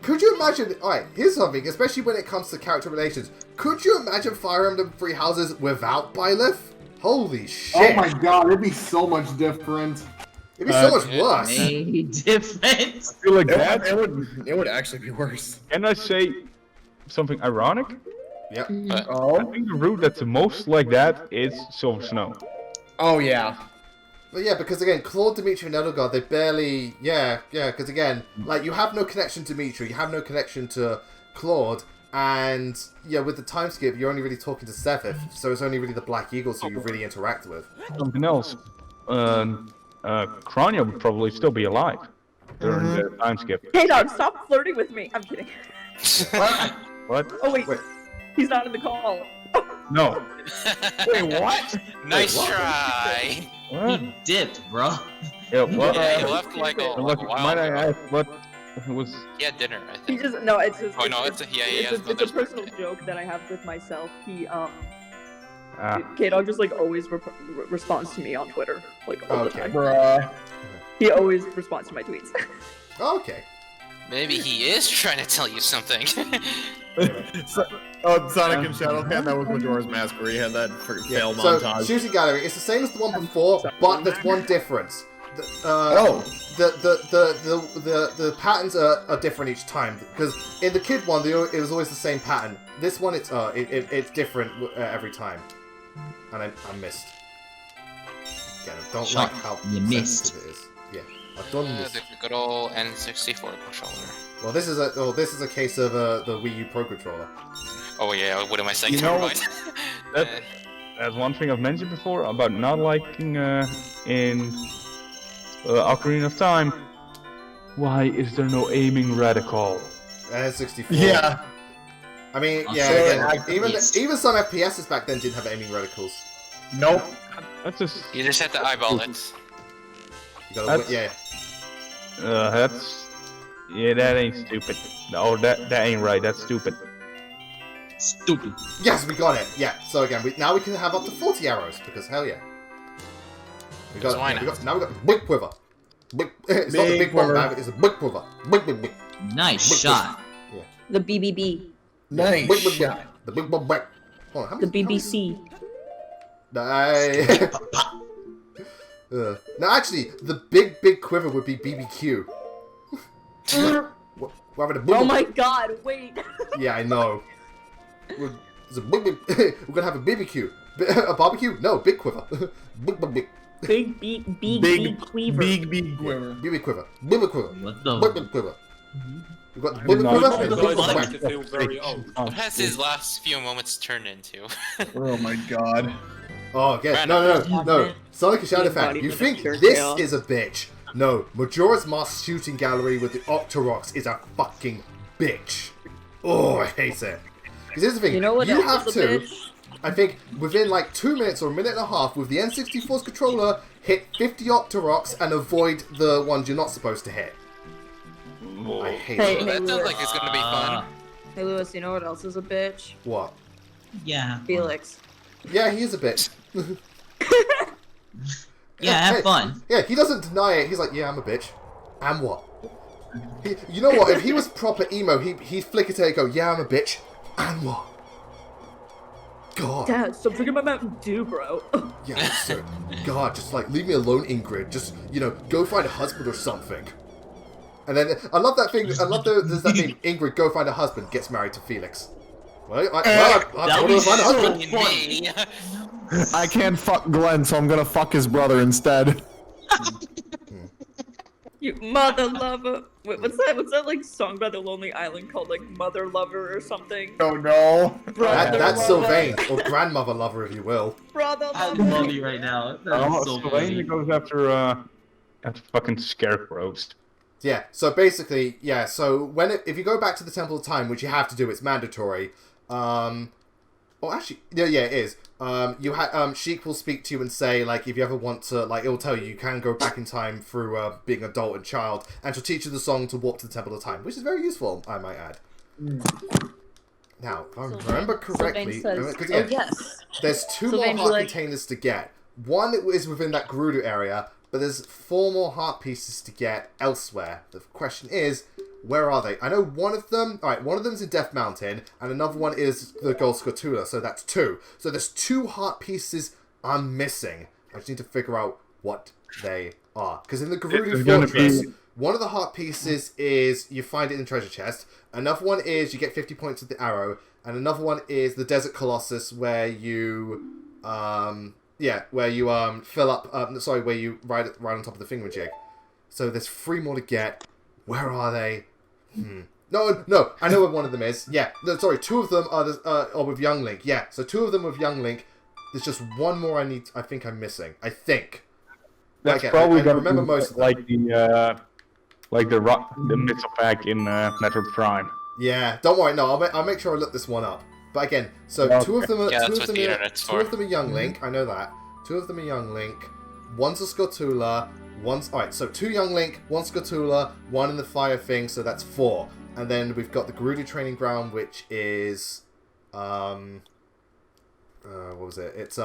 Could you imagine? All right, here's something. Especially when it comes to character relations, could you imagine Fire Emblem Three Houses without Byleth? Holy shit! Oh my god, it'd be so much different. It'd be so much worse. Different. I feel like It would actually be worse. Can I say something ironic? Yep. I think the route that's the most like that is Silver Snow. Oh yeah. But yeah, because again, Claude, Dimitri, and Edelgard, they barely... Yeah, because again, like, you have no connection to Dimitri, you have no connection to Claude, and, yeah, with the time skip, you're only really talking to Sephiroth, so it's only really the Black Eagles who you really interact with. Something else. Kranya would probably still be alive during the time skip. Hey dog, stop flirting with me. I'm kidding. What? Oh wait. He's not in the call. No. Wait, what? Nice try. He dipped, bro. Yeah, what? Yeah, he left like a while Might I ago. ask what was? He had dinner, I He think. just no. It's just. Oh no, he has it's a personal joke that I have with myself. He Ah. K-Dog just like always responds to me on Twitter, like all the time. Bruh. He always responds to my tweets. Okay. Maybe he is trying to tell you something. Sonic and Shadowpan, that was Majora's Mask where he had that fail So, montage. shooting gallery, it's the same as the one before, but there's one difference. the patterns are different each time, because in the kid one it was always the same pattern. This one it's different every time, and I missed. Again, I don't like how sensitive it is. Yeah, I've done this. The good old N64 controller. Well, this is a case of the Wii U Pro Controller. Oh yeah, what am I saying? You know, Right. that's one thing I've mentioned before about not liking in Ocarina of Time. Why is there no aiming radical? N64. Yeah. I mean, I'll yeah. say Again, it. even some FPSs back then didn't have aiming reticles. Nope. That's just. You just have to eyeball it. You gotta, that ain't stupid. No, that ain't right. That's stupid. Stupid. Yes, we got it. Yeah. So again, now we can have up to 40 arrows because hell yeah. We got. Now we got the big quiver. It's not the big one, it's a big quiver. Big. Nice shot. Yeah. The BBB. Nice shot. The big. Hold on, how The many? BBC. No, actually, the big quiver would be BBQ. We're having a big Oh my god, wait. Yeah, I know. We're gonna have a BBQ. A barbecue? No, big quiver. Big. Big quiver. Big quiver. BB quiver. BB quiver. What the? BB quiver. We've got the BB quiver. It's starting to feel very old. What has his last few moments turned into? Oh my god. Oh, okay. No. Sonic and Shadow fan, you think this is a bitch? No, Majora's Mask shooting gallery with the Octoroks is a fucking bitch. Oh, I hate it. Because here's the thing, You know what you else have is a to, bitch? I think, within like 2 minutes or a minute and a half with the N64's controller, hit 50 Octoroks and avoid the ones you're not supposed to hit. I hate Hey, it. That sounds like it's gonna be fun. Hey Lewis, you know what else is a bitch? What? Yeah. Felix. Yeah, he is a bitch. Yeah, have fun. Yeah, he doesn't deny it. He's like, yeah, I'm a bitch. And what? You know what? If he was proper emo, he'd flick it and go, yeah, I'm a bitch. And what? God. Dad, stop drinking my Mountain Dew, bro. Yeah, sir. God, just like, leave me alone, Ingrid. Just, go find a husband or something. And then, I love that thing, there's that thing, Ingrid, go find a husband, gets married to Felix. Well, I told her to find a husband. Me. I can't fuck Glenn, so I'm gonna fuck his brother instead. You mother lover. Wait, what's that like song by the Lonely Island called like Mother Lover or something? Oh no. That's Sylvain, or grandmother lover, if you will. Brother I lover. love you right now. That is so funny. Sylvain goes after fucking scarecrows. Yeah, so basically, yeah, so if you go back to the Temple of Time, which you have to do, it's mandatory, actually, yeah, it is. Sheik will speak to you and say, like, if you ever want to, like, it will tell you can go back in time through being adult and child, and she'll teach you the song to warp to the Temple of Time, which is very useful, I might add. Now, if I remember correctly, because yes. there's two Sylvain more heart like- containers to get. One is within that Gerudo area, but there's 4 more heart pieces to get elsewhere. The question is, where are they? I know one of them... Alright, one of them's in Death Mountain, and another one is the Gold Scotula, so that's 2. So there's 2 heart pieces I'm missing. I just need to figure out what they are. Because in the Gerudo Fortress, one of the heart pieces is you find it in the treasure chest, another one is you get 50 points with the arrow, and another one is the Desert Colossus where you... where you fill up... where you ride on top of the thingamajig. So there's 3 more to get. Where are they? No, I know where one of them is. Yeah, no, sorry, 2 of them are with Young Link. Yeah, so 2 of them with Young Link. There's just 1 more I think I'm missing. I think. That's probably gonna remember most of them. Like the missile pack in Metroid Prime. Yeah, don't worry. No, I'll make sure I look this one up. But again, so Okay. 2 of them are Yeah, that's 2 of what them the are, internet's 2 of for. them are Young Link. I know that. 2 of them are Young Link. One's a Scotula. Alright, so 2 Young Link, 1 Scotula, 1 in the fire thing, so that's 4. And then we've got the Gerudo Training Ground, which is what was it? It's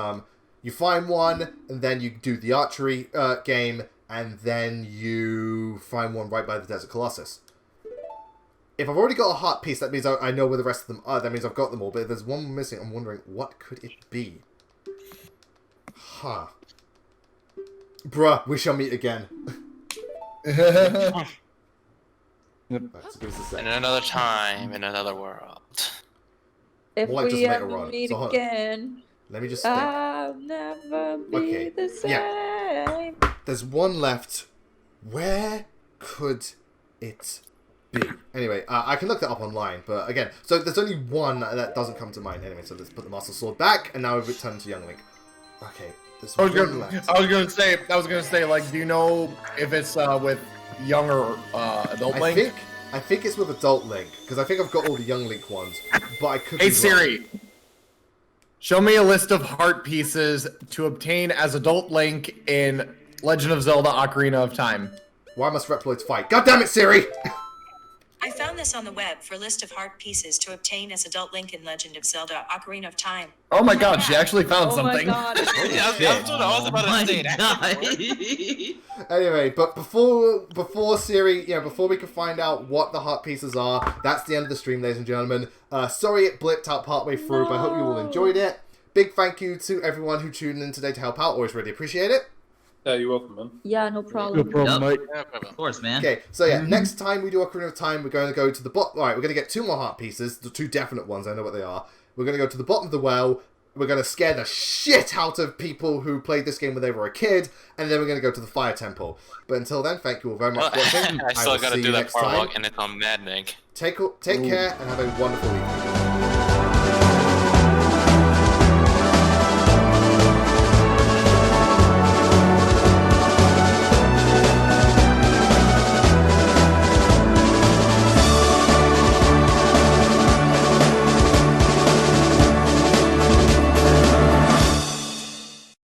you find one, and then you do the archery game, and then you find one right by the Desert Colossus. If I've already got a heart piece, that means I know where the rest of them are. That means I've got them all. But if there's one missing, I'm wondering, what could it be? Huh. Bruh, we shall meet again. That's good to say. In another time, in another world. If More like just we later ever on. meet So hold on. again, Let me just think. I'll never be Okay, the same. yeah. There's one left. Where could it be? Anyway, I can look that up online, but again, so there's only one that doesn't come to mind. Anyway, so let's put the Master Sword back, and now we return to Young Link. Okay, there's one left. I was gonna say, like, do you know if it's with young or adult Link? I think it's with Adult Link, because I think I've got all the Young Link ones, but I could be Hey wrong. Siri, show me a list of heart pieces to obtain as Adult Link in Legend of Zelda: Ocarina of Time. Why must Reploids fight? God damn it, Siri! I found this on the web for list of heart pieces to obtain as Adult Link in Legend of Zelda: Ocarina of Time. Oh my god, she actually found something. God. That's what I was about to say. Anyway, but before Siri, before we can find out what the heart pieces are, that's the end of the stream, ladies and gentlemen. Sorry it blipped out partway through, but I hope you all enjoyed it. Big thank you to everyone who tuned in today to help out. Always really appreciate it. Yeah, you're welcome, man. Yeah, no problem. No problem, mate. Of course, man. Okay, so yeah, next time we do Ocarina of Time, we're going to go to the bottom. Alright, we're going to get 2 more heart pieces, the 2 definite ones, I know what they are. We're going to go to the bottom of the well, we're going to scare the shit out of people who played this game when they were a kid, and then we're going to go to the Fire Temple. But until then, thank you all very much for watching. I still will gotta see do you that next part time. walk, and it's on maddening. Take care, and have a wonderful evening.